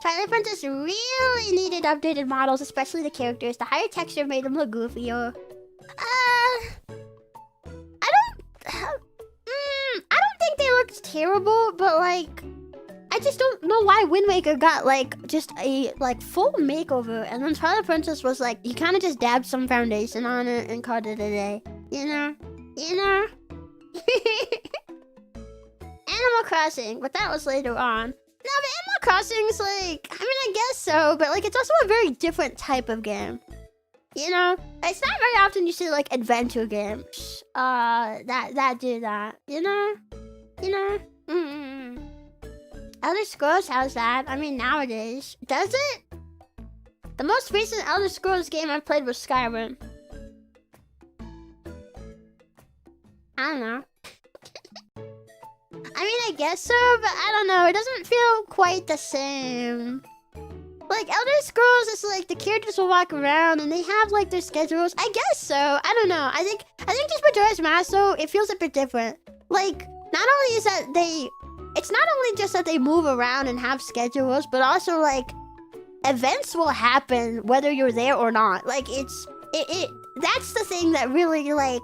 Twilight Princess really needed updated models, especially the characters. The higher texture made them look goofier. I don't think they looked terrible, but like, I just don't know why Wind Waker got like just a like full makeover, and then Twilight Princess was like, you kind of just dabbed some foundation on it and called it a day. You know? Animal Crossing, but that was later on. No, but Animal Crossing's like, I mean, I guess so, but like, it's also a very different type of game. You know, it's not very often you see like adventure games, that do that. You know. Elder Scrolls has that. I mean, nowadays, does it? The most recent Elder Scrolls game I played was Skyrim. I don't know. I mean, I guess so, but I don't know. It doesn't feel quite the same. Like, Elder Scrolls is like the characters will walk around and they have like their schedules. I guess so. I don't know. I think just Majora's Mask, though, it feels a bit different. Like, not only is that it's not only just that they move around and have schedules, but also like events will happen whether you're there or not. Like, that's the thing that really like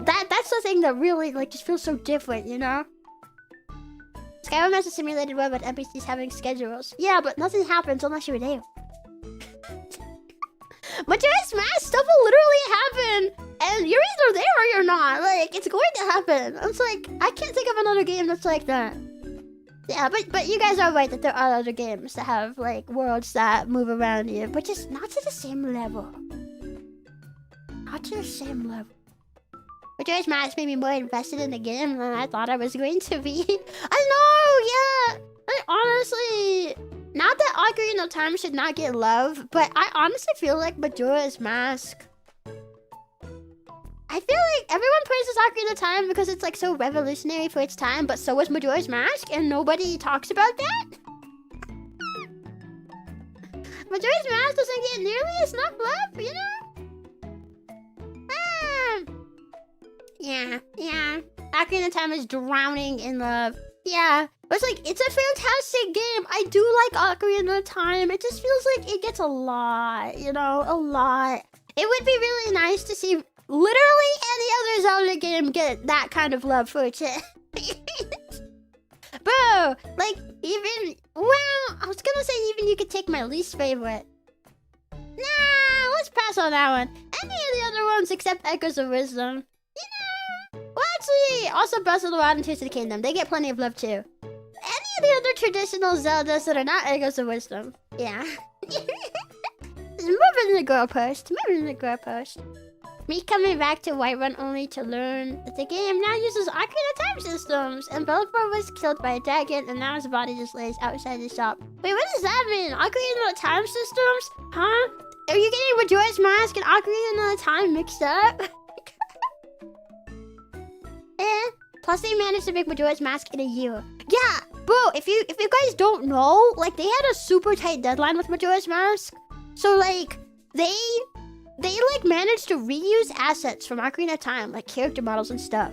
that's the thing that really like just feels so different, you know? Skyrim has a simulated world with NPCs having schedules. Yeah, but nothing happens unless you're there. Majora's Mask stuff will literally happen, and you're either there or you're not. Like, it's going to happen. It's like, I can't think of another game that's like that. Yeah, but you guys are right that there are other games that have like worlds that move around you, but just not to the same level. Not to the same level. Majora's Mask made me more invested in the game than I thought I was going to be. I know, yeah. Like, honestly, not that Ocarina of Time should not get love, but I honestly feel like Majora's Mask. I feel like everyone praises Ocarina of Time because it's like so revolutionary for its time, but so was Majora's Mask, and nobody talks about that. Majora's Mask doesn't get nearly as enough love, you know? Yeah. Ocarina of Time is drowning in love. Yeah. But it's like, it's a fantastic game. I do like Ocarina of Time. It just feels like it gets a lot, you know? A lot. It would be really nice to see literally any other Zelda game get that kind of love for it. Bro, like, even, well, I was gonna say even you could take my least favorite. Nah, let's pass on that one. Any of the other ones except Echoes of Wisdom. You know, well, actually, also Breath of the Wild and Tears of the Kingdom. They get plenty of love, too. Any of the other traditional Zeldas that are not Echoes of Wisdom. Yeah. Moving the goalpost. Me coming back to Whiterun only to learn that the game now uses Ocarina of Time systems, and Belphegor was killed by a dragon, and now his body just lays outside the shop. Wait, what does that mean? Ocarina of Time systems? Huh? Are you getting Majora's Mask and Ocarina of Time mixed up? Plus they managed to make Majora's Mask in a year. Yeah, bro, if you guys don't know, like, they had a super tight deadline with Majora's Mask. So, like, they like managed to reuse assets from Ocarina of Time, like character models and stuff.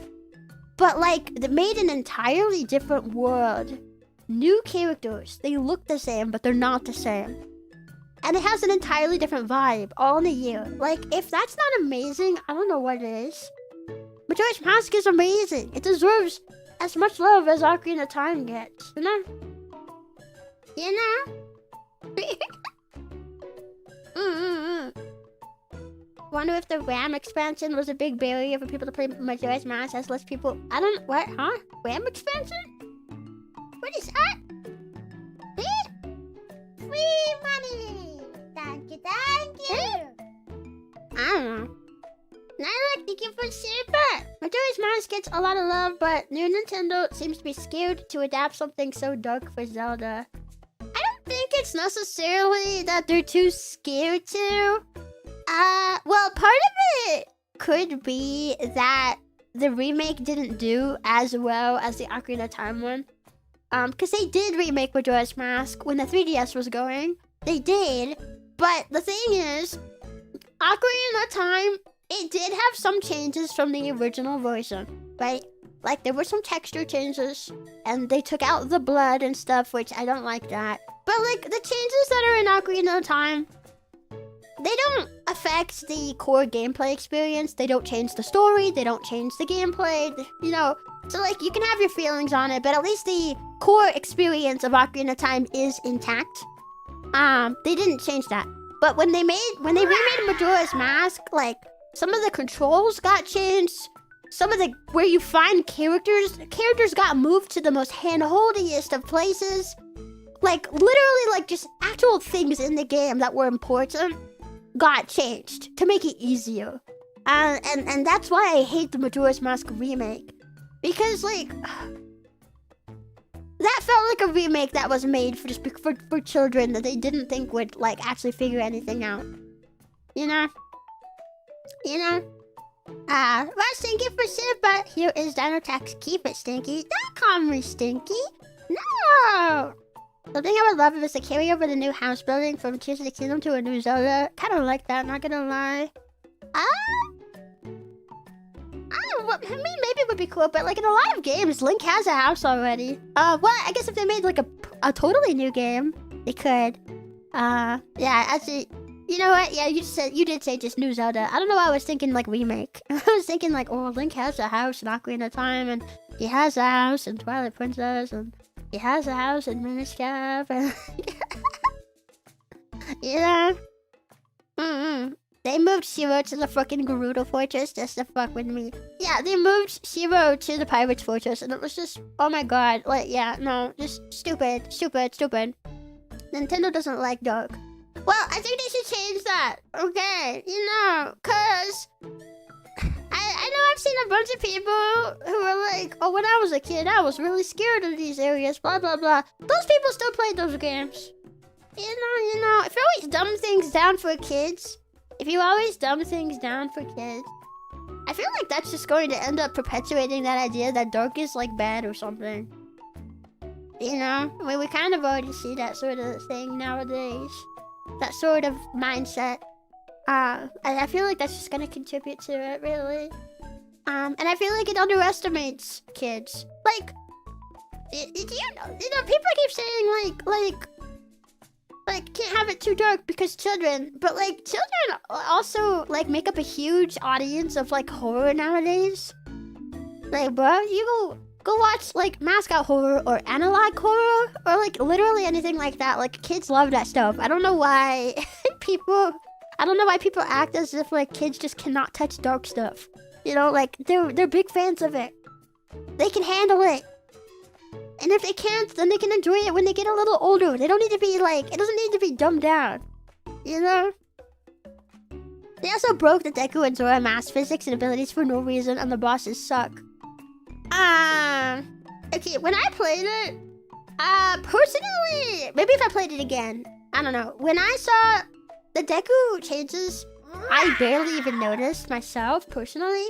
But like, they made an entirely different world. New characters. They look the same, but they're not the same. And it has an entirely different vibe, all in a year. Like, if that's not amazing, I don't know what is. Majora's Mask is amazing. It deserves as much love as Ocarina of Time gets, you know? You know? Wonder if the RAM expansion was a big barrier for people to play Majora's Mask as less people. I don't. What? Huh? RAM expansion? What is that? Free money! Thank you. I don't know. Nyla, thank you for super! Majora's Mask gets a lot of love, but new Nintendo seems to be scared to adapt something so dark for Zelda. I don't think it's necessarily that they're too scared to. Well, part of it could be that the remake didn't do as well as the Ocarina of Time one. Because they did remake Majora's Mask when the 3DS was going. They did. But the thing is, Ocarina of Time, it did have some changes from the original version, right? Like, there were some texture changes, and they took out the blood and stuff, which I don't like that. But, like, the changes that are in Ocarina of Time, they don't affect the core gameplay experience. They don't change the story. They don't change the gameplay, you know. So, like, you can have your feelings on it, but at least the core experience of Ocarina of Time is intact. They didn't change that. But when they remade Majora's Mask, like, some of the controls got changed. some of the where you find characters got moved to the most hand-holdiest of places. Like literally, like just actual things in the game that were important got changed to make it easier. And that's why I hate the Majora's Mask remake, because like that felt like a remake that was made for just for children that they didn't think would like actually figure anything out. You know? Well, Stinky for sure, but here is Dino Tax. Keep it, Stinky. Don't call me Stinky. No! Something I would love is to carry over the new house building from Tears of the Kingdom to a new Zelda. Kinda like that, not gonna lie. I mean, maybe it would be cool, but like in a lot of games, Link has a house already. Well, I guess if they made like a totally new game, they could. Yeah, actually, you know what? Yeah, you did say just new Zelda. I don't know why I was thinking like remake. I was thinking like, oh, Link has a house in Ocarina of Time, and he has a house in Twilight Princess, and he has a house in Minish Cap, and yeah. They moved Shiro to the fucking Gerudo Fortress just to fuck with me. Yeah, they moved Shiro to the Pirates Fortress, and it was just, oh my god, like, yeah, no, just stupid. Nintendo doesn't like dog. Well, I think they should change that, okay? You know, cause I know I've seen a bunch of people who are like, oh, when I was a kid, I was really scared of these areas, blah, blah, blah. Those people still play those games. You know, if you always dumb things down for kids, I feel like that's just going to end up perpetuating that idea that dark is like bad or something. You know? I mean, we kind of already see that sort of thing nowadays. That sort of mindset. I feel like that's just going to contribute to it, really. And I feel like it underestimates kids. Like, you know, people keep saying like can't have it too dark because children, but like children also like make up a huge audience of like horror nowadays. Like, bro, you go watch like mascot horror or analog horror or like literally anything like that. Like kids love that stuff. I don't know why people act as if like kids just cannot touch dark stuff. You know, like they're big fans of it. They can handle it. And if they can't, then they can enjoy it when they get a little older. They don't need to be like, it doesn't need to be dumbed down. You know? They also broke the Deku and Zora mask physics and abilities for no reason, and the bosses suck. Okay, when I played it, personally, maybe if I played it again, I don't know. When I saw the Deku changes, I barely even noticed myself, personally.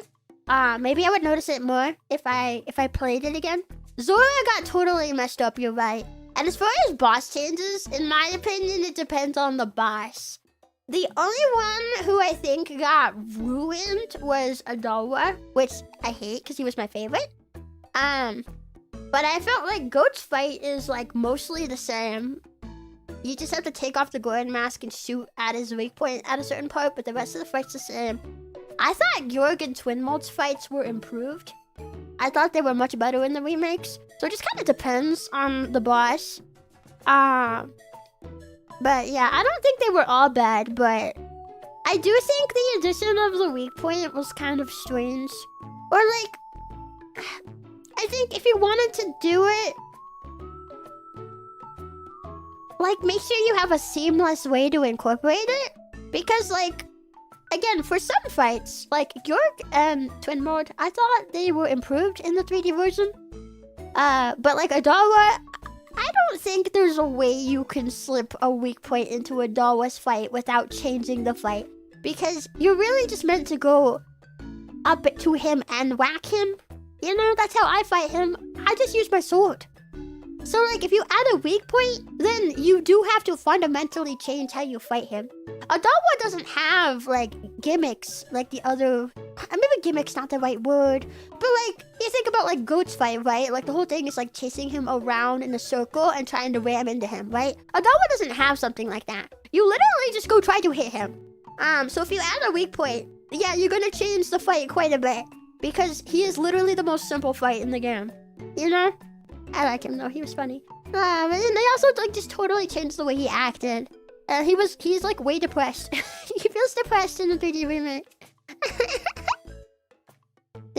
Maybe I would notice it more if I played it again. Zora got totally messed up, you're right. And as far as boss changes, in my opinion, it depends on the boss. The only one who I think got ruined was Adalwa, which I hate because he was my favorite. But I felt like Goat's fight is like mostly the same. You just have to take off the Gordon mask and shoot at his weak point at a certain part, but the rest of the fight's the same. I thought Georg and Twin Mold's fights were improved. I thought they were much better in the remakes. So it just kind of depends on the boss. But yeah, I don't think they were all bad, but I do think the addition of the weak point was kind of strange. Or like, I think if you wanted to do it, like make sure you have a seamless way to incorporate it. Because like, again, for some fights, like Georg and Twin Mold, I thought they were improved in the 3D version. But like Adalwa, I don't think there's a way you can slip a weak point into Adalwa's fight without changing the fight. Because you're really just meant to go up to him and whack him. You know, that's how I fight him. I just use my sword. So like, if you add a weak point, then you do have to fundamentally change how you fight him. Adalwa doesn't have, like, gimmicks like the other... Maybe gimmick's not the right word. But, like, you think about, like, Goat's fight, right? Like, the whole thing is, like, chasing him around in a circle and trying to ram into him, right? Adalwa doesn't have something like that. You literally just go try to hit him. So if you add a weak point, yeah, you're gonna change the fight quite a bit. Because he is literally the most simple fight in the game. You know? I like him, though. He was funny. And they also, like, just totally changed the way he acted. He's like way depressed. He feels depressed in the 3D remake.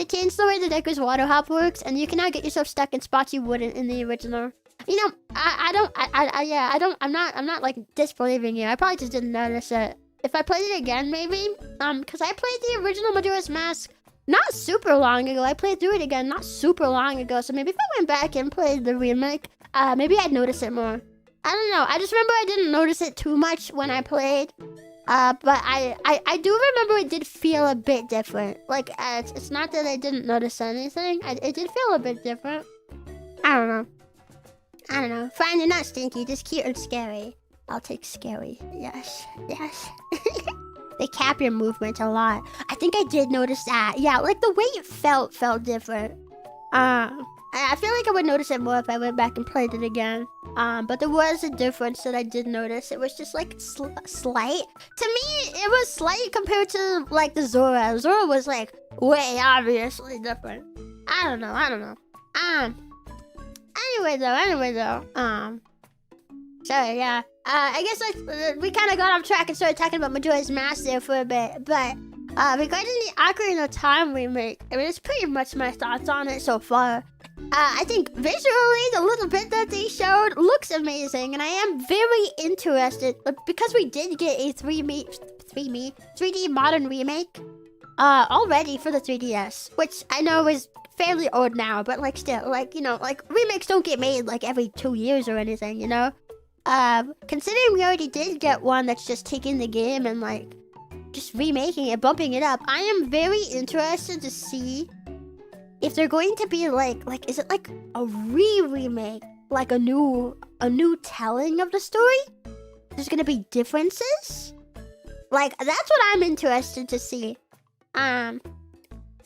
They changed the way the Deckers water hop works, and you can now get yourself stuck in spots you wouldn't in the original. You know, I'm not like disbelieving you. I probably just didn't notice it. If I played it again, maybe, because I played the original Majora's Mask not super long ago. I played through it again not super long ago. So maybe if I went back and played the remake, maybe I'd notice it more. I don't know. I just remember I didn't notice it too much when I played. But I do remember it did feel a bit different. Like, it's not that I didn't notice anything. It did feel a bit different. I don't know. Fine, you're not stinky. Just cute and scary. I'll take scary. Yes. They cap your movement a lot. I think I did notice that. Yeah, like the way it felt different. I feel like I would notice it more if I went back and played it again. But there was a difference that I did notice. It was just like slight. To me, it was slight compared to like the Zora. Zora was like way obviously different. I don't know. Anyway though. So yeah. I guess like we kind of got off track and started talking about Majora's Mask there for a bit. But regarding the Ocarina of Time remake, I mean, it's pretty much my thoughts on it so far. I think visually, the little bit that they showed looks amazing, and I am very interested because we did get a 3D modern remake already for the 3DS, which I know is fairly old now, but like still, like, you know, like remakes don't get made like every 2 years or anything, you know. Considering we already did get one that's just taking the game and like just remaking it, bumping it up, I am very interested to see if they're going to be like is it like a remake, like a new telling of the story? There's gonna be differences? Like, that's what I'm interested to see. Otherwise,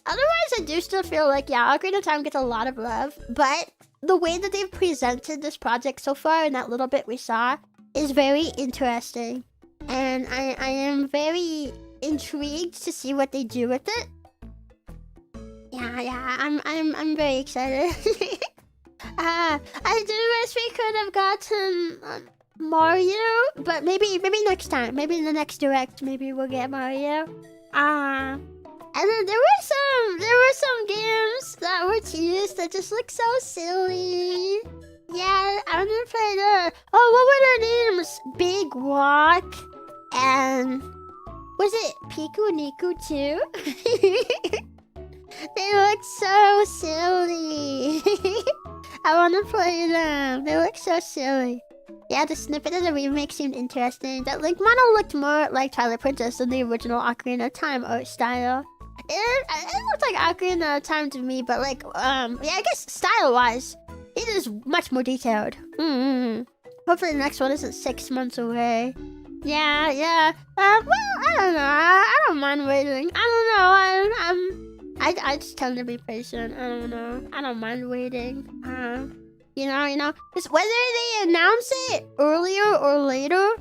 I do still feel like, yeah, Ocarina of Time gets a lot of love, but the way that they've presented this project so far in that little bit we saw is very interesting. And I am very intrigued to see what they do with it. Yeah, I'm very excited. I do wish we could have gotten Mario, but maybe next time. Maybe in the next direct, maybe we'll get Mario. And then there were some games that were teased that just look so silly. Yeah, I'm gonna play the what were their names? Big Rock and was it Piku Niku too? They look so silly. I wanna play them. They look so silly. Yeah, the snippet of the remake seemed interesting. That Link model looked more like Twilight Princess than the original Ocarina of Time art style. It looked like Ocarina of Time to me, but like, yeah, I guess style-wise, it is much more detailed. Hopefully the next one isn't 6 months away. Yeah. Well, I don't know. I don't mind waiting. I don't know. I just tend to be patient. I don't know. I don't mind waiting. You know, because whether they announce it earlier or later,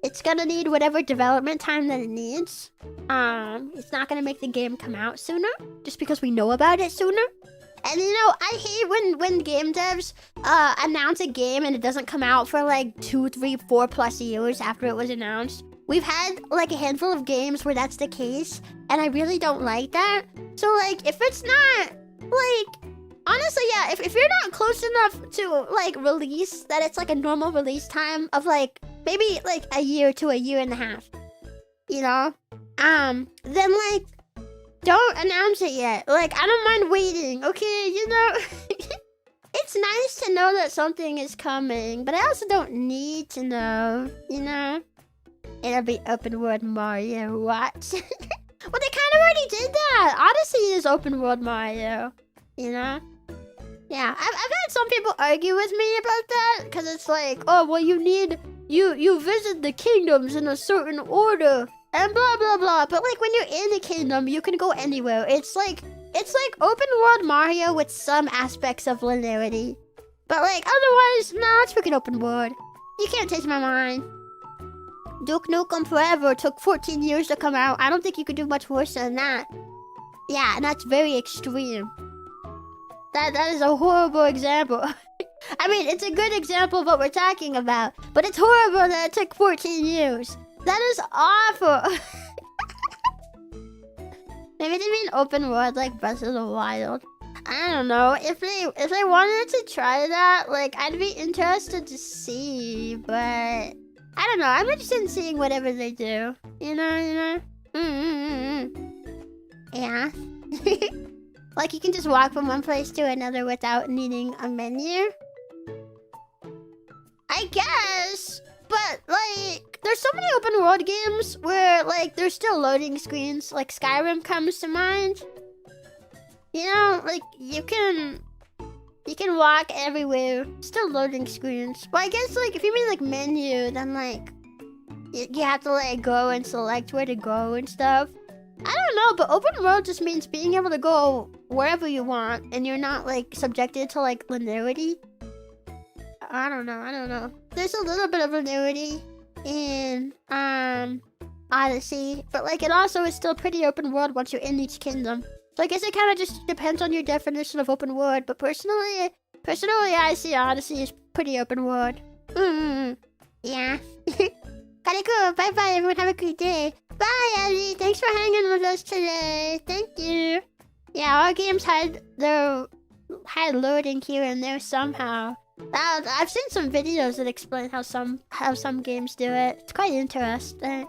it's gonna need whatever development time that it needs. It's not gonna make the game come out sooner, just because we know about it sooner. And you know, I hate when game devs announce a game and it doesn't come out for like 2, 3, 4 plus years after it was announced. We've had like a handful of games where that's the case, and I really don't like that. So like, if it's not like, honestly, yeah, if you're not close enough to like release that it's like a normal release time of like maybe like a year to a year and a half, you know, then like don't announce it yet. Like, I don't mind waiting, okay, you know. It's nice to know that something is coming, but I also don't need to know, you know. It'll be open world Mario, what? Well, they kind of already did that. Odyssey is open world Mario, you know. Yeah, I've had some people argue with me about that, because it's like, oh, well, you visit the kingdoms in a certain order, and blah, blah, blah. But like, when you're in the kingdom, you can go anywhere. It's like open world Mario with some aspects of linearity. But like, otherwise, no, it's freaking open world. You can't change my mind. Duke Nukem Forever took 14 years to come out. I don't think you could do much worse than that. Yeah, and that's very extreme. That is a horrible example. I mean, it's a good example of what we're talking about, but it's horrible that it took 14 years. That is awful. Maybe they mean open world like Breath of the Wild. I don't know. If they wanted to try that, like, I'd be interested to see, but I don't know. I'm interested in seeing whatever they do. You know? Yeah. Like, you can just walk from one place to another without needing a menu. I guess, but like, there's so many open world games where like there's still loading screens. Like Skyrim comes to mind. You know, like you can walk everywhere, still loading screens. But I guess like if you mean like menu, then like you have to like go and select where to go and stuff. I don't know, but open world just means being able to go wherever you want and you're not like subjected to like linearity. I don't know. There's a little bit of linearity in Odyssey, but like it also is still pretty open world once you're in each kingdom. So I guess it kind of just depends on your definition of open world. But personally, I see Odyssey as pretty open world. Yeah. Gotta go. Bye bye, everyone. Have a good day. Bye, Ellie. Thanks for hanging with us today. Thank you. Yeah, our games had loading here and there somehow. I've seen some videos that explain how some games do it. It's quite interesting.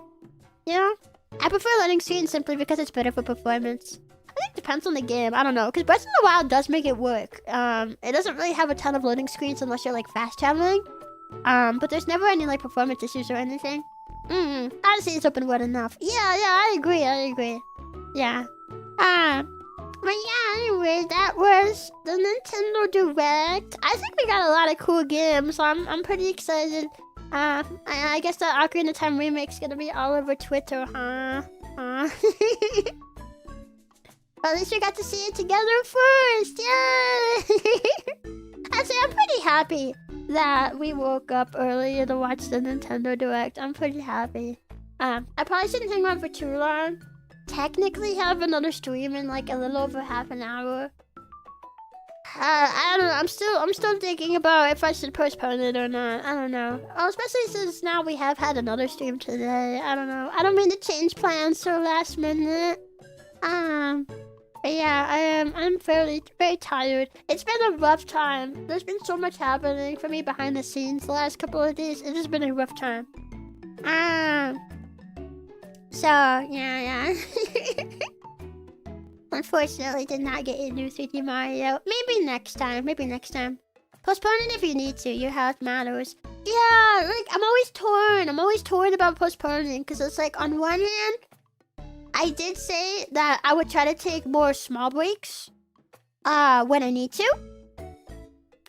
You know? I prefer loading screens simply because it's better for performance. I think it depends on the game. I don't know. Because Breath of the Wild does make it work. It doesn't really have a ton of loading screens unless you're like fast traveling. But there's never any like performance issues or anything. Honestly, it's open world enough. Yeah, I agree. Yeah. But yeah, anyway, that was the Nintendo Direct. I think we got a lot of cool games, so I'm pretty excited. I guess the Ocarina of Time remake's gonna be all over Twitter, huh? Well, at least we got to see it together first, yay! Actually, I'm pretty happy that we woke up earlier to watch the Nintendo Direct. I'm pretty happy. I probably shouldn't hang on for too long. Technically have another stream in like a little over half an hour. I don't know. I'm still thinking about if I should postpone it or not. I don't know. Oh, especially since now we have had another stream today. I don't know. I don't mean to change plans so last minute. But yeah, I'm very tired. It's been a rough time. There's been so much happening for me behind the scenes the last couple of days. It has been a rough time. So, yeah. Unfortunately, did not get a new 3D Mario. Maybe next time. Postpone it if you need to. Your health matters. Yeah, like, I'm always torn about postponing. Because it's like, on one hand, I did say that I would try to take more small breaks when I need to.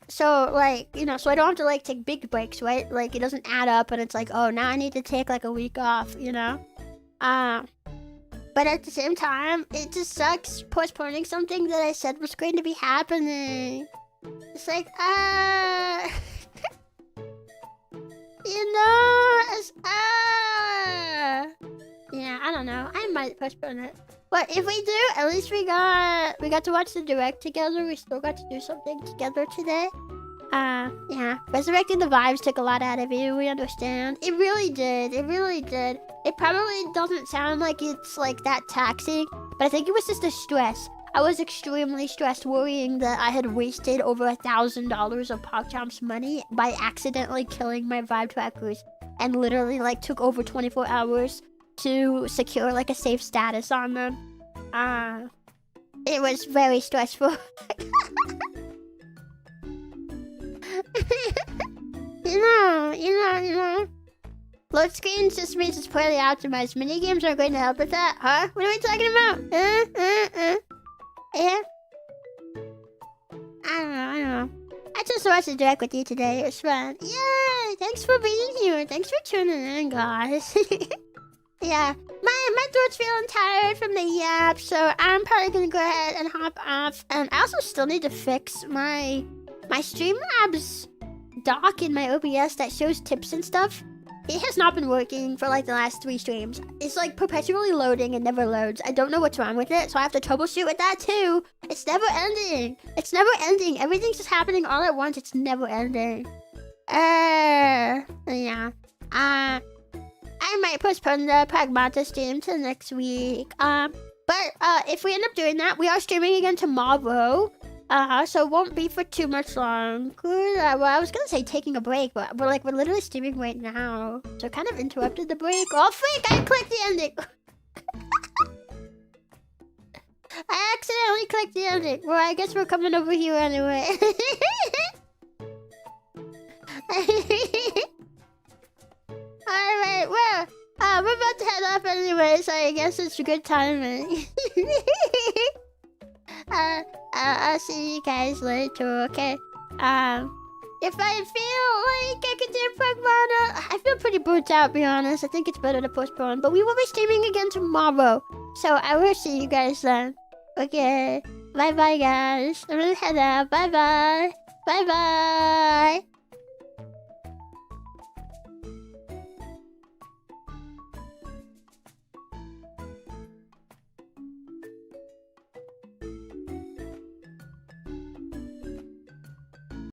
So, like, you know, so I don't have to, like, take big breaks, right? Like, it doesn't add up and it's like, oh, now I need to take, like, a week off, you know? But at the same time, it just sucks postponing something that I said was going to be happening. It's like, you know, it's, yeah, I don't know. I might postpone it. But if we do, at least we got to watch the Direct together. We still got to do something together today. Yeah. Resurrecting the vibes took a lot out of you. We understand. It really did. It probably doesn't sound like it's like that taxing, but I think it was just the stress. I was extremely stressed, worrying that I had wasted over $1,000 of PogChamp's money by accidentally killing my vibe trackers, and literally like took over 24 hours to secure like a safe status on them. It was very stressful. You know. Load screens just means it's poorly optimized. Minigames are going to help with that, huh? What are we talking about? Yeah? I don't know. I just watched the Direct with you today. It was fun. Yay! Thanks for being here. Thanks for tuning in, guys. Yeah, my throat's feeling tired from the yap, so I'm probably gonna go ahead and hop off. And I also still need to fix my Streamlabs dock in my OBS that shows tips and stuff. It has not been working for like the last 3 streams. It's like perpetually loading and never loads. I don't know what's wrong with it, so I have to troubleshoot with that too. It's never ending. Everything's just happening all at once. It's never ending. Yeah. I might postpone the Pragmata stream till next week. But if we end up doing that, we are streaming again tomorrow. So it won't be for too much longer. Well, I was gonna say taking a break, but we're literally streaming right now. So kind of interrupted the break. Oh freak! I clicked the ending. I accidentally clicked the ending. Well, I guess we're coming over here anyway. Alright, well, we're about to head off anyway, so I guess it's a good timing. I'll see you guys later, okay? If I feel like I could do Pokemon, I feel pretty burnt out, to be honest. I think it's better to postpone, but we will be streaming again tomorrow. So I will see you guys then. Okay, bye-bye, guys. I'm gonna head out. Bye-bye. Bye-bye.